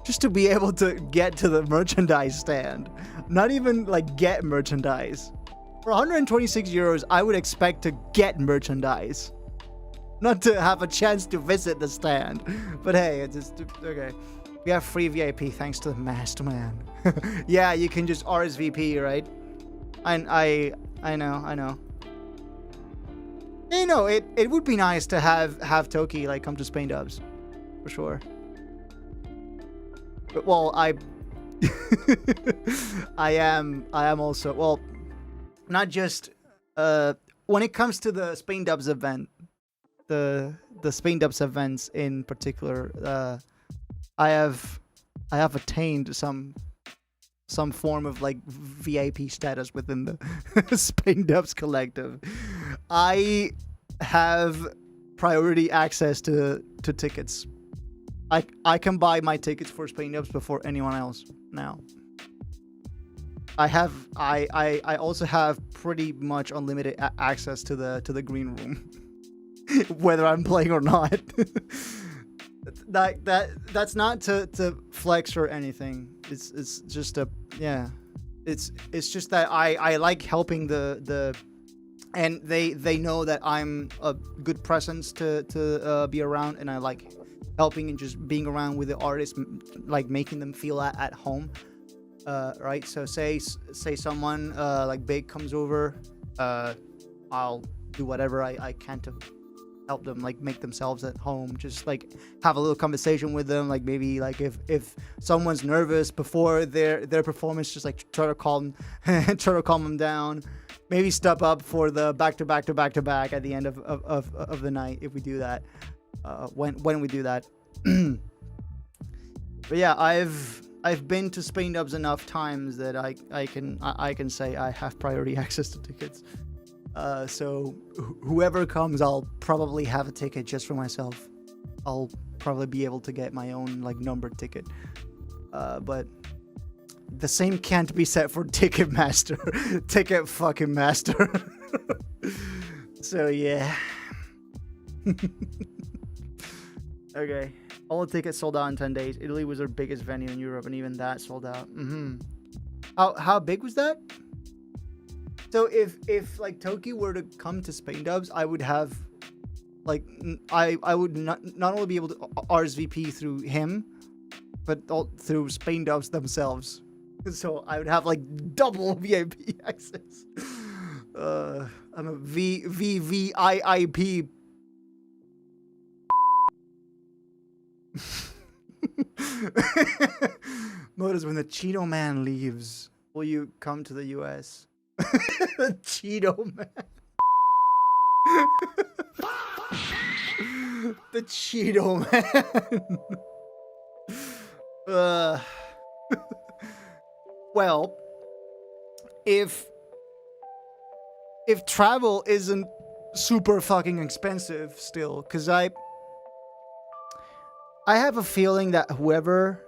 Just to be able to get to the merchandise stand. Not even like get merchandise. For 126 euros, I would expect to get merchandise. Not to have a chance to visit the stand. But hey, it's just okay. We have free VIP thanks to the masked man. Yeah, you can just RSVP, right? I know. You know, it would be nice to have Toki like come to Spain Dubs. For sure. But, well, I am also, well, not just when it comes to the Spain Dubs event, the Spain Dubs events in particular, I have attained some form of like VIP status within the Spain Dubs collective. I have priority access to tickets. I can buy my tickets for Spain Dubs before anyone else now. I also have pretty much unlimited access to the green room, whether I'm playing or not. That's not to flex or anything. It's just it's just that I like helping the and they know that I'm a good presence to be around, and I like helping and just being around with the artists, like making them feel at home, right? So say someone like big comes over, I'll do whatever I can to help them like make themselves at home, just like have a little conversation with them, like maybe like if someone's nervous before their performance, just like try to calm them down, maybe step up for the back to back at the end of the night if we do that. When we do that. But yeah, I've been to Spain Dubs enough times that I can say I have priority access to tickets. So whoever comes, I'll probably have a ticket just for myself. I'll probably be able to get my own like numbered ticket. But the same can't be said for Ticketmaster. Ticket fucking master. So yeah. Okay. All the tickets sold out in 10 days. Italy was our biggest venue in Europe, and even that sold out. How big was that? So if like Toki were to come to Spain Dubs, I would have like I would not only be able to RSVP through him, but through Spain Dubs themselves. So I would have like double VIP access. I'm a VVIIP. Modus, when the Cheeto Man leaves, will you come to the US? The Cheeto Man. The Cheeto Man. Well, if travel isn't super fucking expensive still, because I have a feeling that whoever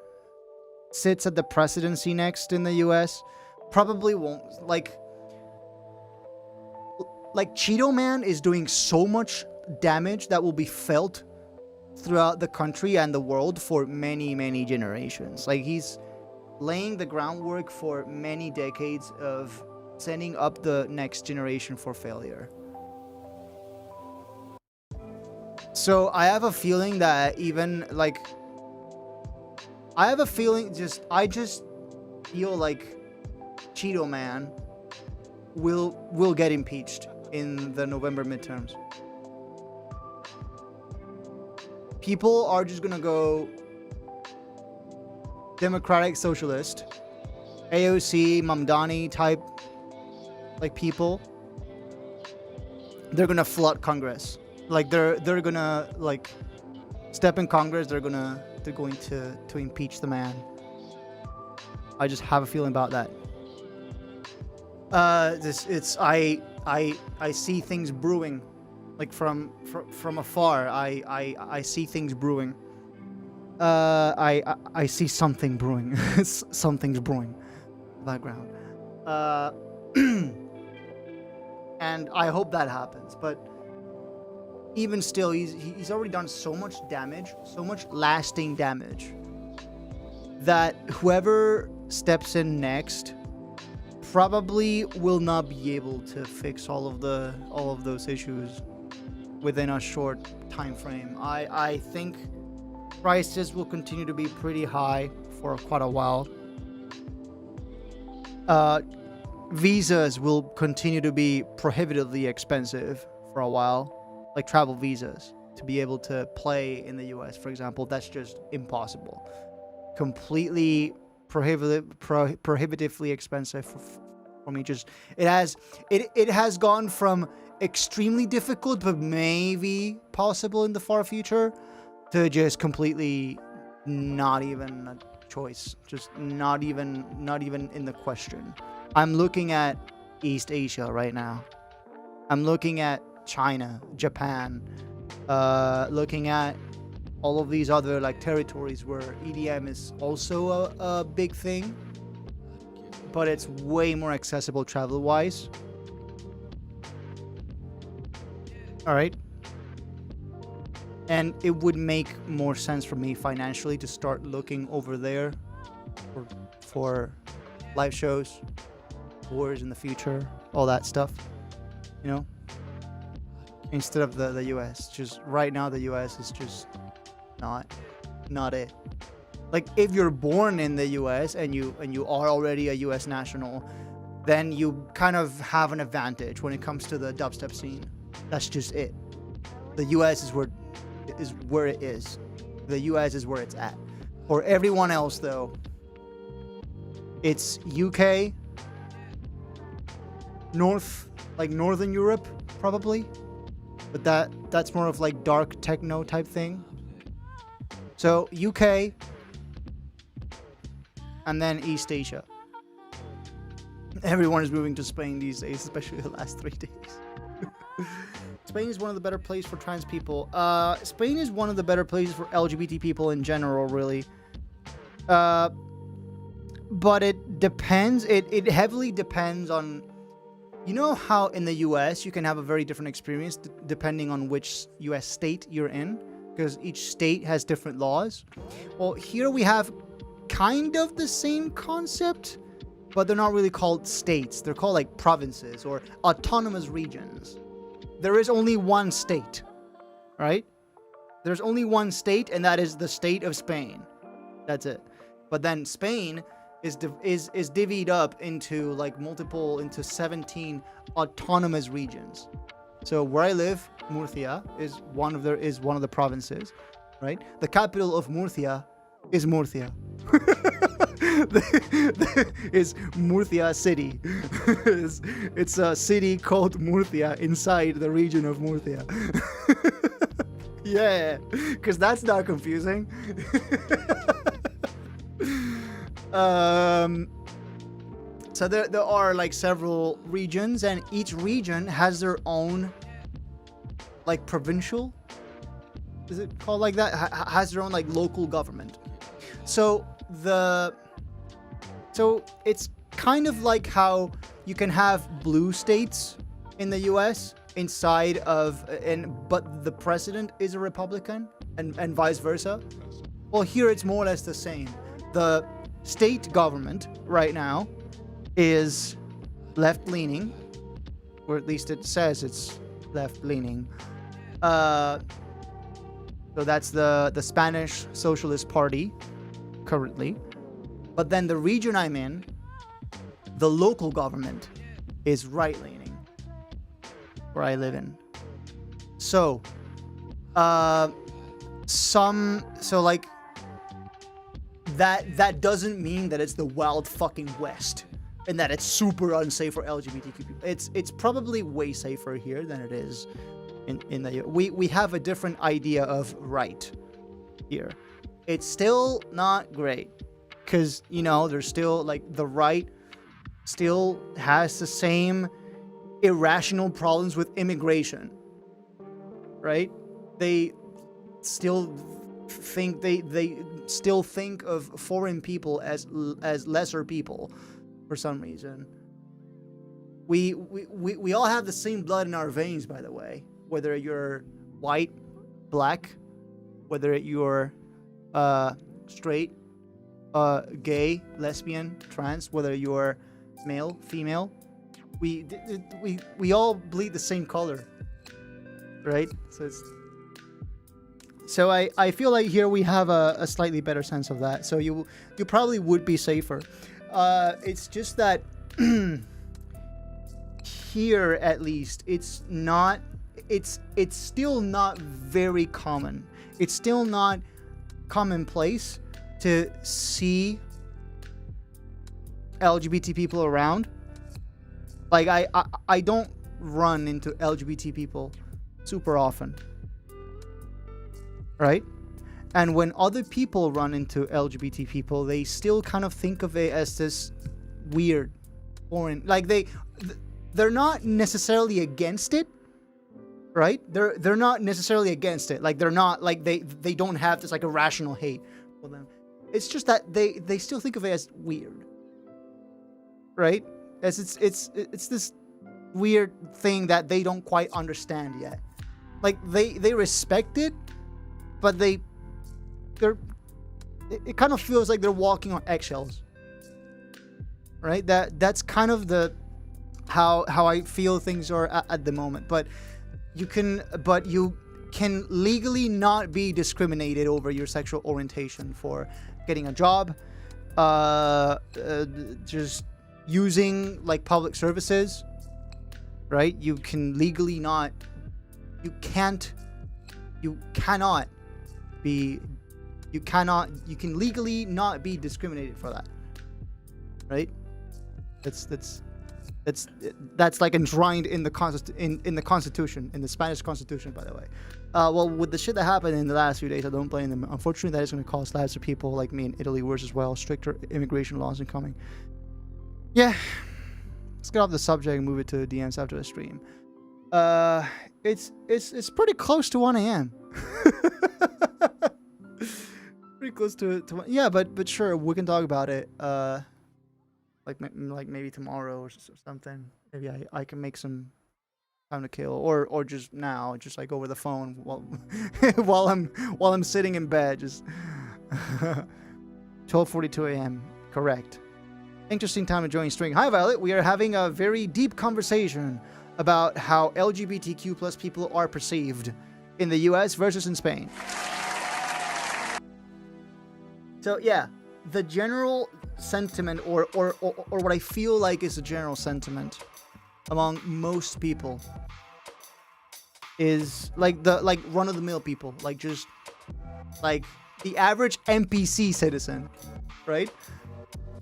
sits at the presidency next in the US probably won't, like Cheeto Man is doing so much damage that will be felt throughout the country and the world for many, many generations. Like, he's laying the groundwork for many decades of setting up the next generation for failure. So I have a feeling that even like I just feel like Cheeto Man will get impeached in the November midterms. People are just gonna go Democratic Socialist, AOC, Mamdani type like people. They're gonna flood Congress. Like they're gonna like step in Congress. They're going to impeach the man. I just have a feeling about that. I see things brewing, like from afar. I see things brewing. I see something brewing. Something's brewing. Background. And I hope that happens. But even still, he's already done so much damage, so much lasting damage, that whoever steps in next probably will not be able to fix all of those issues within a short time frame. I think prices will continue to be pretty high for quite a while. Visas will continue to be prohibitively expensive for a while, like travel visas to be able to play in the US, for example. That's just impossible. Completely prohibitively expensive for me. Just it has gone from extremely difficult but maybe possible in the far future to just completely not even a choice, just not even in the question. I'm looking at East Asia right now. I'm looking at China, Japan, looking at all of these other like territories where EDM is also a big thing, but it's way more accessible travel-wise. All right. And it would make more sense for me financially to start looking over there for live shows, tours in the future, all that stuff, you know, instead of the US. Just right now, the US is just not it. Like if you're born in the US and you are already a US national, then you kind of have an advantage when it comes to the dubstep scene. That's just it. The US is where it is. The US is where it's at. For everyone else though, it's UK, northern Europe probably, but that's more of like dark techno type thing. So UK and then East Asia. Everyone is moving to Spain these days, especially the last 3 days. Spain is one of the better places for trans people. Spain is one of the better places for LGBT people in general, really. But it depends. It heavily depends on, you know how in the US you can have a very different experience depending on which US state you're in, because each state has different laws. Well, here we have kind of the same concept, but they're not really called states. They're called like provinces or autonomous regions. There is only one state, right? There's only one state, and that is the state of Spain. That's it. But then Spain is divvied up into like into 17 autonomous regions. So where I live, Murcia is one of the provinces, right? The capital of Murcia is Murcia. Is Murcia city. It's a city called Murcia inside the region of Murcia. Yeah, because that's not confusing. So there are like several regions, and each region has their own like provincial, is it called like that? Has their own like local government. So it's kind of like how you can have blue states in the US inside of, but the president is a Republican and vice versa. Well, here it's more or less the same. The state government right now is left-leaning, or at least it says it's left-leaning. So that's the Spanish Socialist Party currently. But then the region I'm in, the local government is right-leaning, where I live in. So, like, that doesn't mean that it's the wild fucking West and that it's super unsafe for LGBTQ people. It's probably way safer here than it is in the we have a different idea of right here. It's still not great because, you know, there's still, like, the right still has the same irrational problems with immigration, right? They still think they still think of foreign people as lesser people for some reason. We all have the same blood in our veins, by the way, whether you're white, black, whether you're straight, gay, lesbian, trans, whether you're male, female, we all bleed the same color, right? So I feel like here we have a slightly better sense of that. So you probably would be safer. It's just that here, at least, it's still not very common. It's still not commonplace to see LGBT people around. Like, I don't run into LGBT people super often, right? And when other people run into LGBT people, they still kind of think of it as this weird, foreign, like they're not necessarily against it, right? They're not necessarily against it. Like, they're not, like, they don't have this, like, irrational hate for them. It's just that they still think of it as weird, right? As it's this weird thing that they don't quite understand yet. Like, they respect it, but it kind of feels like they're walking on eggshells, right? That's kind of how I feel things are at the moment. But you can legally not be discriminated over your sexual orientation for getting a job, just using, like, public services, right? You can legally not, you can legally not be discriminated for that, right? That's like enshrined in the Constitution, in the Spanish Constitution, by the way. Well, with the shit that happened in the last few days, I don't blame them. Unfortunately, that is going to cost lives of people like me in Italy worse as well. Stricter immigration laws incoming. Yeah, let's get off the subject and move it to DMs after the stream. It's pretty close to 1 a.m. Pretty close to yeah, but sure, we can talk about it. Like maybe tomorrow or something. Maybe I can make some time to kill, or just now, just like over the phone while I'm sitting in bed. Just 12:42 a.m. Correct. Interesting time to join stream. Hi Violet, we are having a very deep conversation about how LGBTQ plus people are perceived in the US versus in Spain. So yeah, the general sentiment or what I feel like is the general sentiment among most people is like run-of-the-mill people, like just like the average NPC citizen, right?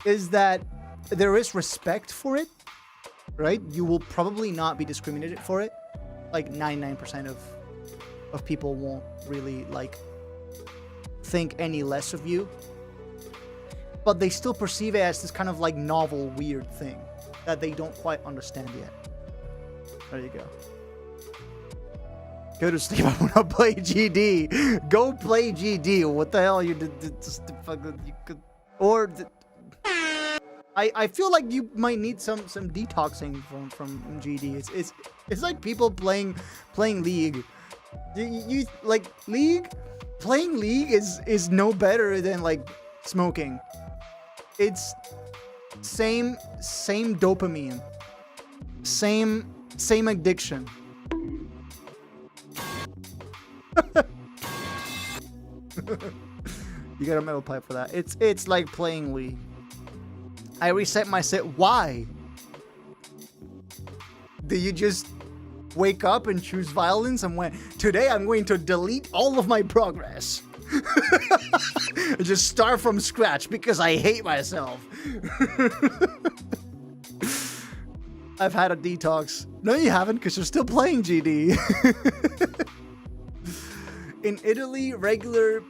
Is that there is respect for it, right? You will probably not be discriminated for it. Like 99% of people won't really like think any less of you, but they still perceive it as this kind of like novel, weird thing that they don't quite understand yet. There you go. Go to sleep. I want to play GD. Go play GD. What the hell you did? Just you could, or. I feel like you might need some detoxing from GD. It's like people playing League. You like League? Playing League is no better than like smoking. It's same dopamine. Same addiction. You got a metal pipe for that. It's like playing League. I reset my set. Why? Do you just wake up and choose violence and went, today I'm going to delete all of my progress? Just start from scratch because I hate myself. I've had a detox. No, you haven't, because you're still playing GD. In Italy, regular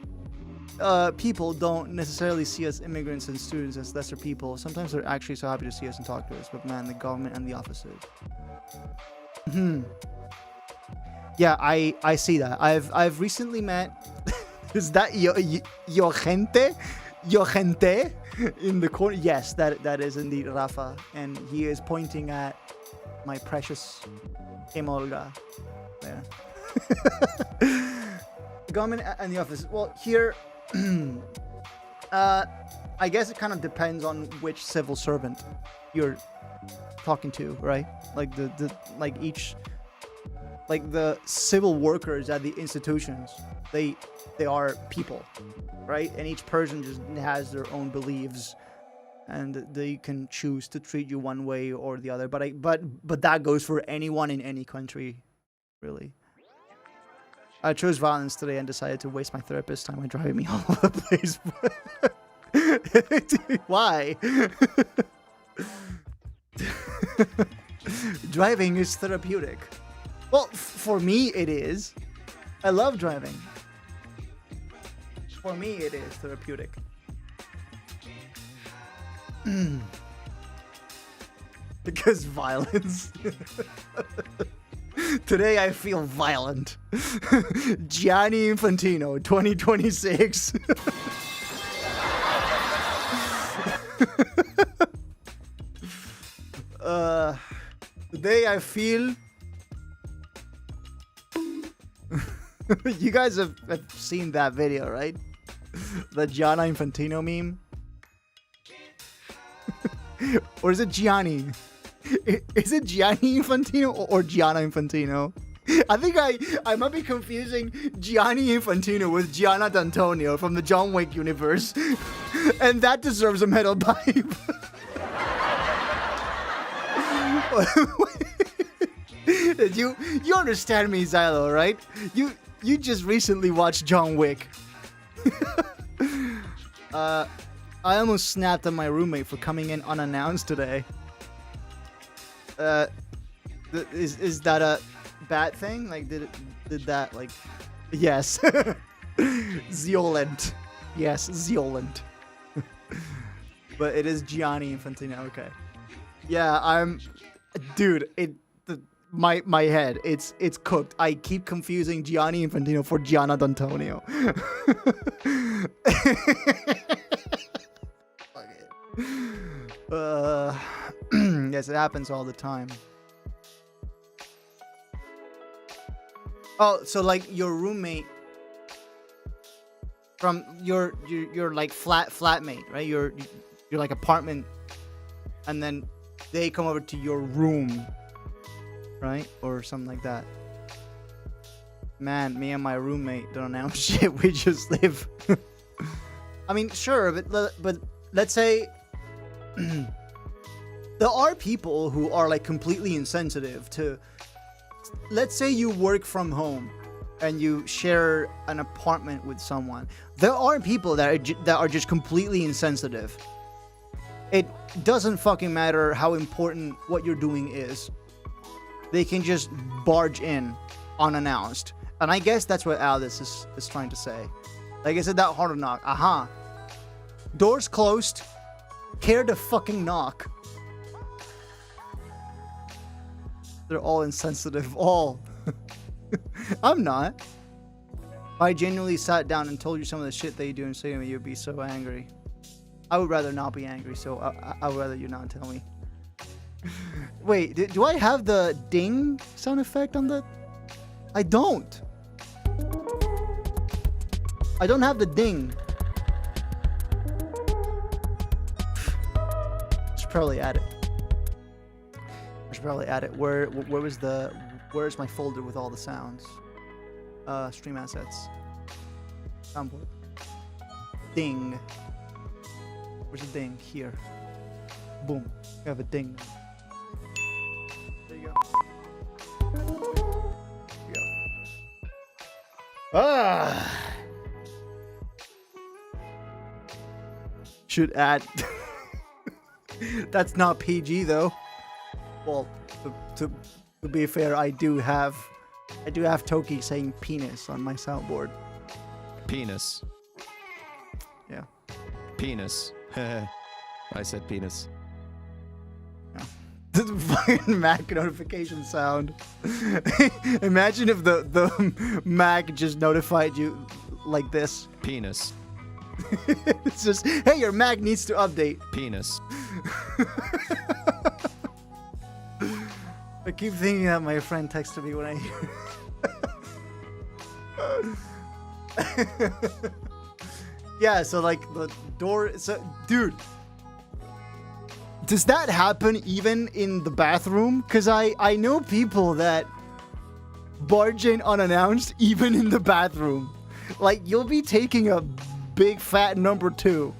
people don't necessarily see us immigrants and students as lesser people. Sometimes they're actually so happy to see us and talk to us. But man, the government and the officers. Yeah, I see that. I've recently met. Is that your gente? Your gente in the corner? Yes, that is indeed Rafa, and he is pointing at my precious Emolga. There. The government and the office. Well, here, I guess it kind of depends on which civil servant you're talking to, right? Like the civil workers at the institutions, they are people, right? And each person just has their own beliefs, and they can choose to treat you one way or the other. But that goes for anyone in any country, really. I chose violence today and decided to waste my therapist time by driving me all over the place. Why? Driving is therapeutic. Well, for me it is. I love driving. For me it is therapeutic. Because violence. Today I feel violent. Gianni Infantino, 2026. Today I feel... You guys have seen that video, right? The Gianni Infantino meme? Or is it Gianni? Is it Gianni Infantino or Gianna Infantino? I think I might be confusing Gianni Infantino with Gianna D'Antonio from the John Wick universe. And that deserves a metal pipe. You understand me, Xylo, right? You just recently watched John Wick. I almost snapped at my roommate for coming in unannounced today. Is that a bad thing? Like, did that, like... Yes. Ziolent. Yes, Ziolent. But it is Gianni Infantino, okay. Yeah, dude, my head, it's cooked. I keep confusing Gianni Infantino for Gianna D'Antonio. Yes, it happens all the time. Oh, so like your roommate from your like flatmate, right? Your like apartment, and then they come over to your room, right? Or something like that. Man, me and my roommate don't announce shit. We just live. I mean, sure, but let's say there are people who are like completely insensitive to. Let's say you work from home and you share an apartment with someone. There are people that are just completely insensitive. It doesn't fucking matter how important what you're doing is. They can just barge in unannounced. And I guess that's what Alice is trying to say. Like I said, that hard to knock. Aha. Doors closed. Care to fucking knock. They're all insensitive. All. I'm not. If I genuinely sat down and told you some of the shit that you do and say to me, you'd be so angry. I would rather not be angry, so I would rather you not tell me. Wait, do I have the ding sound effect on the... I don't. I don't have the ding. Should probably add it. I should probably add it. Where's my folder with all the sounds? Stream assets. Soundboard. Ding. Where's the ding? Here. Boom. We have a ding. There you go. Ah. Should add. That's not PG though. Well, to be fair, I do have Toki saying penis on my soundboard. Penis. Yeah. Penis. I said penis. The fucking Mac notification sound. Imagine if the Mac just notified you like this. Penis. It's just, hey, your Mac needs to update. Penis. I keep thinking that my friend texted me when I Yeah, so like the door, so dude, does that happen even in the bathroom? Because I know people that barge in unannounced even in the bathroom. Like, you'll be taking a big fat number 2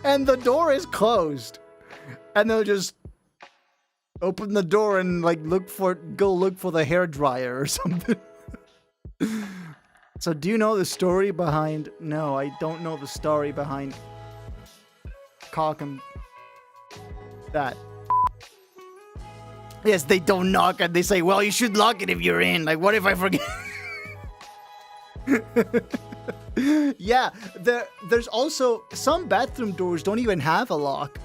and the door is closed, and they'll just open the door and like go look for the hair dryer or something. So do you know the story behind... No, I don't know the story behind cock and that. Yes, they don't knock and they say, well, you should lock it if you're in. Like, what if I forget? Yeah, there's also some bathroom doors don't even have a lock.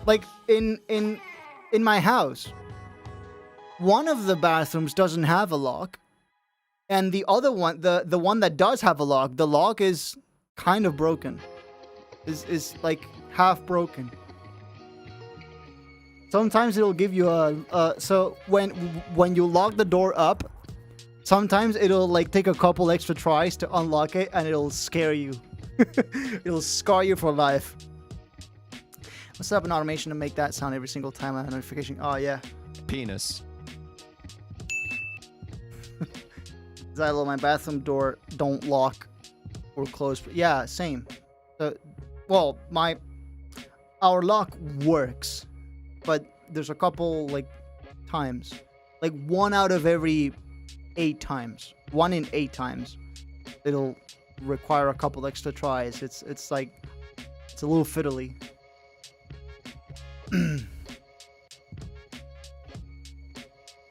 Like in my house, one of the bathrooms doesn't have a lock, and the other one, the one that does have a lock, the lock is kind of broken. Is like half broken. Sometimes it'll give you so when you lock the door up, sometimes it'll like take a couple extra tries to unlock it, and it'll scare you. It'll scar you for life. Let's set up an automation to make that sound every single time I have a notification. Oh yeah. Penis. Xylo, my bathroom door don't lock or close. Yeah, same. Well, our lock works, but there's a couple like times, like 1 out of every 8 times, 1 in 8 times, it'll require a couple extra tries. It's like, it's a little fiddly.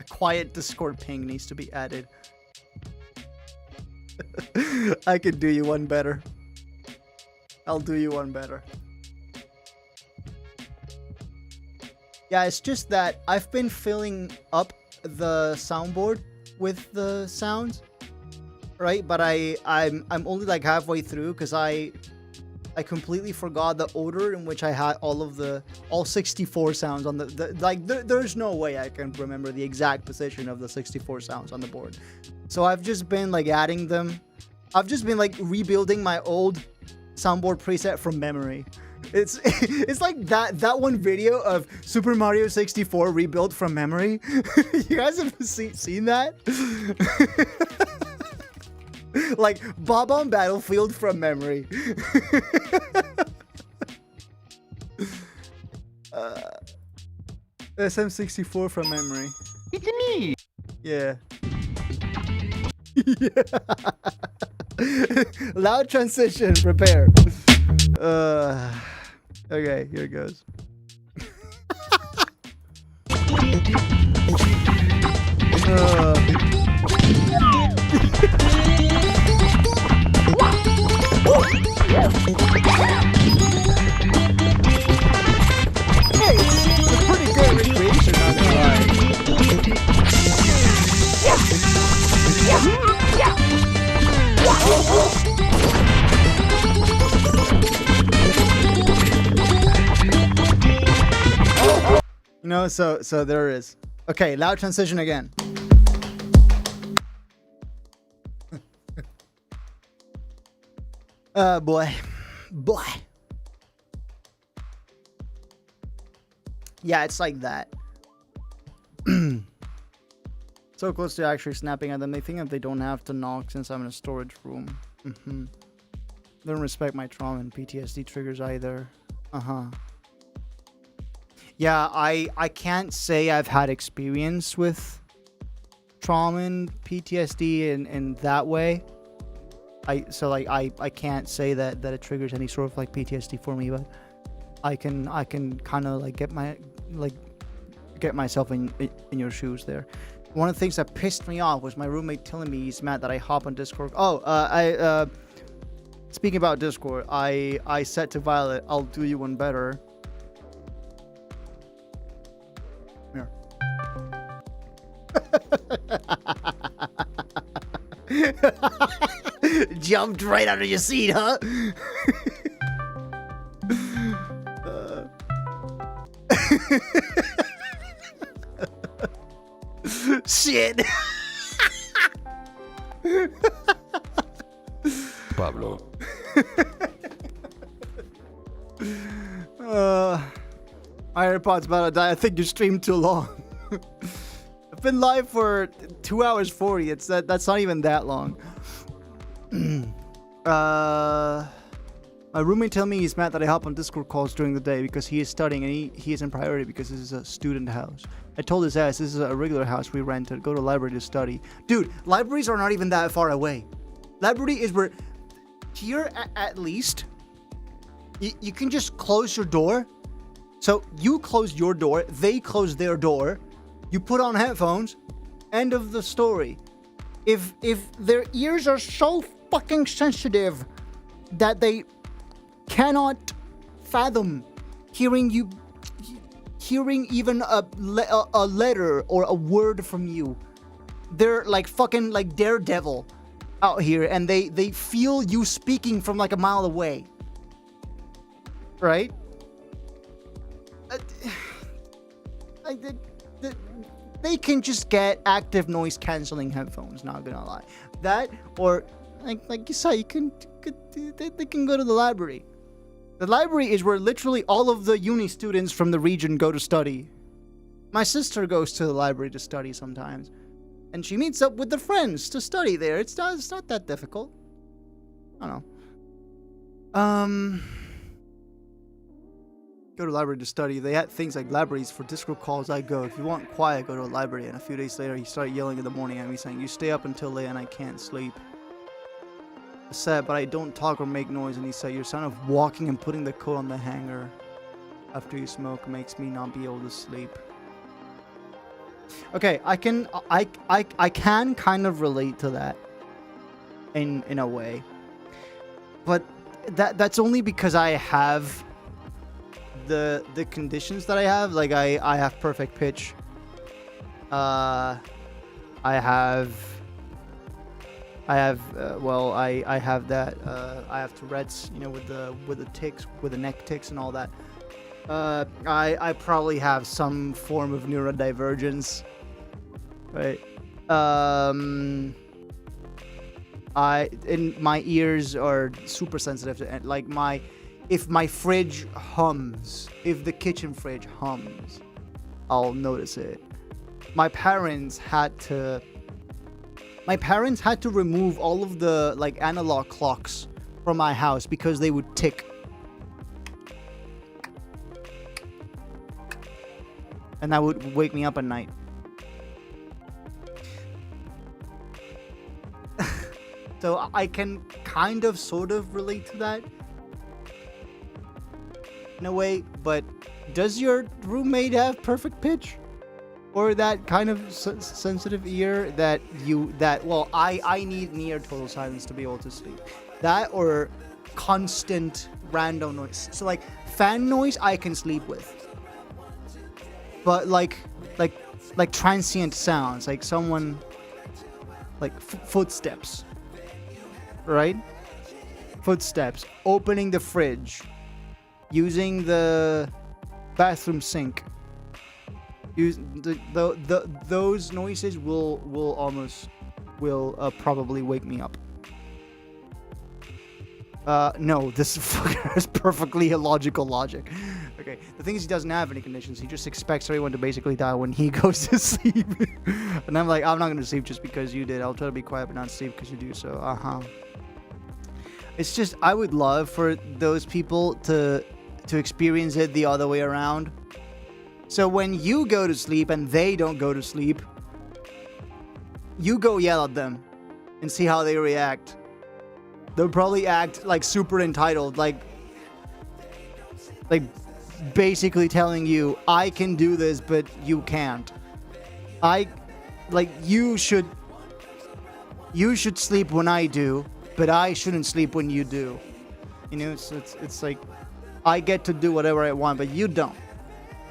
A quiet Discord ping needs to be added. I could do you one better. I'll do you one better. Yeah, it's just that I've been filling up the soundboard with the sounds, right? But I'm only like halfway through because I completely forgot the order in which I had all 64 sounds on there's no way I can remember the exact position of the 64 sounds on the board. So I've just been like adding them. I've just been like rebuilding my old soundboard preset from memory. It's like that one video of Super Mario 64 rebuilt from memory. You guys have seen that? Like Bob on Battlefield from memory. SM64 from memory. It's me. Yeah. Yeah. Loud transition, prepare. Okay, here it goes. Hey, it's a pretty good recreation, not gonna lie. You know, so there it is. Okay, loud transition again. Boy. Yeah, it's like that. So close to actually snapping at them. They think that they don't have to knock since I'm in a storage room. They don't respect my trauma and PTSD triggers either. Yeah, I can't say I've had experience with trauma and PTSD in that way. I can't say that it triggers any sort of like PTSD for me, but I can kind of like get myself in your shoes there. One of the things that pissed me off was my roommate telling me he's mad that I hop on Discord. Speaking about Discord, I said to Violet, I'll do you one better. Here. Jumped right out of your seat, huh? Shit. Pablo. My AirPod's about to die. I think you streamed too long. I've been live for 2 hours 40. That's not even that long. My roommate told me he's mad that I hop on Discord calls during the day because he is studying and he is in priority because this is a student house. I told his ass this is a regular house we rented. Go to library to study. Dude, libraries are not even that far away. Library is where here at least you can just close your door. So you close your door, they close their door. You put on headphones. End of the story. If their ears are so fucking sensitive that they cannot fathom hearing even a letter or a word from you, they're like fucking like Daredevil out here, and they feel you speaking from like a mile away, right? They can just get active noise canceling headphones, not gonna lie. That, or like you said, they can go to the library. The library is where literally all of the uni students from the region go to study. My sister goes to the library to study sometimes, and she meets up with the friends to study there. It's not that difficult. I don't know. Go to the library to study. They had things like libraries for Discord calls. I go. If you want quiet, go to a library. And a few days later, he started yelling in the morning at me, saying, "You stay up until late and I can't sleep." I said, "But I don't talk or make noise." And he said, "Your sound of walking and putting the coat on the hanger after you smoke makes me not be able to sleep." Okay, I can kind of relate to that in a way, but that's only because I have the conditions that I have. Like I have perfect pitch. I have that. I have Tourette's, with the tics, with the neck tics and all that. I probably have some form of neurodivergence, right? My ears are super sensitive to, like, if my fridge hums, if the kitchen fridge hums, I'll notice it. My parents had to remove all of the like analog clocks from my house because they would tick. And that would wake me up at night. So I can kind of sort of relate to that in a way, but does your roommate have perfect pitch? Or that kind of sensitive ear that I need near total silence to be able to sleep. That or constant random noise. So like fan noise I can sleep with. But like transient sounds, like someone, like footsteps, right? Footsteps, opening the fridge, using the bathroom sink. Those noises will probably wake me up. No, this fucker is perfectly illogical logic. Okay, the thing is, he doesn't have any conditions. He just expects everyone to basically die when he goes to sleep. And I'm like, I'm not gonna sleep just because you did. I'll try to be quiet but not sleep because you do. So, It's just, I would love for those people to experience it the other way around. So when you go to sleep and they don't go to sleep, you go yell at them and see how they react. They'll probably act like super entitled, like basically telling you, I can do this, but you can't. You should sleep when I do, but I shouldn't sleep when you do. You know, it's like, I get to do whatever I want, but you don't.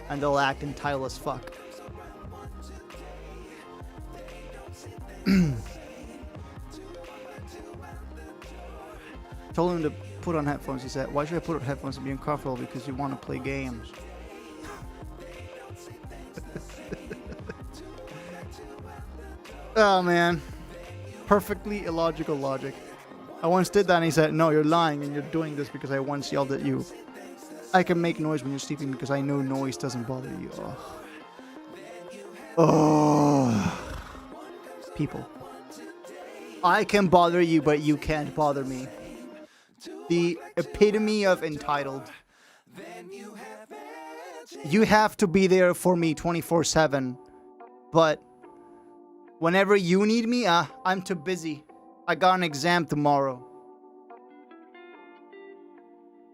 And they'll act entitled as fuck. Told him to put on headphones. He said, why should I put on headphones and be uncomfortable? Because you want to play games. Oh, man. Perfectly illogical logic. I once did that and he said, no, you're lying and you're doing this because I once yelled at you. I can make noise when you're sleeping because I know noise doesn't bother you. Oh. People. I can bother you, but you can't bother me. The epitome of entitled. You have to be there for me 24/7. But whenever you need me, I'm too busy. I got an exam tomorrow.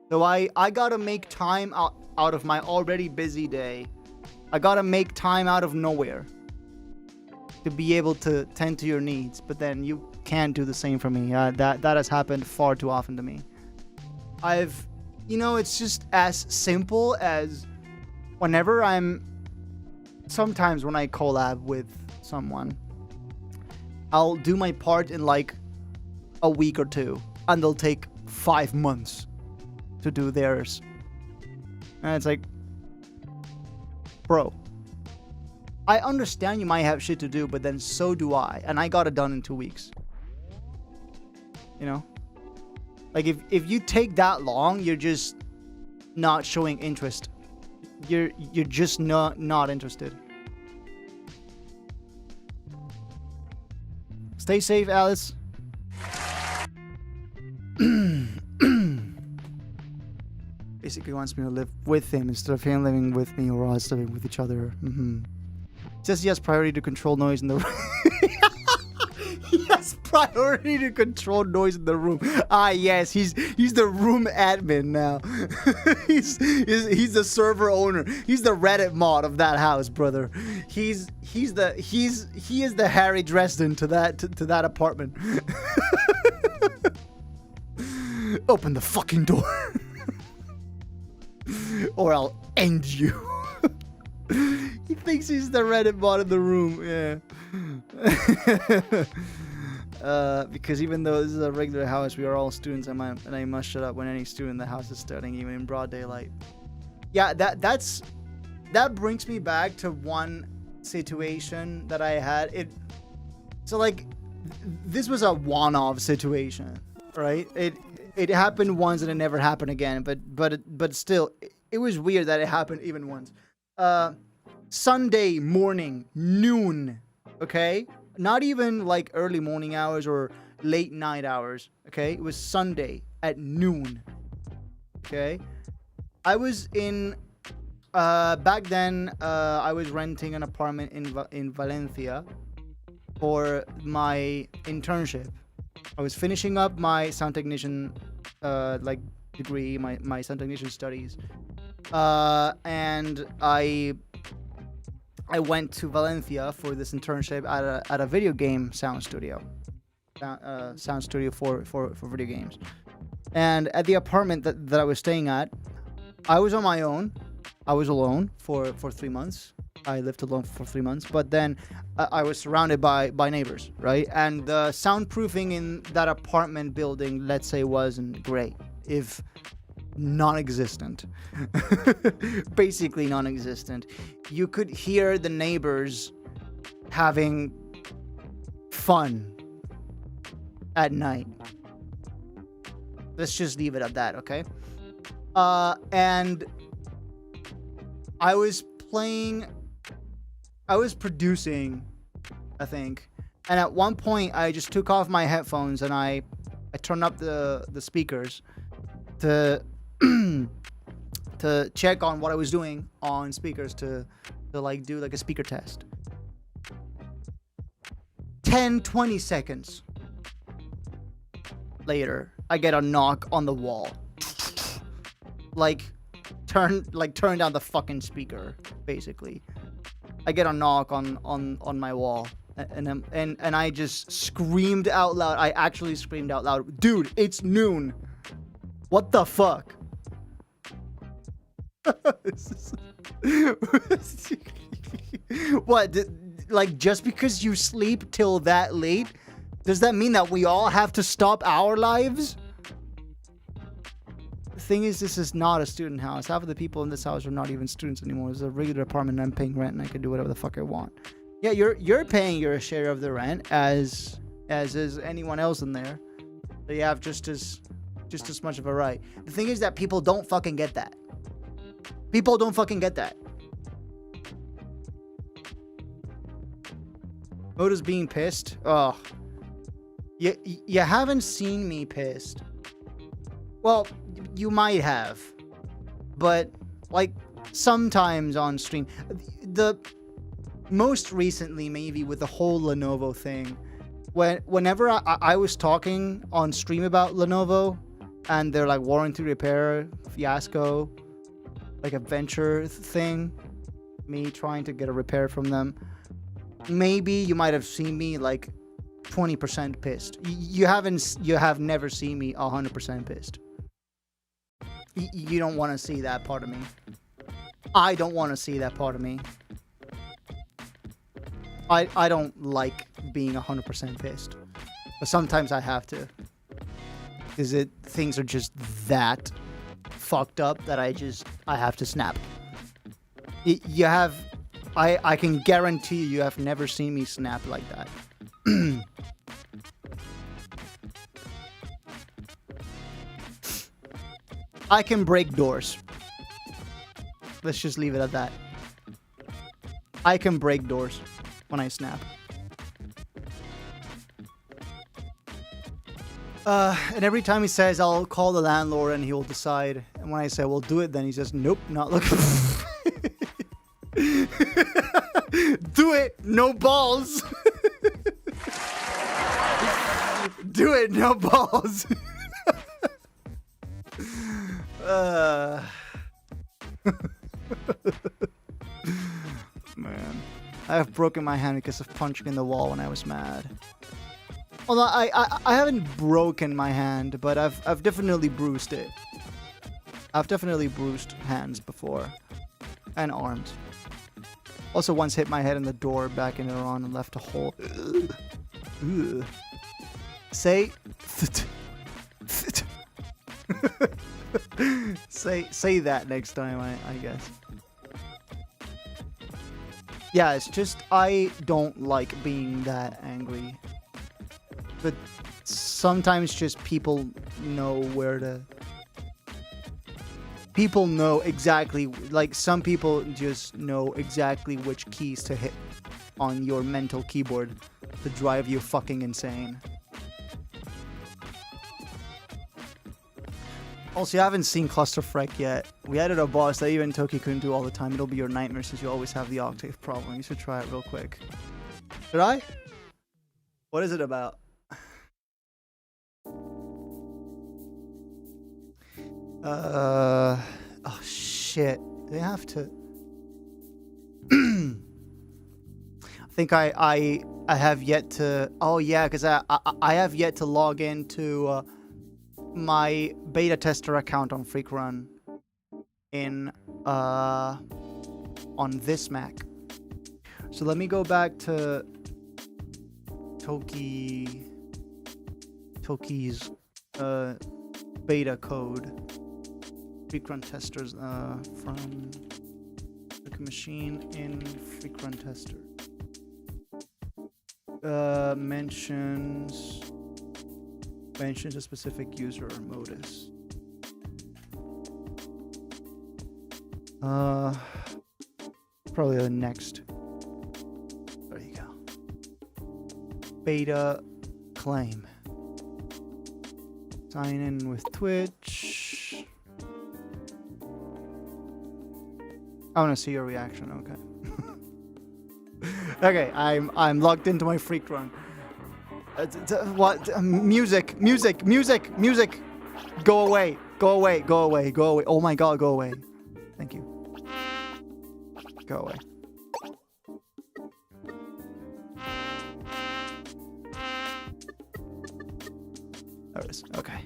So I gotta make time out of my already busy day. I gotta make time out of nowhere to be able to tend to your needs. But then you can't do the same for me. That has happened far too often to me. It's just as simple as sometimes when I collab with someone, I'll do my part in like a week or two, and they'll take 5 months to do theirs. And it's like, bro, I understand you might have shit to do, but then so do I, and I got it done in 2 weeks. You know? Like, if you take that long, you're just not showing interest. You're just not interested. Stay safe, Alice. Basically wants me to live with him instead of him living with me or us living with each other. Says he has priority to control noise in the room. He has priority to control noise in the room. Yes, he's the room admin now. he's the server owner. He's the Reddit mod of that house, brother. He is the Harry Dresden to that apartment. Open the fucking door. Or I'll end you. He thinks he's the Reddit mod in the room. Yeah. Because even though this is a regular house, we are all students, and I must shut up when any student in the house is studying, even in broad daylight. Yeah, that brings me back to one situation that I had. This was a one-off situation, right? It happened once and it never happened again, but still, it was weird that it happened even once. Sunday morning, noon, okay? Not even like early morning hours or late night hours, okay? It was Sunday at noon, okay? I was in, back then, I was renting an apartment in Valencia for my internship. I was finishing up my sound technician, degree, my sound technician studies. And I went to Valencia for this internship at a video game sound studio. Sound studio for video games. And at the apartment that I was staying at, I was on my own. I was alone for 3 months. I lived alone for 3 months, but then I was surrounded by neighbors, right? And the soundproofing in that apartment building, let's say, wasn't great, if non-existent. Basically non-existent. You could hear the neighbors having fun at night. Let's just leave it at that, okay? And I was producing, I think, and at one point I just took off my headphones and I turned up the speakers to check on what I was doing on speakers to like do like a speaker test. 10, 20 seconds later, I get a knock on the wall. Turn down the fucking speaker, basically. I get a knock on my wall. And I just screamed out loud. I actually screamed out loud. Dude, it's noon. What the fuck? What? Like, just because you sleep till that late, does that mean that we all have to stop our lives? The thing is, this is not a student house. Half of the people in this house are not even students anymore. It's a regular apartment. I'm paying rent, and I can do whatever the fuck I want. Yeah, you're paying your share of the rent, as is anyone else in there. So you have just as much of a right. The thing is that people don't fucking get that. People don't fucking get that. Modus being pissed. Oh, you haven't seen me pissed. Well, you might have, but like sometimes on stream. The most recently, maybe with the whole Lenovo thing, whenever I was talking on stream about Lenovo and their like warranty repair fiasco, like a venture thing, me trying to get a repair from them, maybe you might have seen me like 20% pissed. You have never seen me 100% pissed. You don't want to see that part of me. I don't want to see that part of me. I don't like being 100% pissed, but sometimes I have to. Things are just that fucked up that I have to snap. I can guarantee you have never seen me snap like that. I can break doors. Let's just leave it at that. I can break doors when I snap. And every time he says, I'll call the landlord and he will decide. And when I say, well, do it, then he says, nope, not looking. Do it, no balls. Do it, no balls. Man, I have broken my hand because of punching in the wall when I was mad. Although I haven't broken my hand, but I've definitely bruised it. I've definitely bruised hands before, and arms. Also once hit my head in the door back in Iran and left a hole. Ugh. Say say that next time, I guess. Yeah, it's just I don't like being that angry. But sometimes just people know where to... People know exactly, like some people just know exactly which keys to hit on your mental keyboard to drive you fucking insane. Also, you haven't seen Cluster Freck yet. We added a boss that even Toki couldn't do all the time. It'll be your nightmare since you always have the octave problem. You should try it real quick. Should I? What is it about? Oh shit. They have to... I think I have yet to... Oh yeah, because I have yet to log into my beta tester account on FreakRun in on this Mac. So let me go back to Toki's beta code. FreakRun testers from Toki machine in FreakRun tester. Mentions a specific user or modus. Probably the next. There you go. Beta claim. Sign in with Twitch. I want to see your reaction. Okay. Okay, I'm logged into my FreakRun. What? Music, music, music, music. Go away, go away, go away, go away. Oh my god, go away. Thank you. Go away. There it is. Okay.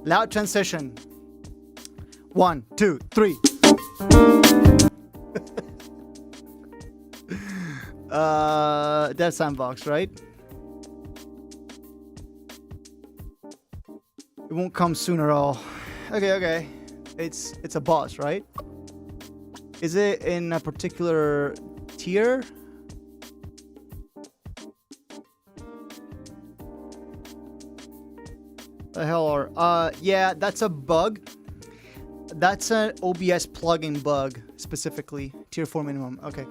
Loud transition. 1, 2, 3. Dead Sandbox, right? It won't come soon at all. Okay, okay. It's a boss, right? Is it in a particular tier? The hell are yeah, that's a bug. That's an OBS plugin bug specifically. Tier 4 minimum. Okay.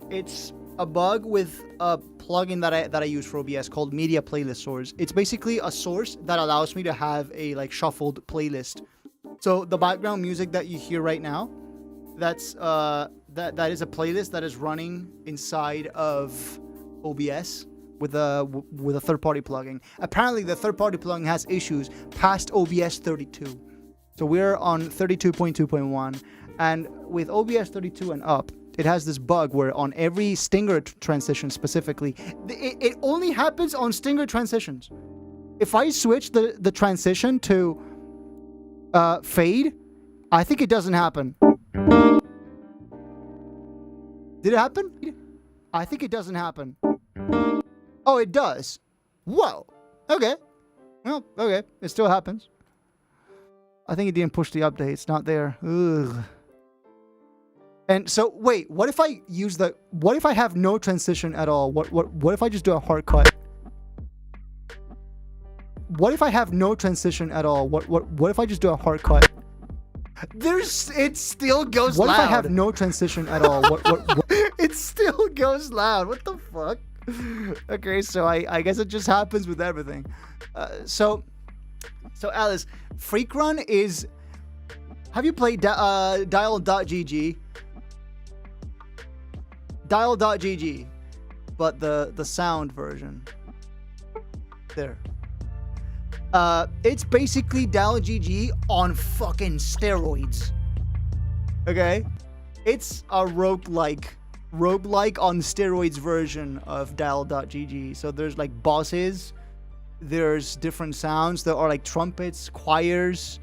It's a bug with a plugin that I use for OBS called Media Playlist Source. It's basically a source that allows me to have a like shuffled playlist. So the background music that you hear right now, that's that is a playlist that is running inside of OBS with a third-party plugin. Apparently, the third-party plugin has issues past OBS 32. So we're on 32.2.1, and with OBS 32 and up, it has this bug where on every stinger transition specifically, it only happens on stinger transitions. If I switch the transition to fade, I think it doesn't happen. Did it happen? I think it doesn't happen. Oh, it does. Whoa. Okay. Well, okay. It still happens. I think it didn't push the update. It's not there. Ugh. And so, wait. What if I use the... What if I have no transition at all? What if I just do a hard cut? What if I have no transition at all? What if I just do a hard cut? It still goes loud. What if I have no transition at all? What? It still goes loud. What the fuck? Okay, so I guess it just happens with everything. So Alice, Freak Run is... Have you played dial.gg? Dial.gg, but the sound version. There. It's basically dial.gg on fucking steroids. Okay? It's a roguelike on steroids version of dial.gg. So there's like bosses, there's different sounds. There are like trumpets, choirs,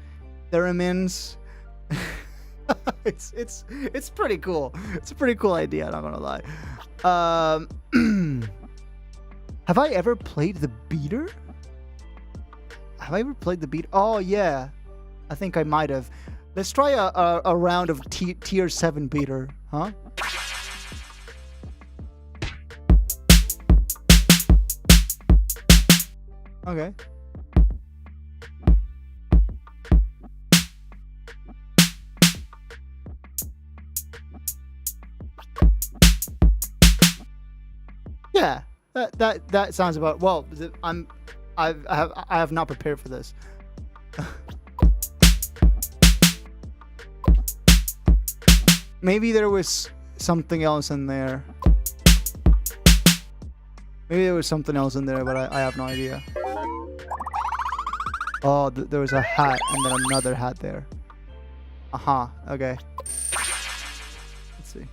theremins. It's pretty cool. It's a pretty cool idea, I'm not gonna lie. Have I ever played the beater? Have I ever played the beat? Oh yeah, I think I might have. Let's try a round of tier 7 beater, huh? Okay. Yeah, that sounds about well. I have not prepared for this. Maybe there was something else in there. Maybe there was something else in there, but I have no idea. Oh, there was a hat and then another hat there. Okay. Let's see.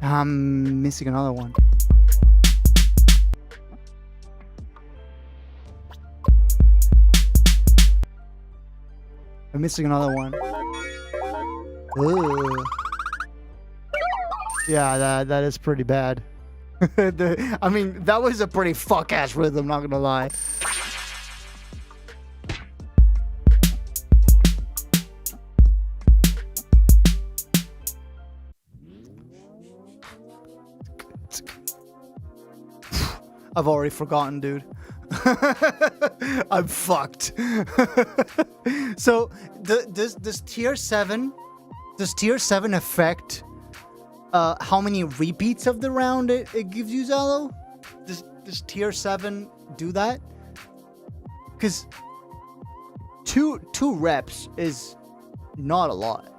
I'm missing another one. I'm missing another one. Ooh. Yeah, that is pretty bad. I mean, that was a pretty fuck-ass rhythm, not gonna lie. I've already forgotten, dude. I'm fucked. So, does tier 7 affect how many repeats of the round it gives you, Zalo? Does tier 7 do that? Because two reps is not a lot.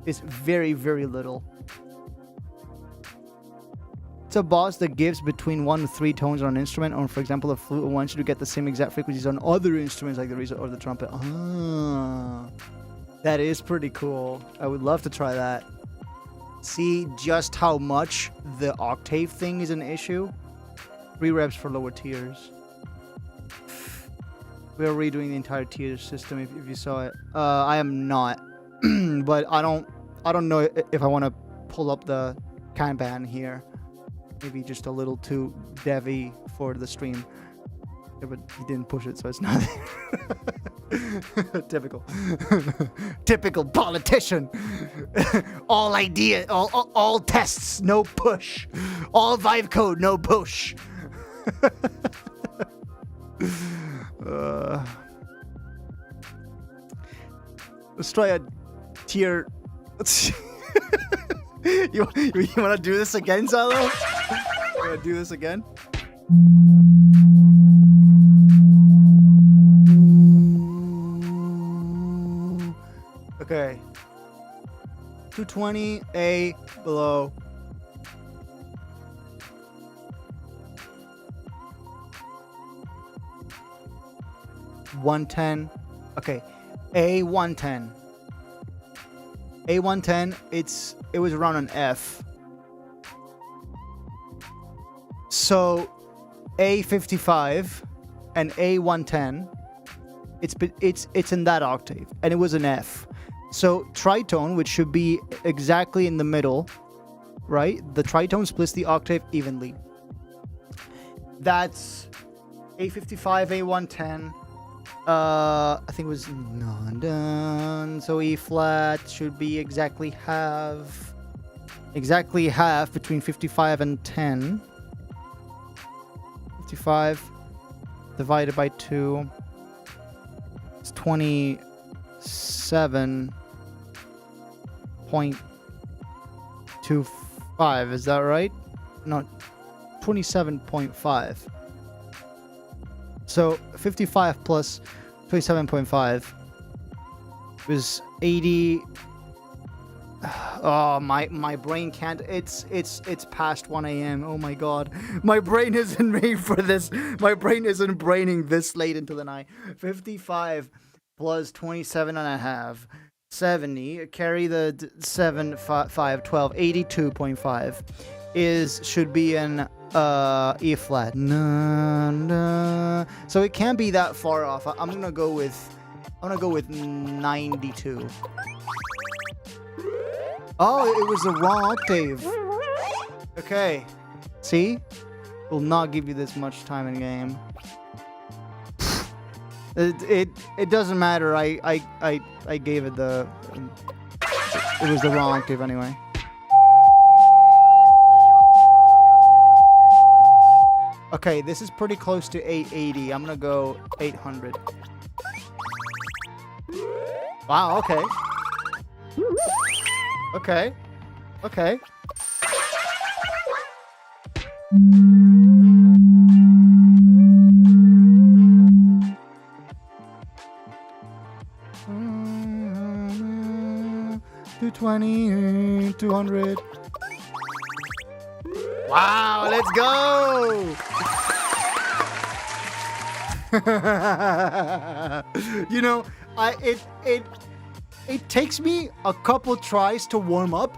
It's very, very little. It's a boss that gives between 1 to 3 tones on an instrument, or for example, a flute wants you to get the same exact frequencies on other instruments like the reed or the trumpet. Ah, that is pretty cool. I would love to try that. See just how much the octave thing is an issue. 3 reps for lower tiers. We are redoing the entire tier system. If you saw it, I am not, but I don't know if I want to pull up the Kanban here. Maybe just a little too devy for the stream. Yeah, but he didn't push it, so it's not there. Typical. Typical politician. All idea, all tests, no push. All vibe code, no push. Let's try a tier. You want to do this again, Zalo? You want to do this again? Okay. 220, A, below. $110. Okay. A110. A110, it was around an F. So A55 and A110, it's in that octave, and it was an F. So tritone, which should be exactly in the middle, right? The tritone splits the octave evenly. That's A55, A110. I think it was not done. So E flat should be exactly half between 55 and 10. 55 divided by 2. It's 27.25. Is that right? No, 27.5. So 55 plus 27.5 was 80. Oh, my brain can't. It's past 1 a.m. Oh my god, my brain isn't made for this. My brain isn't braining this late into the night. 55 plus 27 and a half. 70. Carry the 7, 5, 12. 82.5 should be an E flat. No. So it can't be that far off. I'm gonna go with 92. Oh, it was the wrong octave. Okay. See? Will not give you this much time in game. It doesn't matter. I gave it the. It was the wrong octave anyway. Okay, this is pretty close to 880. I'm gonna go 800. Wow. Okay. Okay. Okay. $220, 200. Wow, let's go! You know, it takes me a couple tries to warm up.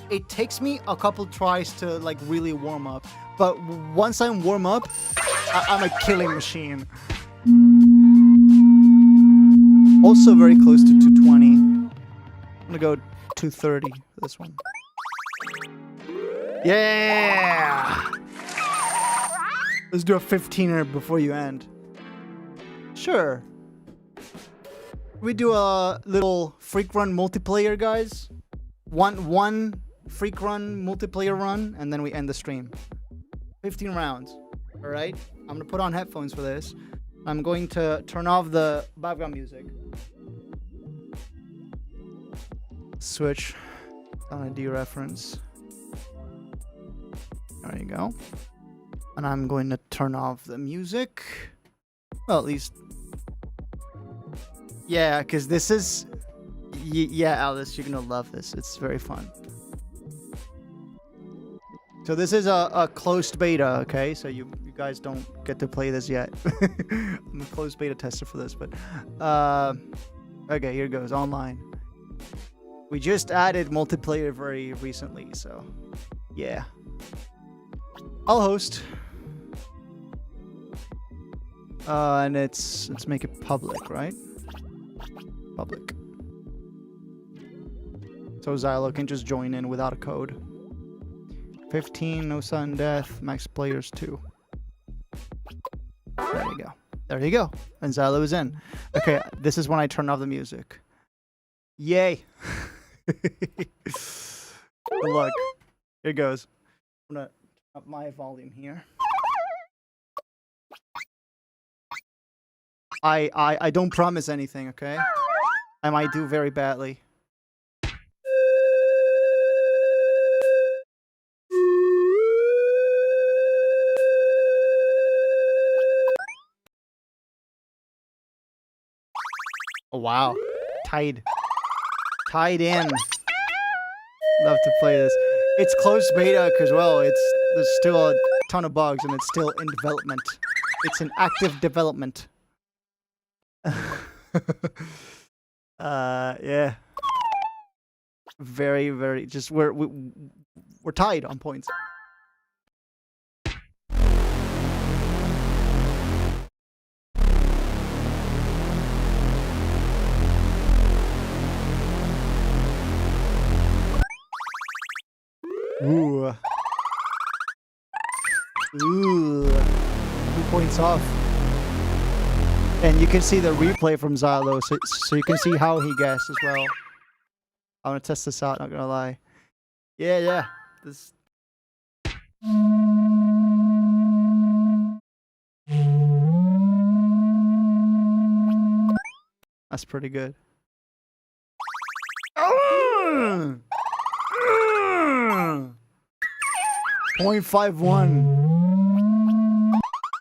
It takes me a couple tries to like really warm up. But once I'm warm up, I'm a killing machine. Also very close to 220. I'm gonna go 230 for this one. Yeah! Let's do a 15er before you end. Sure. We do a little freak run multiplayer, guys. One freak run, multiplayer run, and then we end the stream. 15 rounds. All right. I'm gonna put on headphones for this. I'm going to turn off the background music. Switch on a dereference. There you go. And I'm going to turn off the music. Well, at least. Yeah, because this is. Yeah, Alice, you're going to love this. It's very fun. So this is a closed beta, okay? So you guys don't get to play this yet. I'm a closed beta tester for this, but. Okay, here goes. Online. We just added multiplayer very recently, so. Yeah. I'll host. And let's make it public, right? Public. So Xylo can just join in without a code. 15, no sudden death, max players 2. There you go. There you go. And Xylo is in. Okay, this is when I turn off the music. Yay. Good luck. Here goes. I'm gonna up my volume here. I don't promise anything, okay? I might do very badly. Oh wow. Tied in. Love to play this. It's closed beta because, well, there's still a ton of bugs and it's still in development. It's in active development. Yeah. Very, very. Just we're tied on points. Ooh. Ooh. 2 points off. And you can see the replay from Xylo, so you can see how he guessed as well. I'm gonna test this out, not gonna lie. Yeah. This. That's pretty good. 0.51.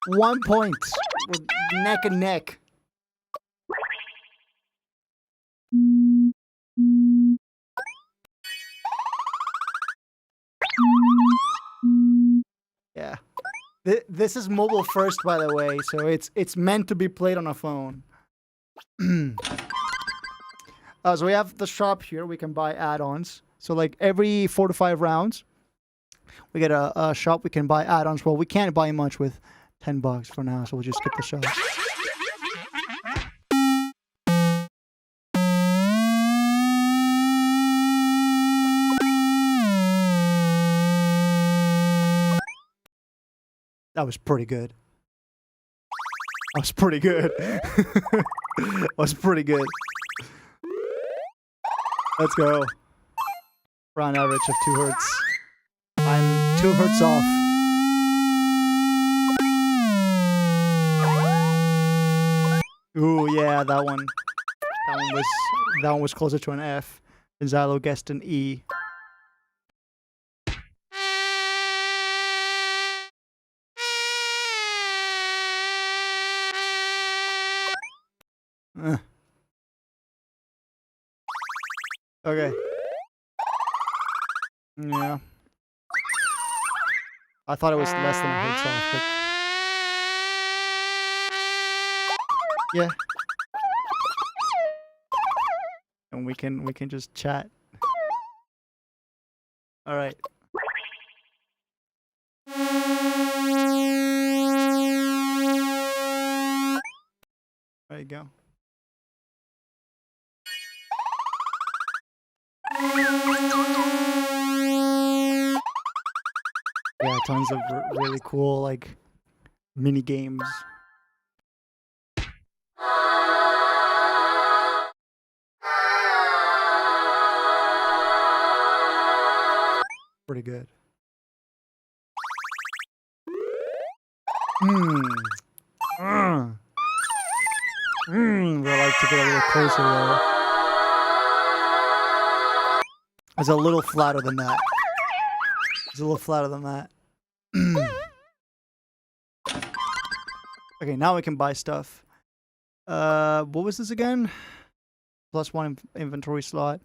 1 point. We're neck and neck. Yeah. This is mobile first, by the way, so it's meant to be played on a phone. So we have the shop here. We can buy add-ons. So like every 4 to 5 rounds, we get a shop. We can buy add-ons. Well, we can't buy much with $10 for now, so we'll just skip the shop. That was pretty good. That was pretty good. That was pretty good. Let's go. Round average of 2 hertz. I'm 2 hertz off. Ooh, yeah, that one. That one was closer to an F. And Xylo guessed an E. Okay. Yeah. I thought it was less than a hertz off, but yeah. And we can just chat. All right. There you go. Yeah, tons of really cool like mini games. Pretty good. Hmm. Would like to get a little closer there. It's a little flatter than that. It's a little flatter than that. Okay, now we can buy stuff. What was this again? +1 inventory slot.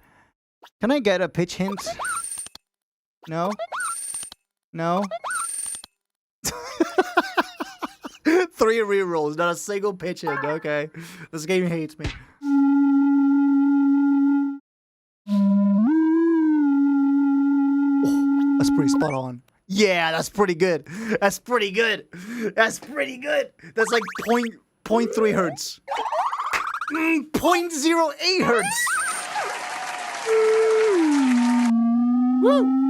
Can I get a pitch hint? No? No? 3 rerolls, not a single pitch hint. Okay. This game hates me. Oh, that's pretty spot on. Yeah, that's pretty good. That's pretty good. That's pretty good. That's like 0.3 hertz. 0.08 hertz. Woo.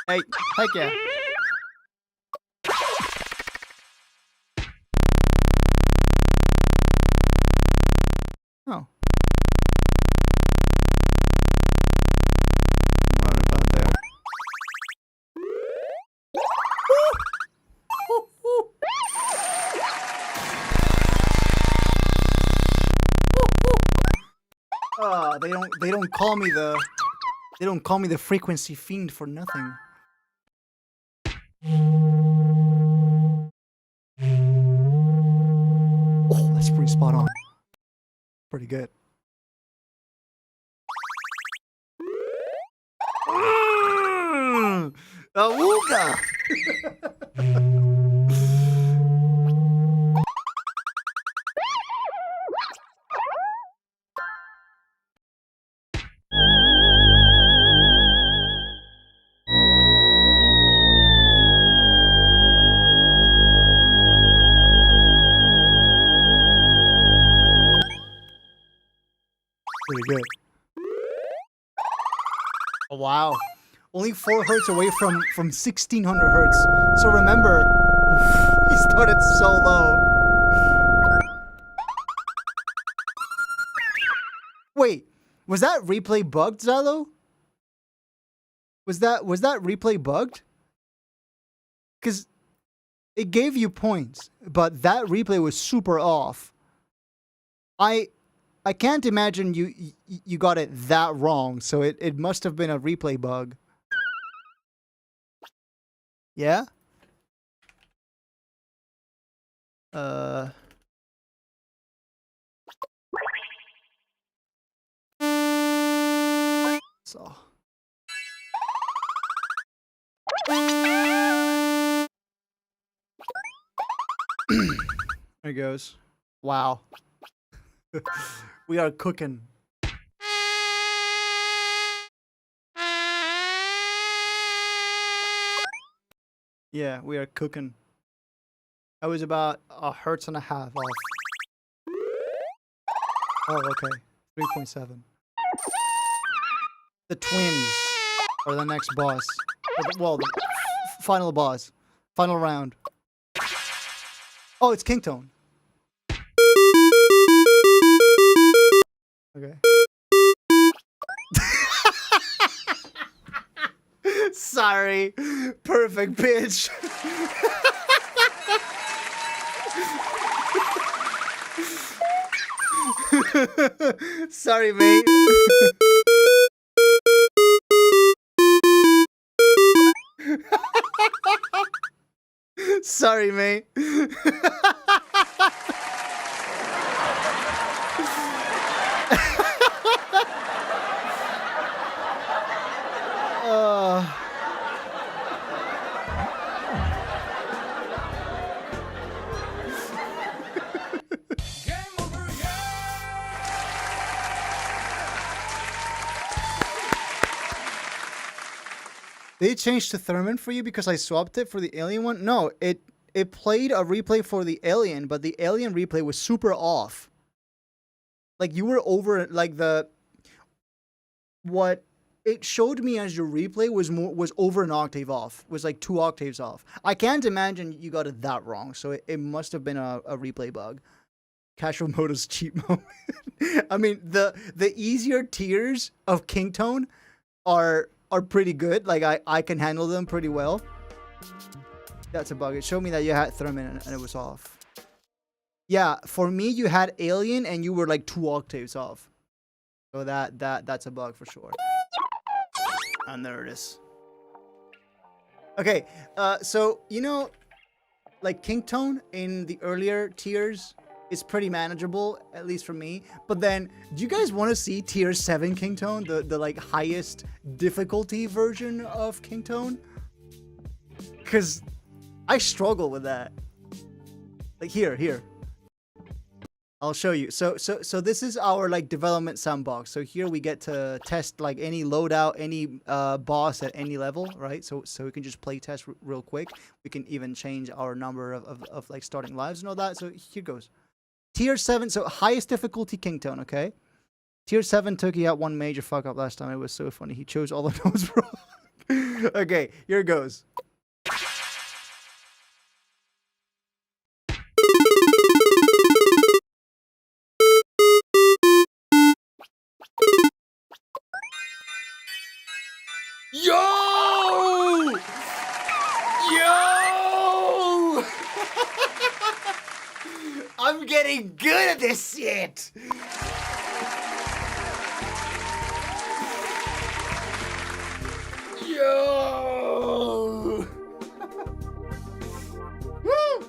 Hey, heck yeah. Oh. Right about there. They don't call me the frequency fiend for nothing. Oh, that's pretty spot on. Pretty good. Awooga! Pretty good. Oh, wow. Only 4 hertz away from 1600 hertz. So remember, he started so low. Wait, was that replay bugged, Zalo? Was that replay bugged? Because it gave you points, but that replay was super off. I can't imagine you got it that wrong, so it must have been a replay bug. Yeah? So. There it goes. Wow. We are cooking. Yeah, we are cooking. I was about 1.5 hertz off. Oh, okay. 3.7. The twins are the next boss. Well, the final boss. Final round. Oh, it's Kingtone. Okay. Sorry. Perfect pitch. Sorry, mate. Sorry, mate. Did it change to Thurman for you because I swapped it for the alien one? No, it played a replay for the alien, but the alien replay was super off. Like you were over like what it showed me as your replay was over an octave off. Was like 2 octaves off. I can't imagine you got it that wrong, so it must have been a replay bug. Casual modus cheat mode. I mean, the easier tiers of king tone are pretty good. Like I can handle them pretty well. That's a bug. It showed me that you had theremin and it was off. Yeah, for me you had alien and you were like 2 octaves off. So that's a bug for sure. And there it is. Okay, so you know, like king tone in the earlier tiers is pretty manageable, at least for me. But then, do you guys want to see tier 7 king tone, the like highest difficulty version of king tone? Because I struggle with that. Like here. I'll show you. So this is our like development sandbox. So here we get to test like any loadout, any boss at any level, right? So we can just play test real quick. We can even change our number of like starting lives and all that. So here goes. Tier 7, so highest difficulty king tone, okay? Tier 7 took you out one major fuck up last time. It was so funny. He chose all the notes wrong. Okay, here it goes. Yo! Yo! I'm getting good at this shit! Yo! Woo!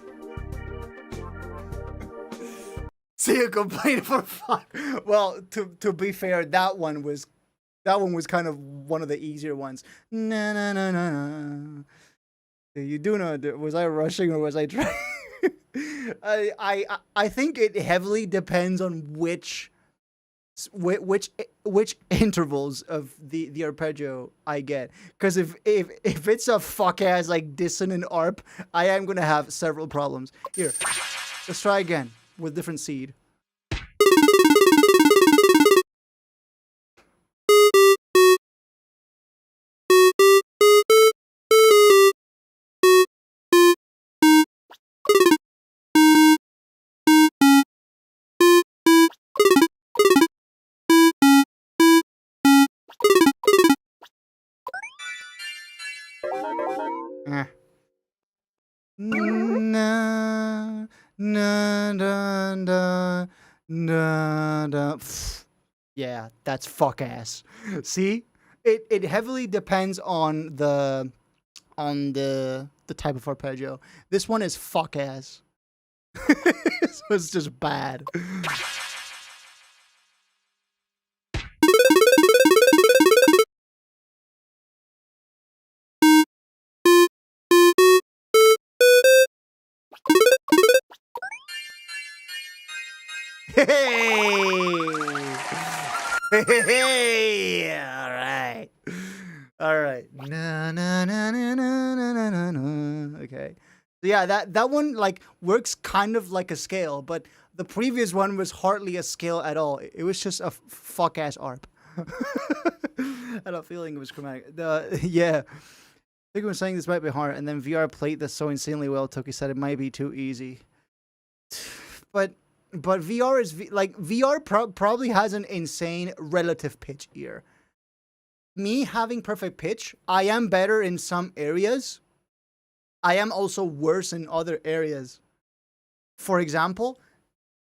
See you complain for fun. Well, to be fair, that one was kind of one of the easier ones. Na na na na na. You do know, was I rushing or was I trying? I think it heavily depends on which intervals of the arpeggio I get. Because if it's a fuck ass like dissonant arp, I am gonna have several problems. Here, let's try again with different seed. Na na da da da da. Yeah, that's fuck ass. See, it heavily depends on the type of arpeggio. This one is fuck ass. So it's just bad. Hey, all right. Na na na na na na na na. Okay. So yeah, that one like works kind of like a scale, but the previous one was hardly a scale at all. It was just a fuck ass arp. I had a feeling it was chromatic. Yeah. I think I was saying this might be hard, and then VR played this so insanely well. Toki said it might be too easy. But VR is VR probably has an insane relative pitch ear. Me having perfect pitch, I am better in some areas. I am also worse in other areas. For example,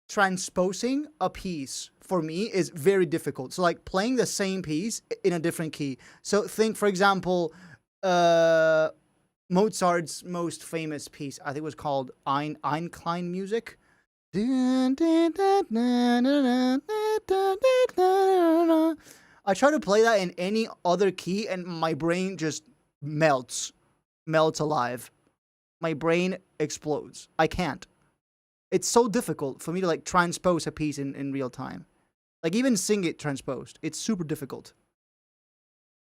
transposing a piece for me is very difficult. So like playing the same piece in a different key. So think, for example, Mozart's most famous piece, I think it was called Einklang music. I try to play that in any other key and my brain just melts alive. My brain explodes. I can't. It's so difficult for me to like transpose a piece in real time. Like even sing it transposed. It's super difficult.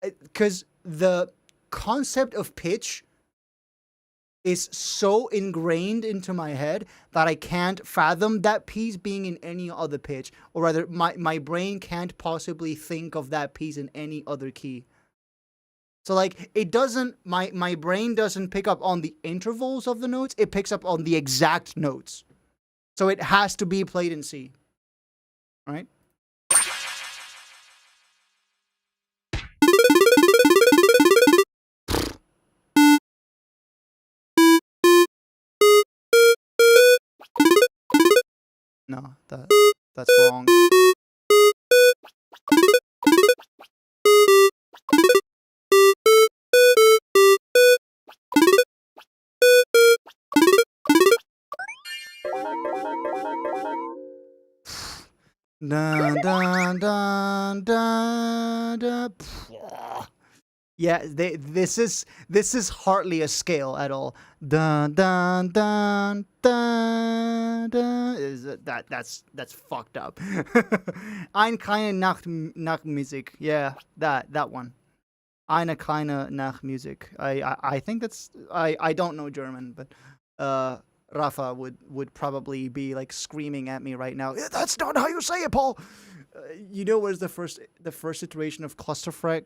Because the concept of pitch is so ingrained into my head that I can't fathom that piece being in any other pitch. Or rather, my brain can't possibly think of that piece in any other key. So like, it doesn't, my brain doesn't pick up on the intervals of the notes, it picks up on the exact notes. So it has to be played in C. Right? No, that's wrong. Dun, dun, dun, dun, dun. Yeah, this is hardly a scale at all. Dun dun dun dun dun. That's fucked up. Ein kleine Nachtmusik. Yeah, that one. Eine kleine Nachtmusik. I think that's I don't know German, but Rafa would probably be like screaming at me right now. That's not how you say it, Paul. You know what is the first iteration of clusterfuck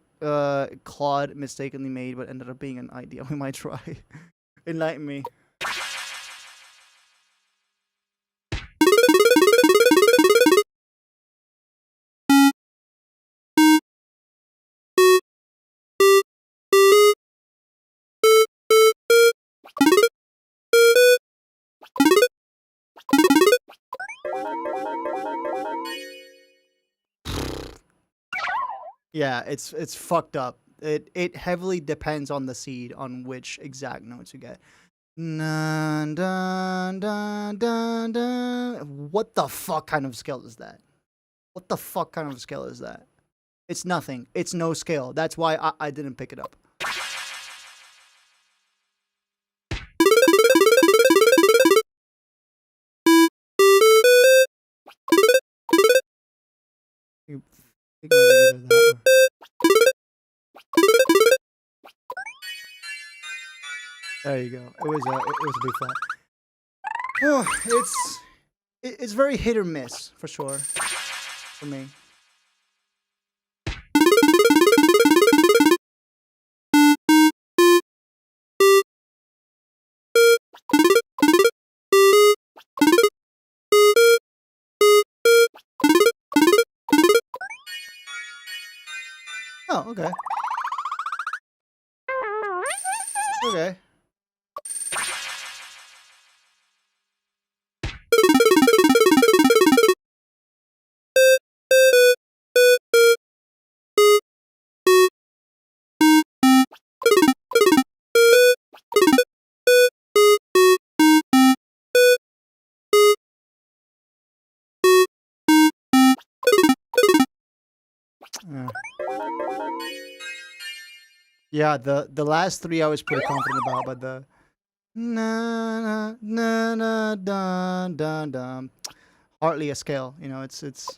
Claude mistakenly made, but ended up being an idea we might try. Enlighten me. Yeah, it's fucked up. It heavily depends on the seed on which exact notes you get. Dun, dun, dun, dun, dun. What the fuck kind of scale is that? What the fuck kind of scale is that? It's nothing. It's no scale. That's why I didn't pick it up. You think maybe either that or... There you go. It was a B flat. Oh, it's very hit or miss for sure for me. Oh, okay. Okay. Yeah. Yeah, the last three I was pretty confident about, but the na na na na dun dun dun hardly a scale, you know, it's okay.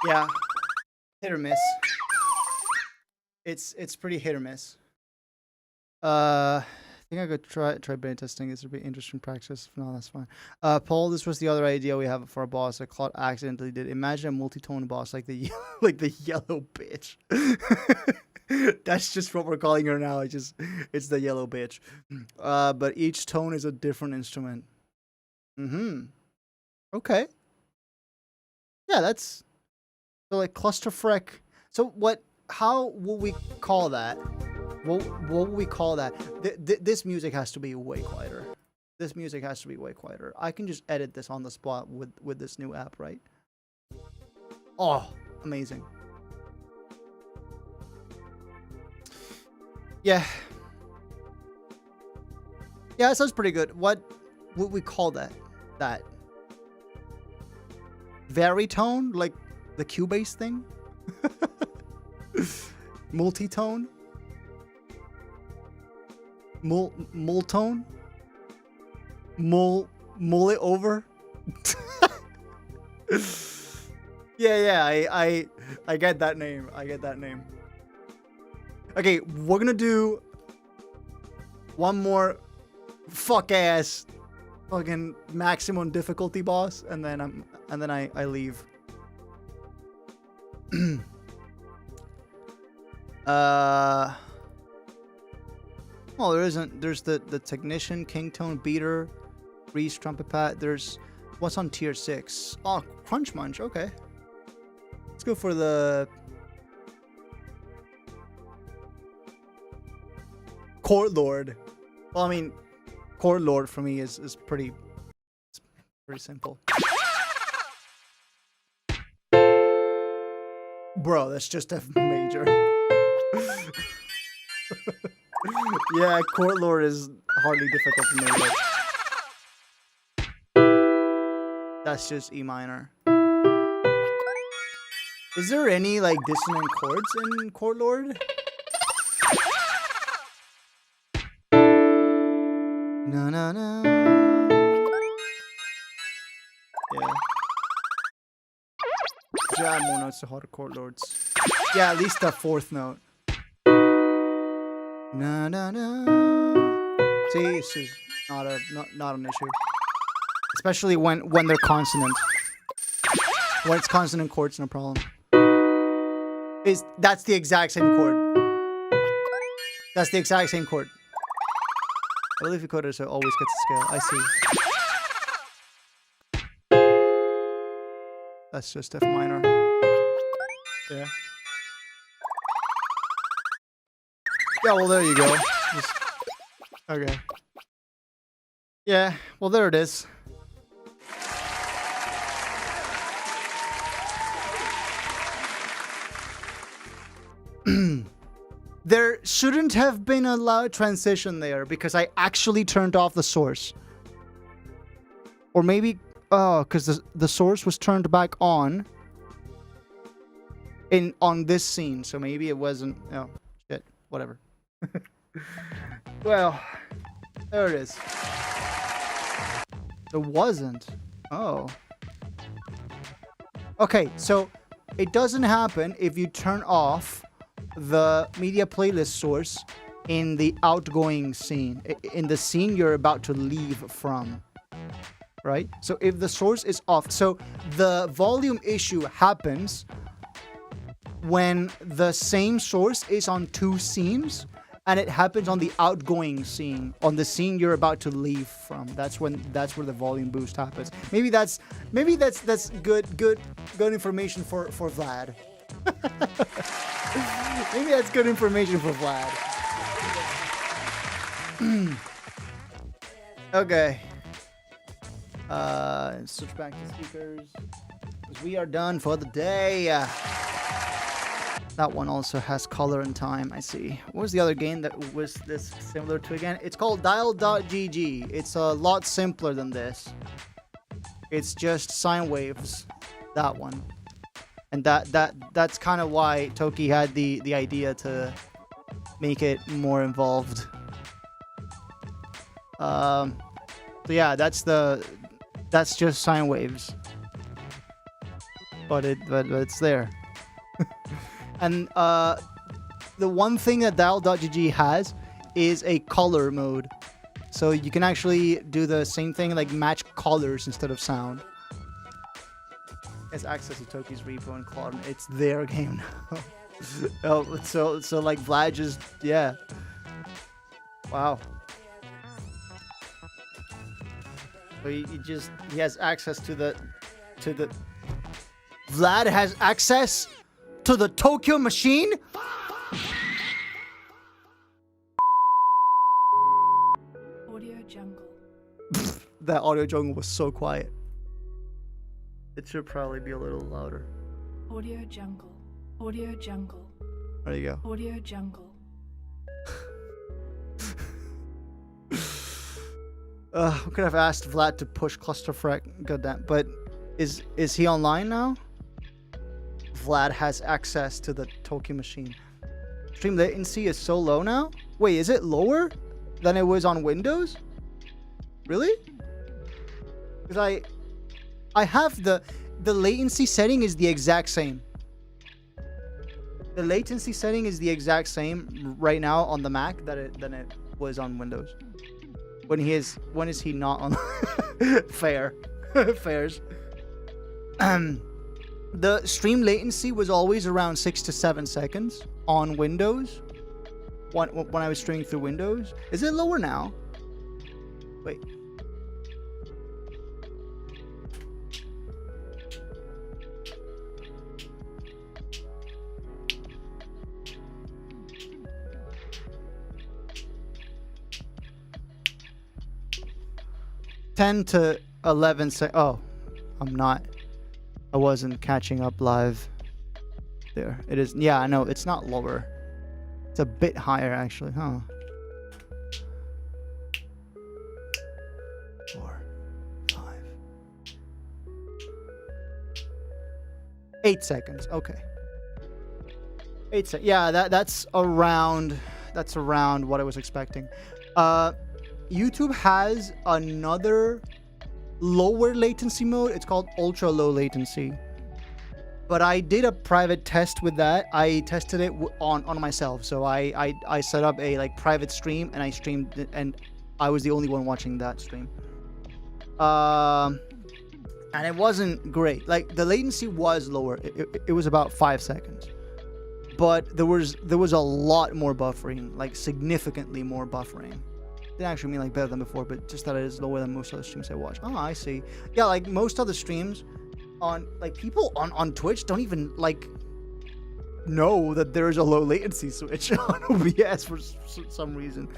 Yeah. Hit or miss. It's pretty hit or miss. I think I could try brain testing. This would be interesting practice. No, that's fine. Paul, this was the other idea we have for a boss that Claude accidentally did. Imagine a multi-tone boss like the like the yellow bitch. That's just what we're calling her now. It's the yellow bitch. But each tone is a different instrument. Mm-hmm. Okay. Yeah, that's so like clusterfuck. So what? How will we call that? What will we call that? This music has to be way quieter. This music has to be way quieter. I can just edit this on the spot with this new app, right? Oh, amazing. Yeah. Yeah, that sounds pretty good. What would we call that? That varitone, like the Cubase thing? Multitone? Multone? Mull it over? Yeah, I get that name. I get that name. Okay, we're gonna do one more fuck ass fucking maximum difficulty boss, and then I leave. Well, there isn't. There's the technician, Kingtone, beater, Reese, trumpet pat. There's what's on tier 6. Oh, crunch munch. Okay, let's go for the court lord. Well, I mean, court lord for me is pretty simple. Bro, that's just F major. Yeah, court lord is hardly difficult for me. But that's just E minor. Is there any like dissonant chords in court lord? No, no, no. Yeah. Add more notes to harder chord lords. Yeah, at least the 4th note. Na na na. See, it's just not an issue. Especially when they're consonant. When it's consonant chords, no problem. That's the exact same chord. That's the exact same chord. I believe vocoder so always gets a scale. I see. That's just F minor. Yeah. Yeah, well, there you go. Okay. Yeah, well, there it is. There shouldn't have been a loud transition there because I actually turned off the source. Or maybe, because the source was turned back on on this scene, so maybe it wasn't. Oh, shit, whatever. Well, there it is. It wasn't. Oh. Okay, so it doesn't happen if you turn off the media playlist source in the outgoing scene, in the scene you're about to leave from, right? So if the source is off, so the volume issue happens when the same source is on 2 scenes and it happens on the outgoing scene, on the scene you're about to leave from. That's where the volume boost happens. Maybe that's good information for Vlad. Maybe that's good information for Vlad. Okay. Switch back to speakers. 'Cause we are done for the day. That one also has color and time, I see. What was the other game that was this similar to again? It's called dial.gg. It's a lot simpler than this. It's just sine waves. That one. And that's kind of why Toki had the idea to make it more involved. So yeah, that's just sine waves. But it's there. And the one thing that dial.gg has is a color mode. So you can actually do the same thing, like match colors instead of sound. Has access to Toki's repo and Claude. It's their game now. Oh, so like Vlad just, yeah. Wow. So he has access to the Vlad has access to the Tokyo machine? Audio jungle. That audio jungle was so quiet. It should probably be a little louder. Audio jungle. Audio jungle. There you go. Audio jungle. We could have asked Vlad to push clusterfuck. Goddamn. But is he online now? Vlad has access to the Tokyo machine. Stream latency is so low now? Wait, is it lower than it was on Windows? Really? Because I have the latency setting is the exact same. The latency setting is the exact same right now on the Mac than it was on Windows. When is he not on? Fair. Fairs. The stream latency was always around 6 to 7 seconds on Windows. When I was streaming through Windows. Is it lower now? Wait. Ten to 11 Oh, I'm not. I wasn't catching up live. There, it is. Yeah, I know it's not lower. It's a bit higher actually, huh? 4, 5, 8 seconds. Okay. 8 seconds. Yeah, that's around what I was expecting. YouTube has another lower latency mode. It's called ultra low latency. But I did a private test with that. I tested it on myself. So I set up a like private stream and I streamed it, and I was the only one watching that stream. And it wasn't great. Like the latency was lower. It was about 5 seconds. But there was a lot more buffering, like significantly more buffering. Didn't actually mean like better than before, but just that it is lower than most other streams I watch. Oh, I see. Yeah, like most other streams on like people on Twitch don't even like know that there's a low latency switch on OBS for some reason.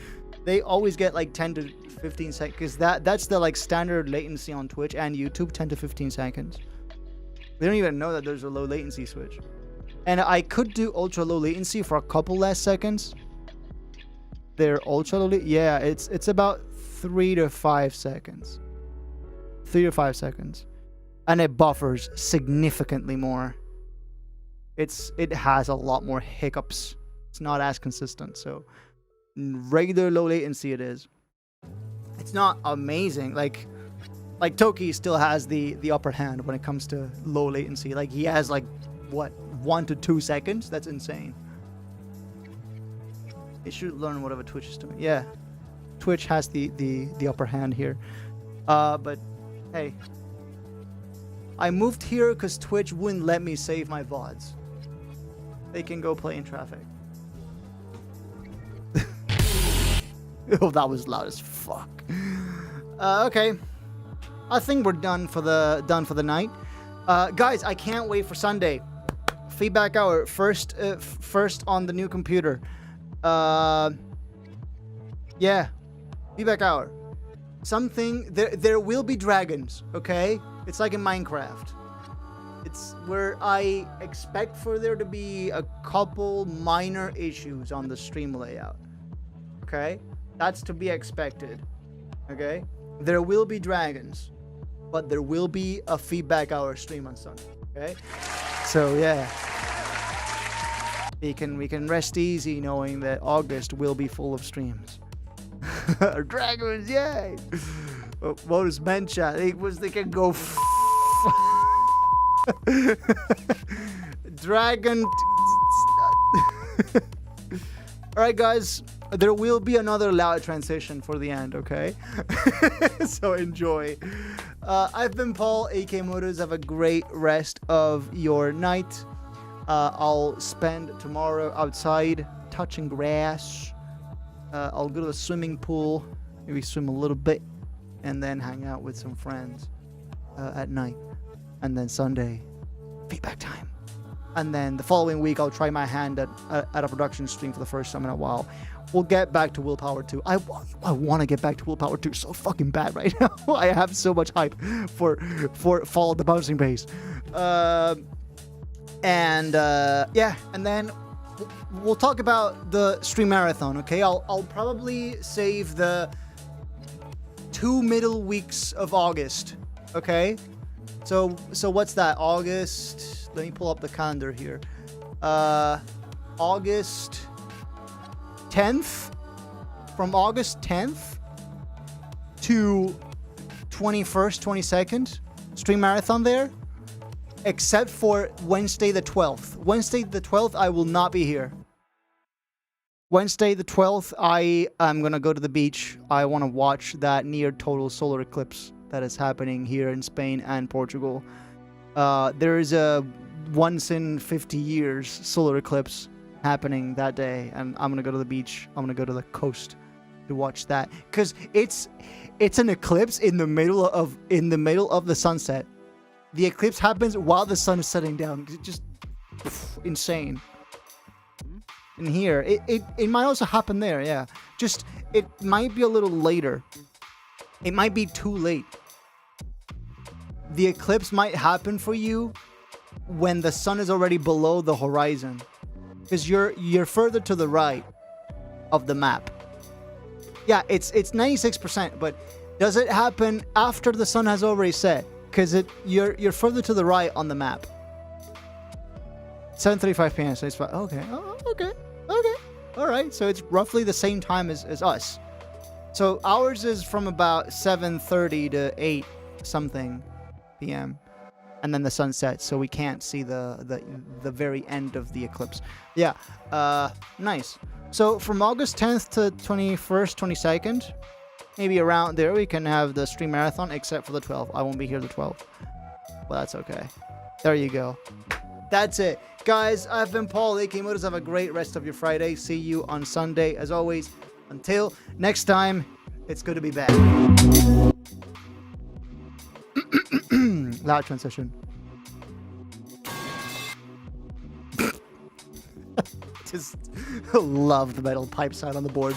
They always get like 10 to 15 seconds because that's the like standard latency on Twitch and YouTube, 10 to 15 seconds. They don't even know that there's a low latency switch. And I could do ultra low latency for a couple less seconds. They're ultra low. Yeah, it's about 3 to 5 seconds. 3 to 5 seconds. And it buffers significantly more. It has a lot more hiccups. It's not as consistent. So regular low latency it is. It's not amazing. Like Toki still has the upper hand when it comes to low latency. Like he has like what, 1 to 2 seconds? That's insane. They should learn whatever Twitch is doing. Yeah, Twitch has the upper hand here. But hey, I moved here because Twitch wouldn't let me save my VODs. They can go play in traffic. Oh, that was loud as fuck. Okay, I think we're done for the night. Guys, I can't wait for Sunday. Feedback hour first on the new computer. Yeah, feedback hour. Something there will be dragons, okay? It's like in Minecraft. It's where I expect for there to be a couple minor issues on the stream layout. Okay? That's to be expected. Okay? There will be dragons, but there will be a feedback hour stream on Sunday. Okay? So yeah. We can rest easy knowing that August will be full of streams. Dragons, yay! Modus Mencha, they can go Dragon. Alright guys, there will be another loud transition for the end, okay? So enjoy. I've been Paul, aka Modus. Have a great rest of your night. I'll spend tomorrow outside touching grass. I'll go to the swimming pool, maybe swim a little bit, and then hang out with some friends at night. And then Sunday, feedback time. And then the following week, I'll try my hand at a production stream for the first time in a while. We'll get back to Willpower 2. I want to get back to Willpower 2 so fucking bad right now. I have so much hype for Fall of the Bouncing Base. Yeah, and then we'll talk about the stream marathon, okay? I'll probably save the 2 middle weeks of August, okay? So what's that? August. Let me pull up the calendar here. August 10th. From August 10th to 21st, 22nd. Stream marathon there. Except for Wednesday the 12th. Wednesday the 12th, I will not be here. Wednesday the 12th, I am going to go to the beach. I want to watch that near total solar eclipse that is happening here in Spain and Portugal. There is a once in 50 years solar eclipse happening that day, and I'm gonna go to the beach. I'm gonna go to the coast to watch that, because it's an eclipse in the middle of the sunset. The eclipse happens while the sun is setting down. It's just insane. And here, it might also happen there, yeah. Just, it might be a little later. It might be too late. The eclipse might happen for you when the sun is already below the horizon, because you're further to the right of the map. Yeah, it's 96%, but does it happen after the sun has already set? Because you're further to the right on the map. 7:35 p.m. So it's fine. Okay. Oh, okay. All right. So it's roughly the same time as us. So ours is from about 7:30 to 8 something p.m. and then the sun sets, so we can't see the very end of the eclipse. Yeah. Nice. So from August 10th to 21st, 22nd, maybe around there, we can have the stream marathon, except for the 12th. I won't be here the 12th. Well, that's okay. There you go. That's it. Guys, I've been Paul, aka Modus. Have a great rest of your Friday. See you on Sunday. As always, until next time, it's good to be back. Loud transition. Just love the metal pipe sound on the board.